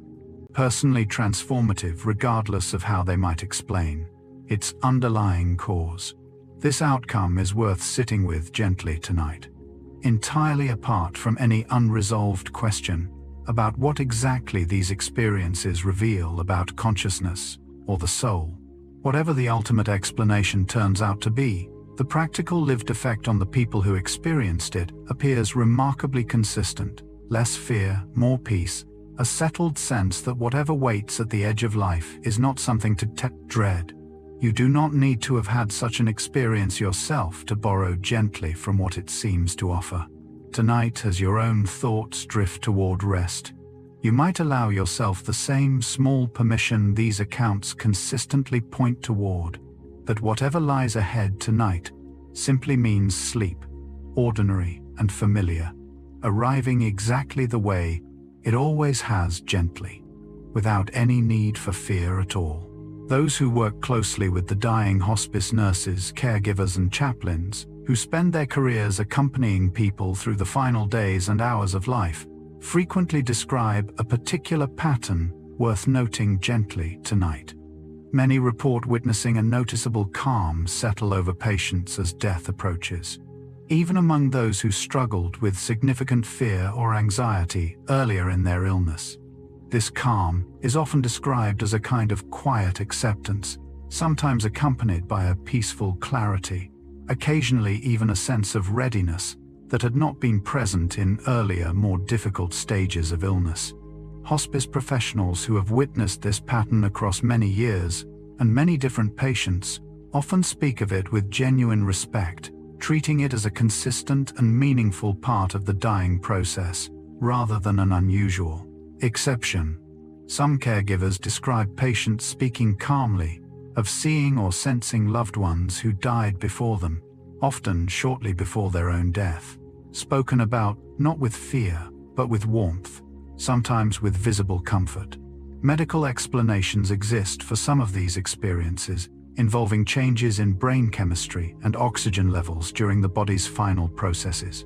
personally transformative, regardless of how they might explain its underlying cause. This outcome is worth sitting with gently tonight, entirely apart from any unresolved question about what exactly these experiences reveal about consciousness or the soul. Whatever the ultimate explanation turns out to be, the practical lived effect on the people who experienced it appears remarkably consistent: less fear, more peace, a settled sense that whatever waits at the edge of life is not something to dread. You do not need to have had such an experience yourself to borrow gently from what it seems to offer. Tonight, as your own thoughts drift toward rest, you might allow yourself the same small permission these accounts consistently point toward: that whatever lies ahead tonight simply means sleep, ordinary and familiar, arriving exactly the way it always has, gently, without any need for fear at all. Those who work closely with the dying hospice nurses, caregivers, and chaplains, who spend their careers accompanying people through the final days and hours of life, frequently describe a particular pattern worth noting gently tonight. Many report witnessing a noticeable calm settle over patients as death approaches, even among those who struggled with significant fear or anxiety earlier in their illness. This calm is often described as a kind of quiet acceptance, sometimes accompanied by a peaceful clarity, occasionally even a sense of readiness that had not been present in earlier, more difficult stages of illness. Hospice professionals who have witnessed this pattern across many years and many different patients often speak of it with genuine respect, treating it as a consistent and meaningful part of the dying process, rather than an unusual exception. Some caregivers describe patients speaking calmly of seeing or sensing loved ones who died before them, often shortly before their own death, spoken about not with fear, but with warmth, sometimes with visible comfort. Medical explanations exist for some of these experiences, involving changes in brain chemistry and oxygen levels during the body's final processes.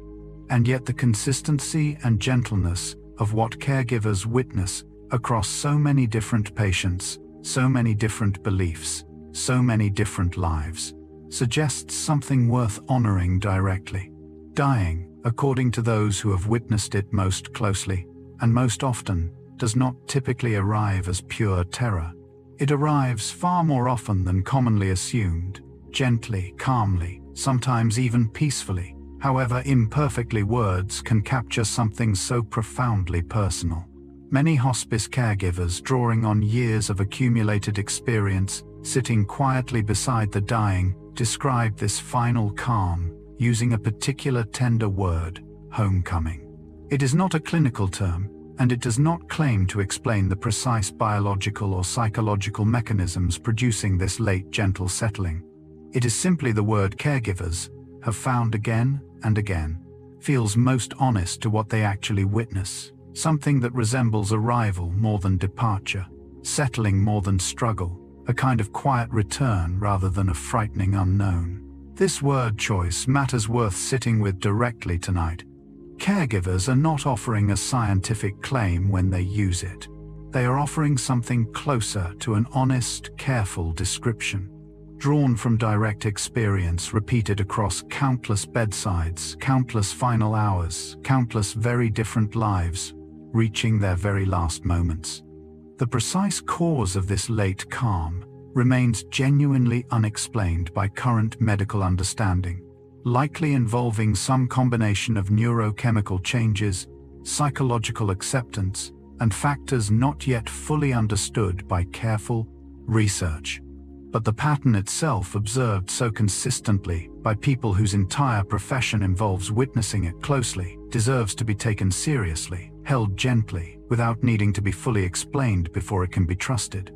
And yet the consistency and gentleness of what caregivers witness across so many different patients, so many different beliefs, so many different lives, suggests something worth honoring directly. Dying, according to those who have witnessed it most closely, and most often, does not typically arrive as pure terror. It arrives far more often than commonly assumed, gently, calmly, sometimes even peacefully. However imperfectly words can capture something so profoundly personal. Many hospice caregivers, drawing on years of accumulated experience, sitting quietly beside the dying, describe this final calm using a particular tender word: homecoming. It is not a clinical term, and it does not claim to explain the precise biological or psychological mechanisms producing this late, gentle settling. It is simply the word caregivers have found again and again feels most honest to what they actually witness, something that resembles arrival more than departure, settling more than struggle, a kind of quiet return rather than a frightening unknown. This word choice matters, worth sitting with directly tonight. Caregivers are not offering a scientific claim when they use it. They are offering something closer to an honest, careful description, drawn from direct experience repeated across countless bedsides, countless final hours, countless very different lives, reaching their very last moments. The precise cause of this late calm remains genuinely unexplained by current medical understanding, likely involving some combination of neurochemical changes, psychological acceptance, and factors not yet fully understood by careful research. But the pattern itself, observed so consistently by people whose entire profession involves witnessing it closely, deserves to be taken seriously, held gently, without needing to be fully explained before it can be trusted.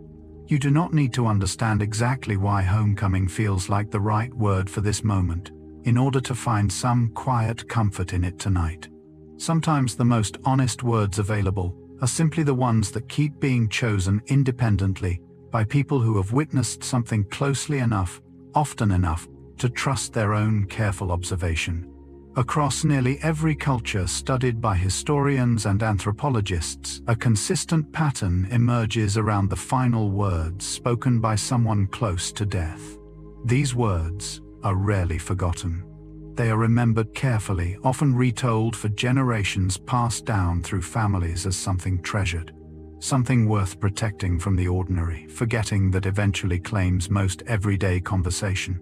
You do not need to understand exactly why homecoming feels like the right word for this moment, in order to find some quiet comfort in it tonight. Sometimes the most honest words available are simply the ones that keep being chosen independently by people who have witnessed something closely enough, often enough, to trust their own careful observation. Across nearly every culture studied by historians and anthropologists, a consistent pattern emerges around the final words spoken by someone close to death. These words are rarely forgotten. They are remembered carefully, often retold for generations, passed down through families as something treasured, something worth protecting from the ordinary, forgetting that eventually claims most everyday conversation.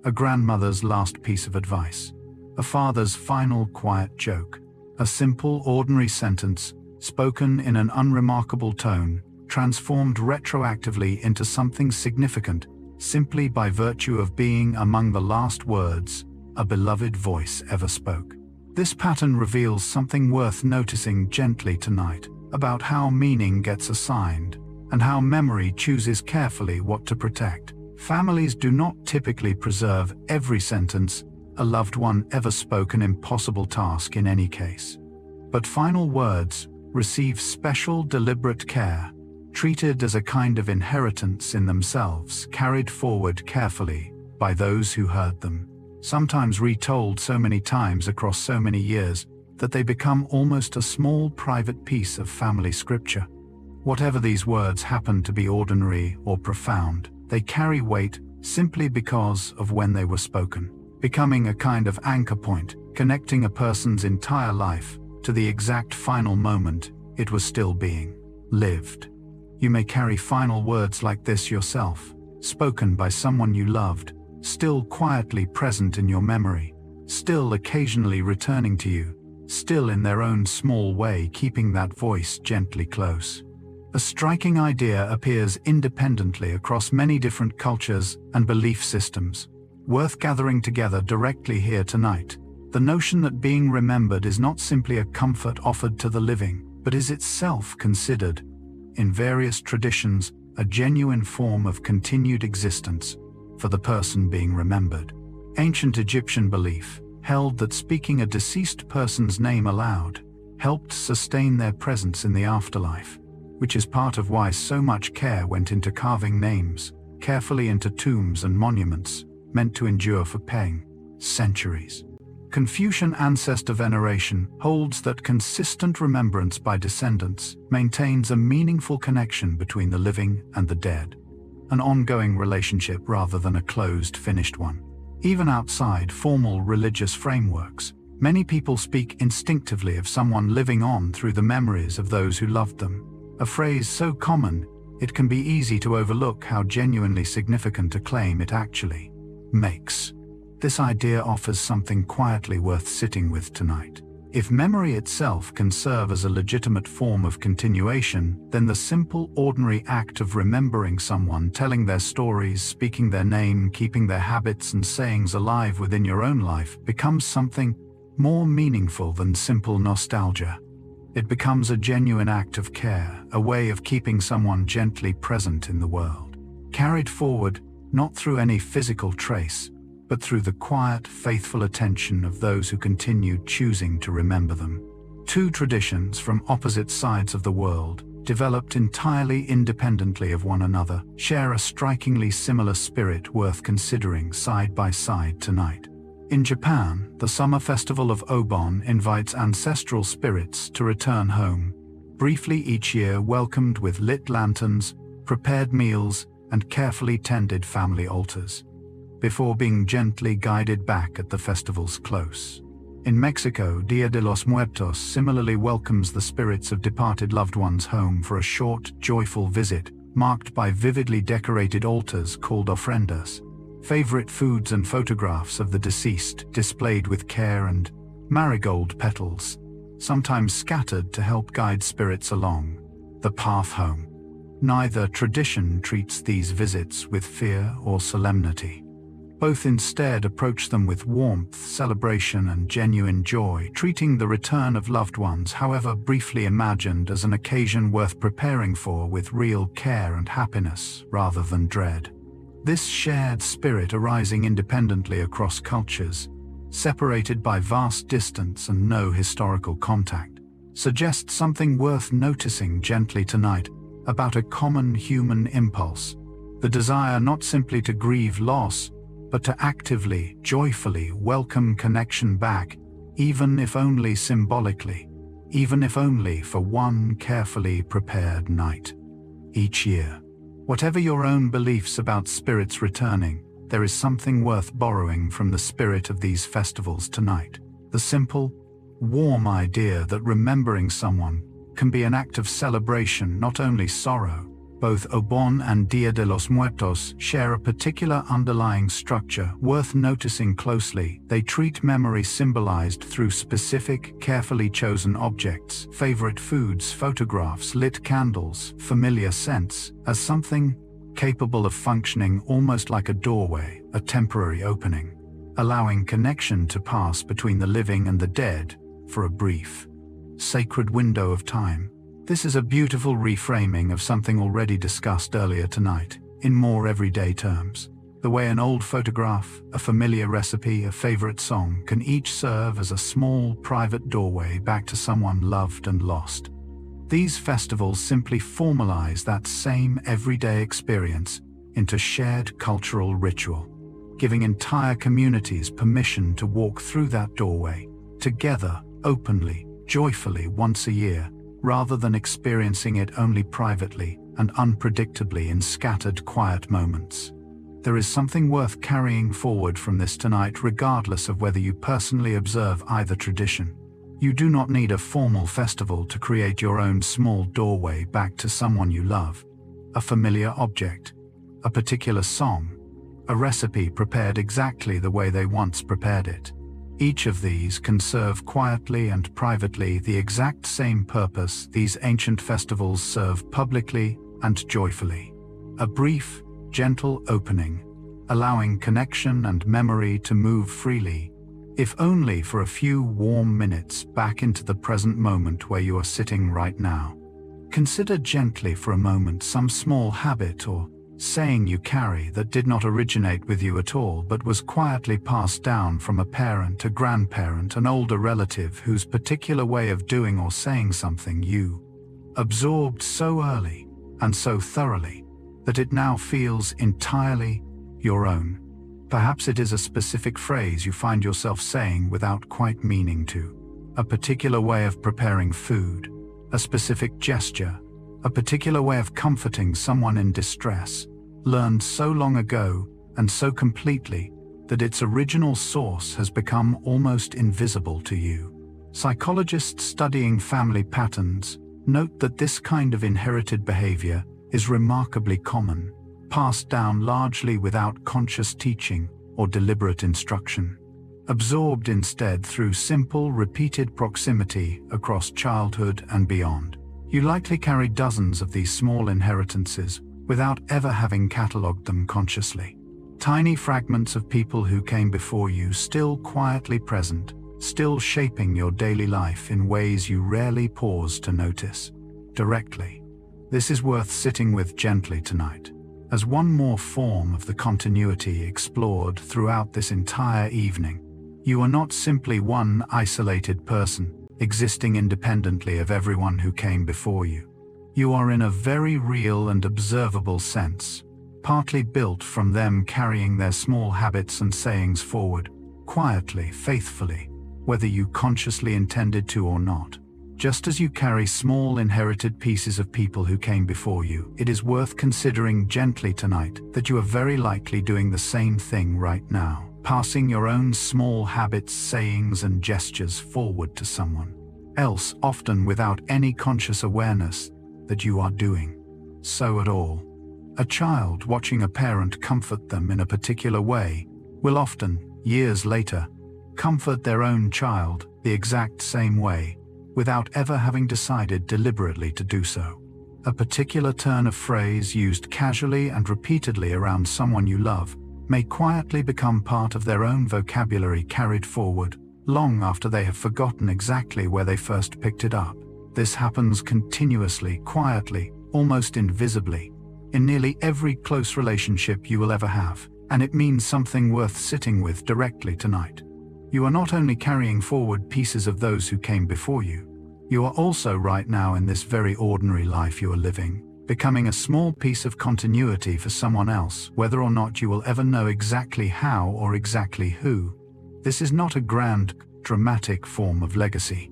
A grandmother's last piece of advice, a father's final quiet joke, a simple, ordinary sentence, spoken in an unremarkable tone, transformed retroactively into something significant, simply by virtue of being among the last words a beloved voice ever spoke. This pattern reveals something worth noticing gently tonight, about how meaning gets assigned, and how memory chooses carefully what to protect. Families do not typically preserve every sentence a loved one ever spoke, an impossible task in any case. But final words receive special, deliberate care, treated as a kind of inheritance in themselves, carried forward carefully by those who heard them, sometimes retold so many times across so many years that they become almost a small private piece of family scripture. Whatever these words happen to be, ordinary or profound, they carry weight simply because of when they were spoken, becoming a kind of anchor point, connecting a person's entire life to the exact final moment it was still being lived. You may carry final words like this yourself, spoken by someone you loved, still quietly present in your memory, still occasionally returning to you, still in their own small way keeping that voice gently close. A striking idea appears independently across many different cultures and belief systems, worth gathering together directly here tonight. The notion that being remembered is not simply a comfort offered to the living, but is itself considered, in various traditions, a genuine form of continued existence for the person being remembered. Ancient Egyptian belief held that speaking a deceased person's name aloud helped sustain their presence in the afterlife, which is part of why so much care went into carving names carefully into tombs and monuments meant to endure for centuries. Confucian ancestor veneration holds that consistent remembrance by descendants maintains a meaningful connection between the living and the dead, an ongoing relationship rather than a closed, finished one. Even outside formal religious frameworks, many people speak instinctively of someone living on through the memories of those who loved them, a phrase so common it can be easy to overlook how genuinely significant a claim it actually makes. This idea offers something quietly worth sitting with tonight. If memory itself can serve as a legitimate form of continuation, then the simple, ordinary act of remembering someone, telling their stories, speaking their name, keeping their habits and sayings alive within your own life becomes something more meaningful than simple nostalgia. It becomes a genuine act of care, a way of keeping someone gently present in the world, carried forward not through any physical trace, but through the quiet, faithful attention of those who continued choosing to remember them. Two traditions from opposite sides of the world, developed entirely independently of one another, share a strikingly similar spirit worth considering side by side tonight. In Japan, the summer festival of Obon invites ancestral spirits to return home, briefly each year welcomed with lit lanterns, prepared meals, and carefully tended family altars, before being gently guided back at the festival's close. In Mexico, Dia de los Muertos similarly welcomes the spirits of departed loved ones home for a short, joyful visit, marked by vividly decorated altars called ofrendas, favorite foods and photographs of the deceased displayed with care, and marigold petals, sometimes scattered to help guide spirits along the path home. Neither tradition treats these visits with fear or solemnity, Both instead approach them with warmth, celebration, and genuine joy, treating the return of loved ones, however briefly imagined, as an occasion worth preparing for with real care and happiness, rather than dread. This shared spirit, arising independently across cultures, separated by vast distance and no historical contact, suggests something worth noticing gently tonight about a common human impulse: the desire not simply to grieve loss, but to actively, joyfully welcome connection back, even if only symbolically, even if only for one carefully prepared night. Each year, whatever your own beliefs about spirits returning, there is something worth borrowing from the spirit of these festivals tonight. The simple, warm idea that remembering someone can be an act of celebration, not only sorrow. Both Obon and Dia de los Muertos share a particular underlying structure worth noticing closely. They treat memory symbolized through specific, carefully chosen objects, favorite foods, photographs, lit candles, familiar scents, as something capable of functioning almost like a doorway, a temporary opening, allowing connection to pass between the living and the dead for a brief, sacred window of time. This is a beautiful reframing of something already discussed earlier tonight, in more everyday terms. The way an old photograph, a familiar recipe, a favorite song can each serve as a small, private doorway back to someone loved and lost. These festivals simply formalize that same everyday experience into shared cultural ritual, giving entire communities permission to walk through that doorway, together, openly, joyfully once a year, rather than experiencing it only privately and unpredictably in scattered, quiet moments. There is something worth carrying forward from this tonight, regardless of whether you personally observe either tradition. You do not need a formal festival to create your own small doorway back to someone you love. A familiar object, a particular song, a recipe prepared exactly the way they once prepared it. Each of these can serve quietly and privately the exact same purpose these ancient festivals serve publicly and joyfully. A brief, gentle opening, allowing connection and memory to move freely, if only for a few warm minutes, back into the present moment where you are sitting right now. Consider gently for a moment some small habit or saying you carry that did not originate with you at all, but was quietly passed down from a parent, a grandparent, an older relative whose particular way of doing or saying something you absorbed so early and so thoroughly that it now feels entirely your own. Perhaps it is a specific phrase you find yourself saying without quite meaning to, a particular way of preparing food, a specific gesture, a particular way of comforting someone in distress, learned so long ago and so completely that its original source has become almost invisible to you. Psychologists studying family patterns note that this kind of inherited behavior is remarkably common, passed down largely without conscious teaching or deliberate instruction, absorbed instead through simple, repeated proximity across childhood and beyond. You likely carry dozens of these small inheritances without ever having catalogued them consciously. Tiny fragments of people who came before you, still quietly present, still shaping your daily life in ways you rarely pause to notice directly. This is worth sitting with gently tonight, as one more form of the continuity explored throughout this entire evening. You are not simply one isolated person, existing independently of everyone who came before you. You are, in a very real and observable sense, partly built from them, carrying their small habits and sayings forward, quietly, faithfully, whether you consciously intended to or not. Just as you carry small inherited pieces of people who came before you, it is worth considering gently tonight that you are very likely doing the same thing right now, passing your own small habits, sayings, and gestures forward to someone else, often without any conscious awareness that you are doing so at all. A child watching a parent comfort them in a particular way will often, years later, comfort their own child the exact same way, without ever having decided deliberately to do so. A particular turn of phrase used casually and repeatedly around someone you love may quietly become part of their own vocabulary, carried forward, long after they have forgotten exactly where they first picked it up. This happens continuously, quietly, almost invisibly, in nearly every close relationship you will ever have, and it means something worth sitting with directly tonight. You are not only carrying forward pieces of those who came before you, you are also right now in this very ordinary life you are living, becoming a small piece of continuity for someone else, whether or not you will ever know exactly how or exactly who. This is not a grand, dramatic form of legacy.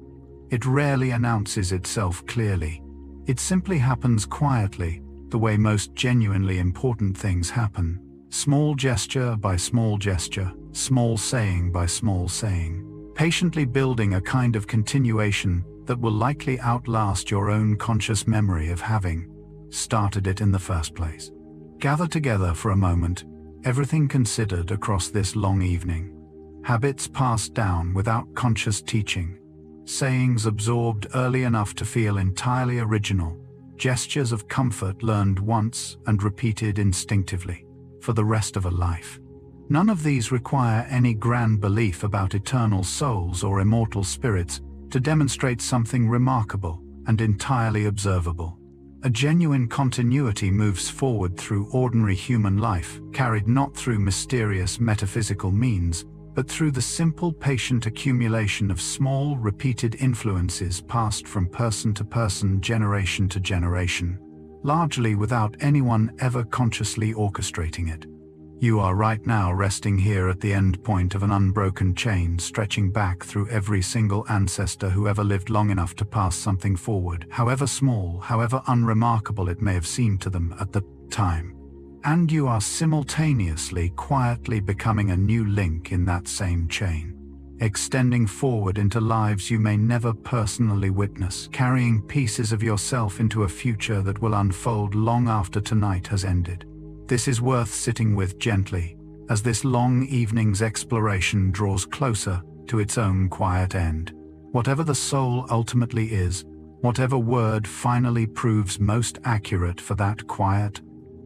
It rarely announces itself clearly. It simply happens quietly, the way most genuinely important things happen. Small gesture by small gesture, small saying by small saying, patiently building a kind of continuation that will likely outlast your own conscious memory of having started it in the first place. Gather together for a moment, everything considered across this long evening. Habits passed down without conscious teaching, sayings absorbed early enough to feel entirely original, gestures of comfort learned once and repeated instinctively for the rest of a life. None of these require any grand belief about eternal souls or immortal spirits to demonstrate something remarkable and entirely observable. A genuine continuity moves forward through ordinary human life, carried not through mysterious metaphysical means, but through the simple, patient accumulation of small, repeated influences passed from person to person, generation to generation, largely without anyone ever consciously orchestrating it. You are right now resting here at the end point of an unbroken chain stretching back through every single ancestor who ever lived long enough to pass something forward, however small, however unremarkable it may have seemed to them at the time. And you are simultaneously quietly becoming a new link in that same chain, extending forward into lives you may never personally witness, carrying pieces of yourself into a future that will unfold long after tonight has ended. This is worth sitting with gently, as this long evening's exploration draws closer to its own quiet end. Whatever the soul ultimately is, whatever word finally proves most accurate for that quiet,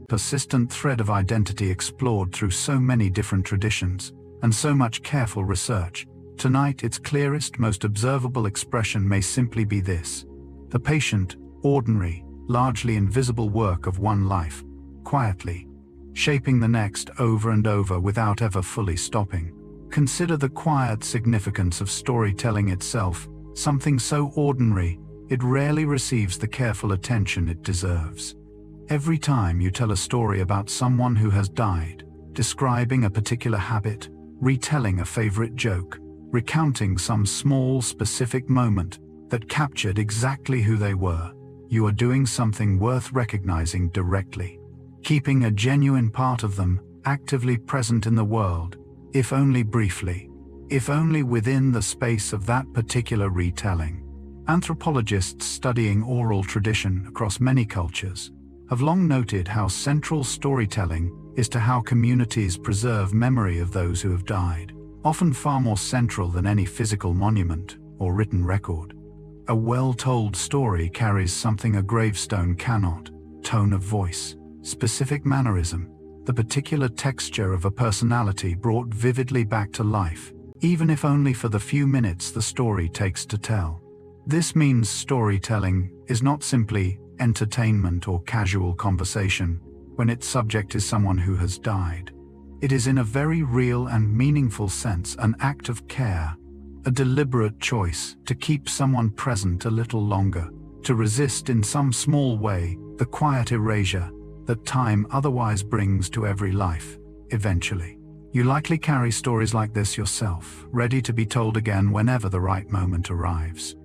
persistent thread of identity explored through so many different traditions and so much careful research, tonight its clearest, most observable expression may simply be this: the patient, ordinary, largely invisible work of one life, quietly shaping the next over and over without ever fully stopping. Consider the quiet significance of storytelling itself, something so ordinary it rarely receives the careful attention it deserves. Every time you tell a story about someone who has died, describing a particular habit, retelling a favorite joke, recounting some small specific moment that captured exactly who they were, you are doing something worth recognizing directly. Keeping a genuine part of them actively present in the world, if only briefly, if only within the space of that particular retelling. Anthropologists studying oral tradition across many cultures have long noted how central storytelling is to how communities preserve memory of those who have died, often far more central than any physical monument or written record. A well-told story carries something a gravestone cannot: tone of voice, specific mannerism, the particular texture of a personality brought vividly back to life, even if only for the few minutes the story takes to tell. This means storytelling is not simply entertainment or casual conversation when its subject is someone who has died. It is, in a very real and meaningful sense, an act of care, a deliberate choice to keep someone present a little longer, to resist in some small way the quiet erasure that time otherwise brings to every life, eventually. You likely carry stories like this yourself, ready to be told again whenever the right moment arrives.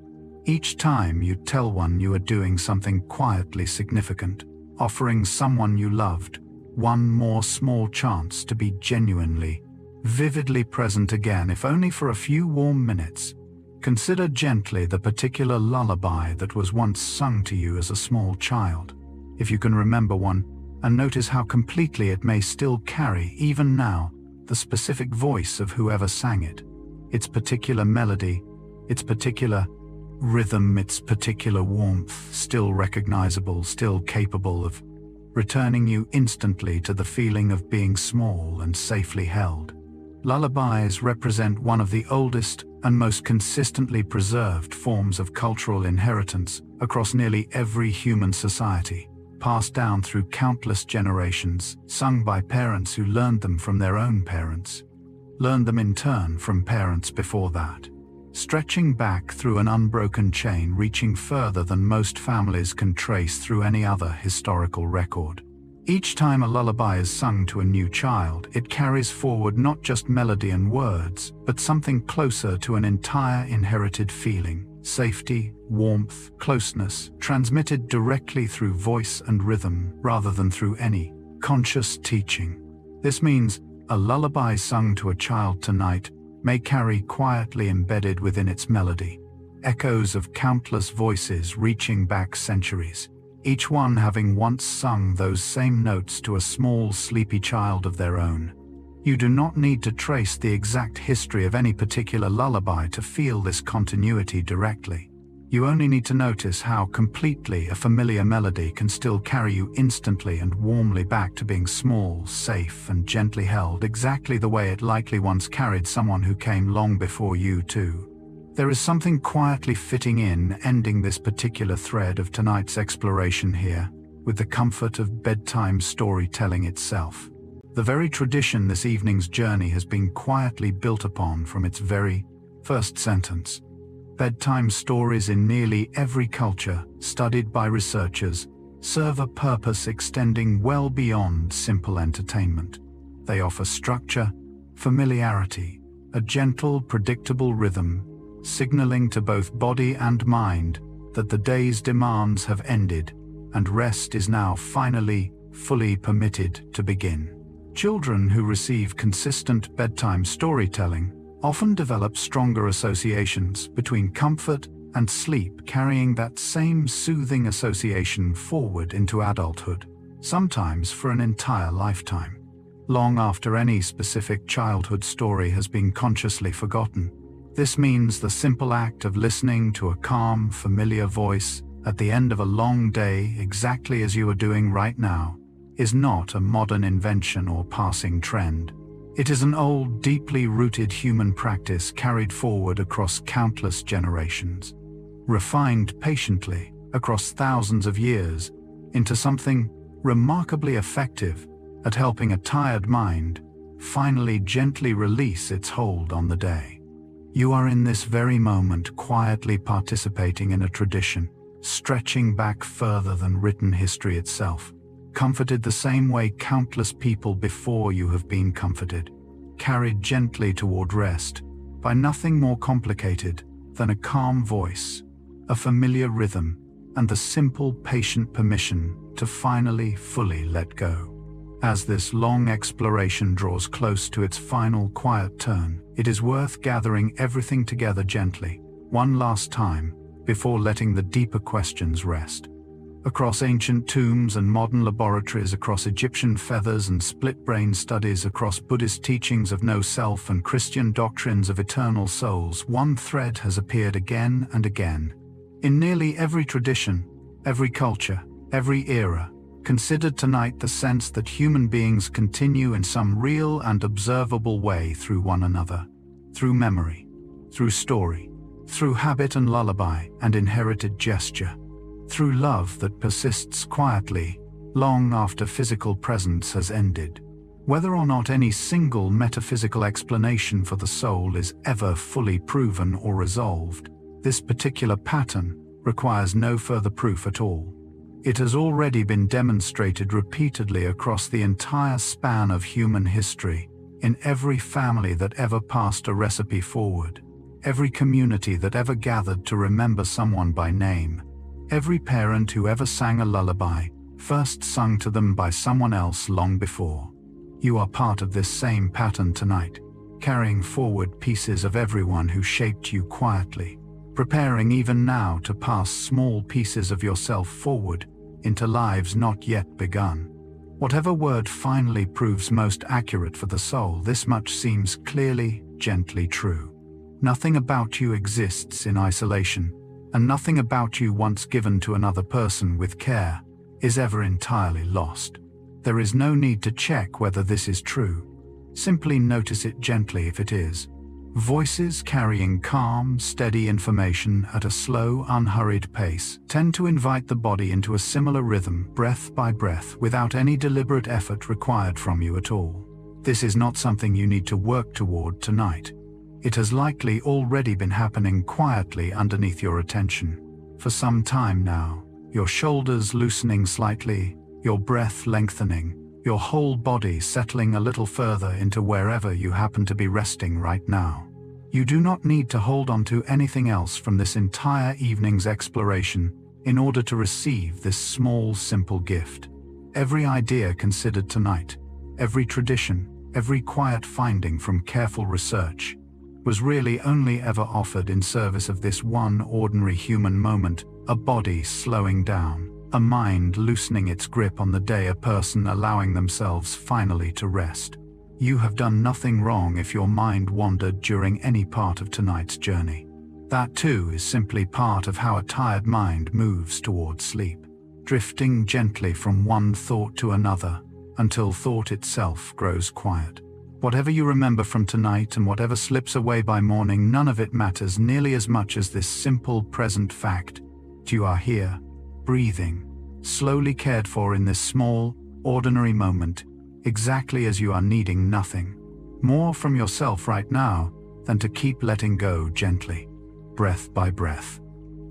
Each time you tell one, you are doing something quietly significant, offering someone you loved one more small chance to be genuinely, vividly present again, if only for a few warm minutes. Consider gently the particular lullaby that was once sung to you as a small child, if you can remember one, and notice how completely it may still carry, even now, the specific voice of whoever sang it, its particular melody, its particular rhythm, its particular warmth, still recognizable, still capable of returning you instantly to the feeling of being small and safely held. Lullabies represent one of the oldest and most consistently preserved forms of cultural inheritance across nearly every human society, passed down through countless generations, sung by parents who learned them from their own parents, learned them in turn from parents before that, stretching back through an unbroken chain reaching further than most families can trace through any other historical record. Each time a lullaby is sung to a new child, it carries forward not just melody and words, but something closer to an entire inherited feeling: safety, warmth, closeness, transmitted directly through voice and rhythm rather than through any conscious teaching. This means a lullaby sung to a child tonight may carry quietly embedded within its melody echoes of countless voices reaching back centuries, each one having once sung those same notes to a small, sleepy child of their own. You do not need to trace the exact history of any particular lullaby to feel this continuity directly. You only need to notice how completely a familiar melody can still carry you instantly and warmly back to being small, safe, and gently held, exactly the way it likely once carried someone who came long before you too. There is something quietly fitting in ending this particular thread of tonight's exploration here, with the comfort of bedtime storytelling itself. The very tradition this evening's journey has been quietly built upon from its very first sentence. Bedtime stories in nearly every culture, studied by researchers, serve a purpose extending well beyond simple entertainment. They offer structure, familiarity, a gentle, predictable rhythm, signaling to both body and mind that the day's demands have ended and rest is now finally, fully permitted to begin. Children who receive consistent bedtime storytelling often develop stronger associations between comfort and sleep, carrying that same soothing association forward into adulthood, sometimes for an entire lifetime. Long after any specific childhood story has been consciously forgotten, this means the simple act of listening to a calm, familiar voice at the end of a long day, exactly as you are doing right now, is not a modern invention or passing trend. It is an old, deeply rooted human practice carried forward across countless generations, refined patiently across thousands of years into something remarkably effective at helping a tired mind finally gently release its hold on the day. You are in this very moment quietly participating in a tradition, stretching back further than written history itself, comforted the same way countless people before you have been comforted, carried gently toward rest by nothing more complicated than a calm voice, a familiar rhythm, and the simple, patient permission to finally, fully let go. As this long exploration draws close to its final quiet turn, it is worth gathering everything together gently, one last time, before letting the deeper questions rest. Across ancient tombs and modern laboratories, across Egyptian feathers and split-brain studies, across Buddhist teachings of no self and Christian doctrines of eternal souls, one thread has appeared again and again. In nearly every tradition, every culture, every era, considered tonight the sense that human beings continue in some real and observable way through one another, through memory, through story, through habit and lullaby and inherited gesture, through love that persists quietly, long after physical presence has ended. Whether or not any single metaphysical explanation for the soul is ever fully proven or resolved, this particular pattern requires no further proof at all. It has already been demonstrated repeatedly across the entire span of human history, in every family that ever passed a recipe forward, every community that ever gathered to remember someone by name, every parent who ever sang a lullaby, first sung to them by someone else long before. You are part of this same pattern tonight, carrying forward pieces of everyone who shaped you quietly, preparing even now to pass small pieces of yourself forward into lives not yet begun. Whatever word finally proves most accurate for the soul, this much seems clearly, gently true. Nothing about you exists in isolation, and nothing about you once given to another person with care is ever entirely lost. There is no need to check whether this is true. Simply notice it gently if it is. Voices carrying calm, steady information at a slow, unhurried pace tend to invite the body into a similar rhythm, breath by breath, without any deliberate effort required from you at all. This is not something you need to work toward tonight. It has likely already been happening quietly underneath your attention. For some time now, your shoulders loosening slightly, your breath lengthening, your whole body settling a little further into wherever you happen to be resting right now. You do not need to hold on to anything else from this entire evening's exploration in order to receive this small, simple gift. Every idea considered tonight, every tradition, every quiet finding from careful research, was really only ever offered in service of this one ordinary human moment, a body slowing down, a mind loosening its grip on the day, a person allowing themselves finally to rest. You have done nothing wrong if your mind wandered during any part of tonight's journey. That too is simply part of how a tired mind moves towards sleep, drifting gently from one thought to another until thought itself grows quiet. Whatever you remember from tonight and whatever slips away by morning, none of it matters nearly as much as this simple present fact. You are here, breathing, slowly cared for in this small, ordinary moment, exactly as you are, needing nothing more from yourself right now than to keep letting go gently, breath by breath.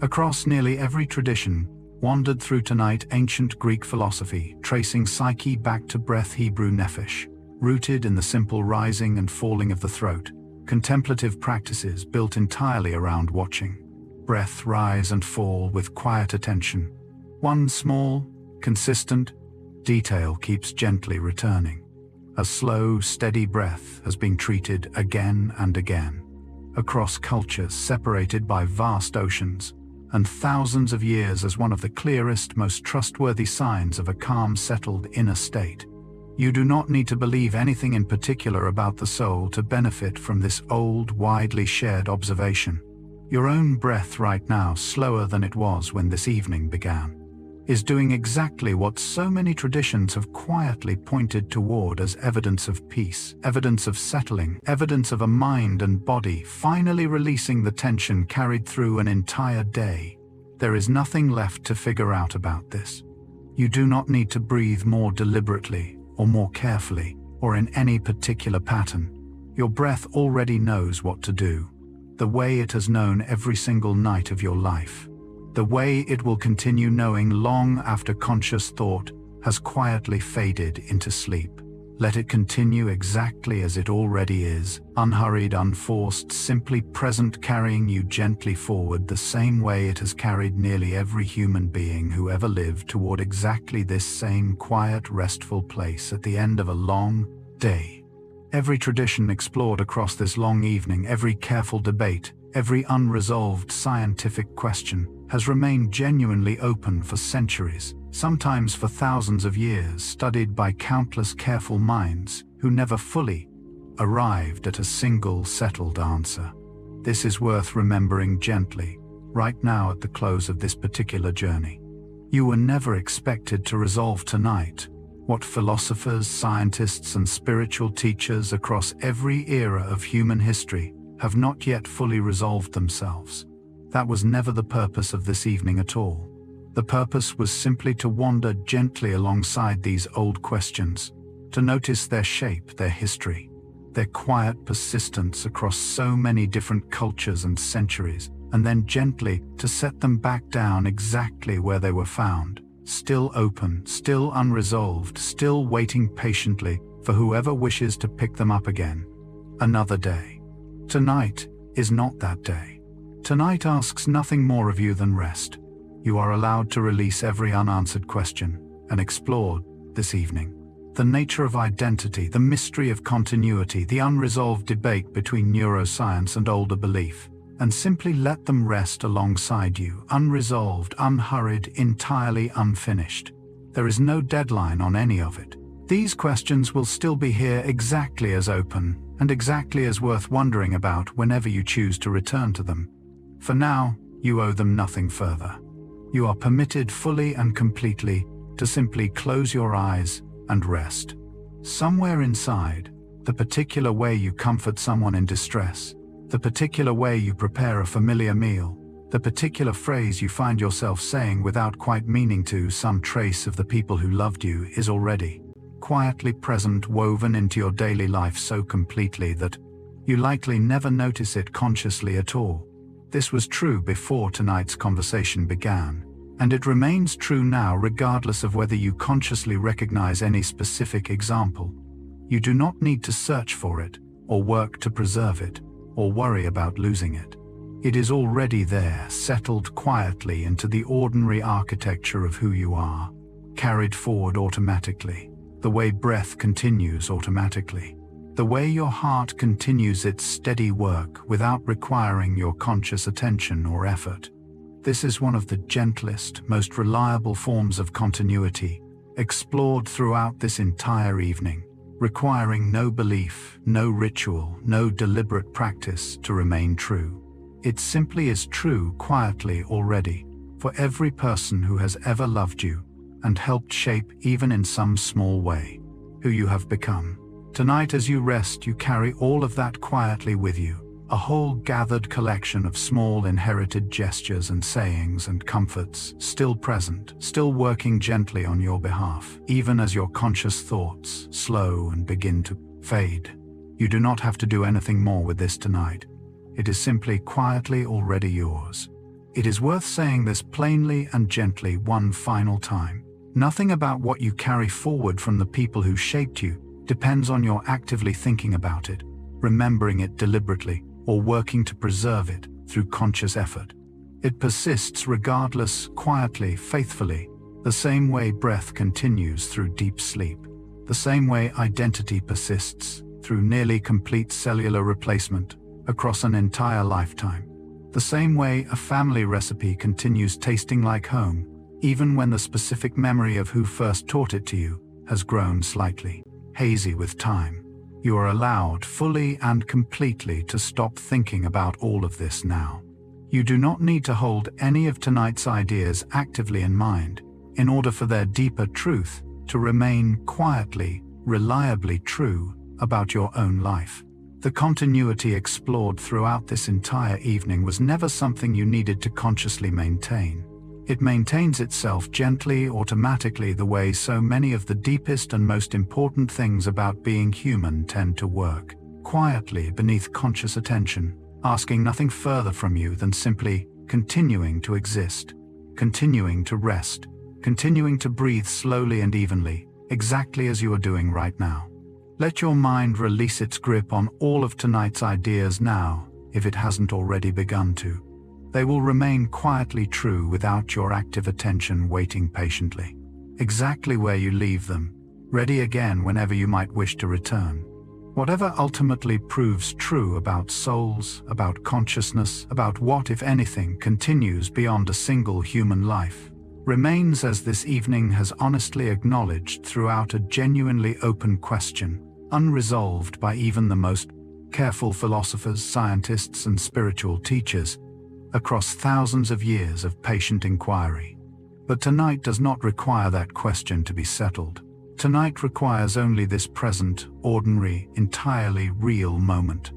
Across nearly every tradition wandered through tonight, ancient Greek philosophy, tracing psyche back to breath, Hebrew nephesh, rooted in the simple rising and falling of the throat, contemplative practices built entirely around watching breath rise and fall with quiet attention. One small, consistent detail keeps gently returning. A slow, steady breath has been treated again and again, across cultures separated by vast oceans and thousands of years, as one of the clearest, most trustworthy signs of a calm, settled inner state. You do not need to believe anything in particular about the soul to benefit from this old, widely shared observation. Your own breath right now, slower than it was when this evening began, is doing exactly what so many traditions have quietly pointed toward as evidence of peace, evidence of settling, evidence of a mind and body finally releasing the tension carried through an entire day. There is nothing left to figure out about this. You do not need to breathe more deliberately or more carefully or in any particular pattern. Your breath already knows what to do, the way it has known every single night of your life, the way it will continue knowing long after conscious thought has quietly faded into sleep. Let it continue exactly as it already is, unhurried, unforced, simply present, carrying you gently forward the same way it has carried nearly every human being who ever lived toward exactly this same quiet, restful place at the end of a long day. Every tradition explored across this long evening, every careful debate, every unresolved scientific question has remained genuinely open for centuries, sometimes for thousands of years, studied by countless careful minds who never fully arrived at a single settled answer. This is worth remembering gently, right now at the close of this particular journey. You were never expected to resolve tonight what philosophers, scientists, and spiritual teachers across every era of human history have not yet fully resolved themselves. That was never the purpose of this evening at all. The purpose was simply to wander gently alongside these old questions, to notice their shape, their history, their quiet persistence across so many different cultures and centuries, and then gently to set them back down exactly where they were found, still open, still unresolved, still waiting patiently for whoever wishes to pick them up again. Another day. Tonight is not that day. Tonight asks nothing more of you than rest. You are allowed to release every unanswered question and explore, this evening, the nature of identity, the mystery of continuity, the unresolved debate between neuroscience and older belief, and simply let them rest alongside you, unresolved, unhurried, entirely unfinished. There is no deadline on any of it. These questions will still be here exactly as open and exactly as worth wondering about whenever you choose to return to them. For now, you owe them nothing further. You are permitted fully and completely to simply close your eyes and rest. Somewhere inside, the particular way you comfort someone in distress, the particular way you prepare a familiar meal, the particular phrase you find yourself saying without quite meaning to, some trace of the people who loved you is already quietly present, woven into your daily life so completely that you likely never notice it consciously at all. This was true before tonight's conversation began, and it remains true now regardless of whether you consciously recognize any specific example. You do not need to search for it, or work to preserve it, or worry about losing it. It is already there, settled quietly into the ordinary architecture of who you are, carried forward automatically, the way breath continues automatically, the way your heart continues its steady work without requiring your conscious attention or effort. This is one of the gentlest, most reliable forms of continuity, explored throughout this entire evening, requiring no belief, no ritual, no deliberate practice to remain true. It simply is true quietly already, for every person who has ever loved you and helped shape, even in some small way, who you have become. Tonight as you rest, you carry all of that quietly with you, a whole gathered collection of small inherited gestures and sayings and comforts, still present, still working gently on your behalf, even as your conscious thoughts slow and begin to fade. You do not have to do anything more with this tonight. It is simply quietly already yours. It is worth saying this plainly and gently one final time. Nothing about what you carry forward from the people who shaped you depends on your actively thinking about it, remembering it deliberately, or working to preserve it through conscious effort. It persists regardless, quietly, faithfully, the same way breath continues through deep sleep, the same way identity persists through nearly complete cellular replacement across an entire lifetime, the same way a family recipe continues tasting like home, even when the specific memory of who first taught it to you has grown slightly hazy with time. You are allowed fully and completely to stop thinking about all of this now. You do not need to hold any of tonight's ideas actively in mind in order for their deeper truth to remain quietly, reliably true about your own life. The continuity explored throughout this entire evening was never something you needed to consciously maintain. It maintains itself gently, automatically, the way so many of the deepest and most important things about being human tend to work, quietly beneath conscious attention, asking nothing further from you than simply continuing to exist, continuing to rest, continuing to breathe slowly and evenly, exactly as you are doing right now. Let your mind release its grip on all of tonight's ideas now, if it hasn't already begun to. They will remain quietly true without your active attention waiting patiently, exactly where you leave them, ready again whenever you might wish to return. Whatever ultimately proves true about souls, about consciousness, about what, if anything, continues beyond a single human life, remains as this evening has honestly acknowledged throughout a genuinely open question, unresolved by even the most careful philosophers, scientists, and spiritual teachers, across thousands of years of patient inquiry. But tonight does not require that question to be settled. Tonight requires only this present, ordinary, entirely real moment.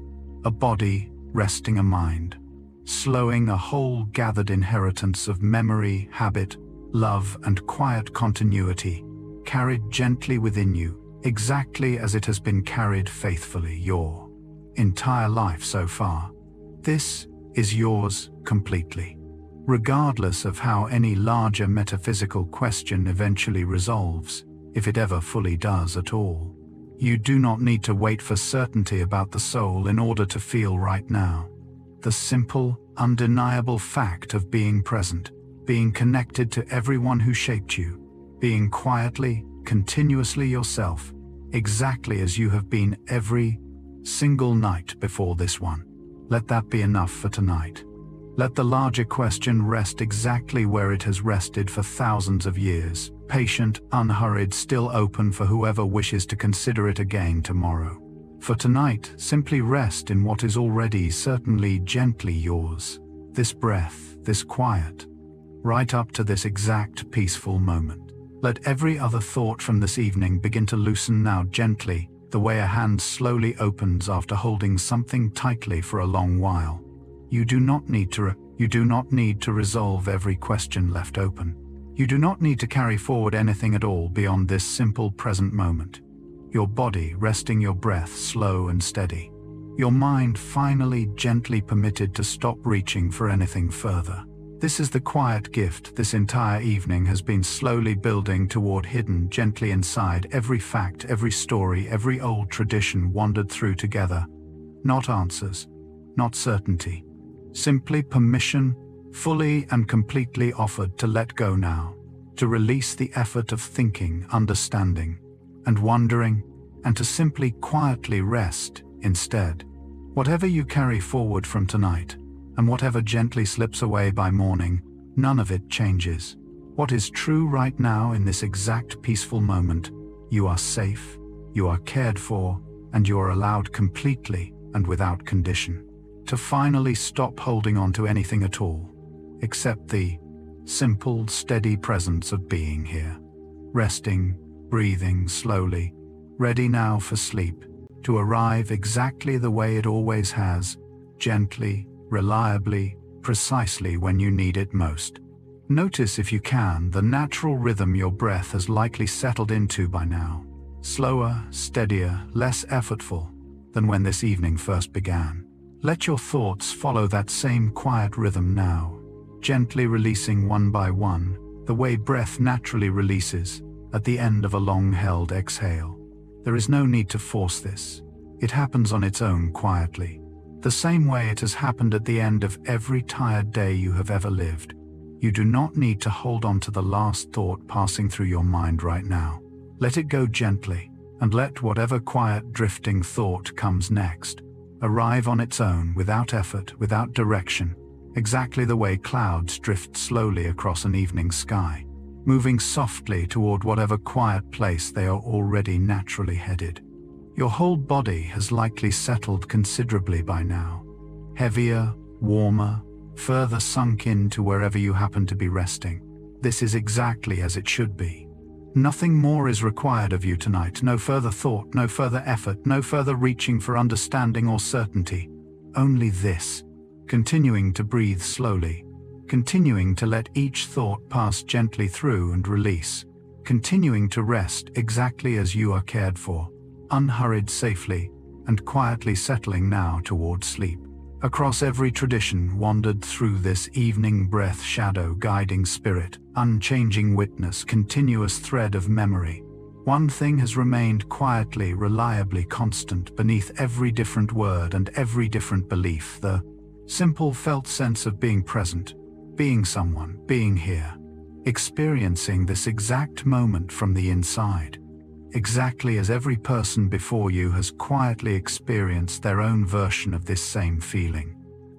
A body resting a mind, slowing a whole gathered inheritance of memory, habit, love, and quiet continuity, carried gently within you, exactly as it has been carried faithfully your entire life so far. This is yours completely, regardless of how any larger metaphysical question eventually resolves, if it ever fully does at all. You do not need to wait for certainty about the soul in order to feel right now. The simple, undeniable fact of being present, being connected to everyone who shaped you, being quietly, continuously yourself, exactly as you have been every single night before this one. Let that be enough for tonight. Let the larger question rest exactly where it has rested for thousands of years, patient, unhurried, still open for whoever wishes to consider it again tomorrow. For tonight, simply rest in what is already certainly gently yours, this breath, this quiet, right up to this exact peaceful moment. Let every other thought from this evening begin to loosen now gently, the way a hand slowly opens after holding something tightly for a long while. You do not need to resolve every question left open. You do not need to carry forward anything at all beyond this simple present moment. Your body resting, your breath slow and steady. Your mind finally gently permitted to stop reaching for anything further. This is the quiet gift this entire evening has been slowly building toward, hidden gently inside every fact, every story, every old tradition wandered through together. Not answers, not certainty. Simply permission, fully and completely offered to let go now, to release the effort of thinking, understanding, and wondering, and to simply quietly rest instead. Whatever you carry forward from tonight, and whatever gently slips away by morning, none of it changes. What is true right now in this exact peaceful moment, you are safe, you are cared for, and you are allowed completely and without condition to finally stop holding on to anything at all, except the simple, steady presence of being here. Resting, breathing slowly, ready now for sleep, to arrive exactly the way it always has, gently, reliably, precisely when you need it most. Notice, if you can, the natural rhythm your breath has likely settled into by now. Slower, steadier, less effortful than when this evening first began. Let your thoughts follow that same quiet rhythm now, gently releasing one by one, the way breath naturally releases at the end of a long-held exhale. There is no need to force this. It happens on its own quietly, the same way it has happened at the end of every tired day you have ever lived. You do not need to hold on to the last thought passing through your mind right now. Let it go gently, and let whatever quiet drifting thought comes next arrive on its own, without effort, without direction, exactly the way clouds drift slowly across an evening sky, moving softly toward whatever quiet place they are already naturally headed. Your whole body has likely settled considerably by now, heavier, warmer, further sunk into wherever you happen to be resting. This is exactly as it should be. Nothing more is required of you tonight, no further thought, no further effort, no further reaching for understanding or certainty. Only this, continuing to breathe slowly, continuing to let each thought pass gently through and release, continuing to rest exactly as you are cared for, unhurried, safely, and quietly settling now toward sleep. Across every tradition wandered through this evening breath, shadow, guiding spirit, unchanging witness, continuous thread of memory. One thing has remained quietly, reliably constant beneath every different word and every different belief: the simple felt sense of being present, being someone, being here, experiencing this exact moment from the inside, exactly as every person before you has quietly experienced their own version of this same feeling.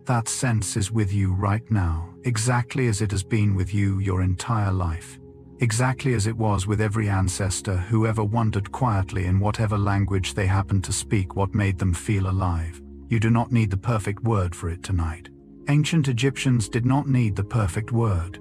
That sense is with you right now, exactly as it has been with you your entire life, exactly as it was with every ancestor who ever wondered quietly in whatever language they happened to speak what made them feel alive. You do not need the perfect word for it tonight. Ancient Egyptians did not need the perfect word.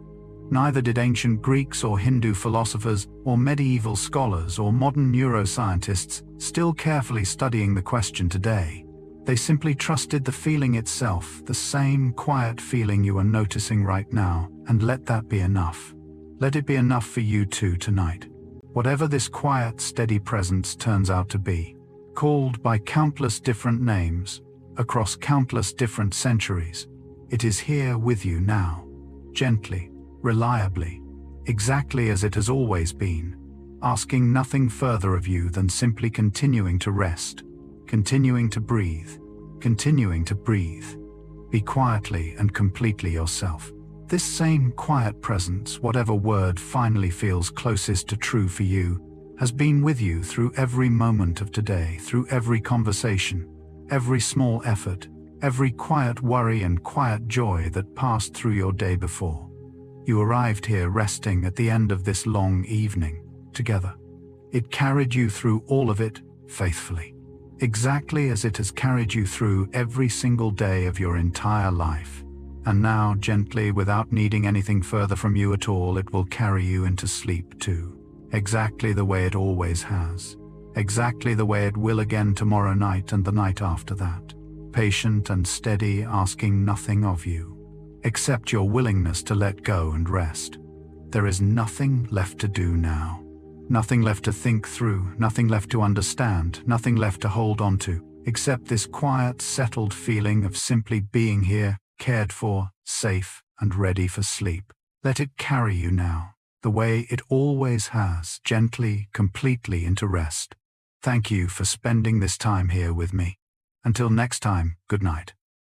Neither did ancient Greeks or Hindu philosophers or medieval scholars or modern neuroscientists, still carefully studying the question today. They simply trusted the feeling itself, the same quiet feeling you are noticing right now, and let that be enough. Let it be enough for you too tonight. Whatever this quiet, steady presence turns out to be, called by countless different names, across countless different centuries, it is here with you now, gently, reliably, exactly as it has always been, asking nothing further of you than simply continuing to rest, continuing to breathe, continuing to breathe. Be quietly and completely yourself. This same quiet presence, whatever word finally feels closest to true for you, has been with you through every moment of today, through every conversation, every small effort, every quiet worry and quiet joy that passed through your day before. You arrived here resting at the end of this long evening, together. It carried you through all of it, faithfully, exactly as it has carried you through every single day of your entire life. And now, gently, without needing anything further from you at all, it will carry you into sleep too. exactly the way it always has, exactly the way it will again tomorrow night and the night after that, patient and steady, asking nothing of you, except your willingness to let go and rest. There is nothing left to do now, nothing left to think through, nothing left to understand, nothing left to hold on to, except this quiet, settled feeling of simply being here, cared for, safe, and ready for sleep. Let it carry you now, the way it always has, gently, completely into rest. Thank you for spending this time here with me. Until next time, good night.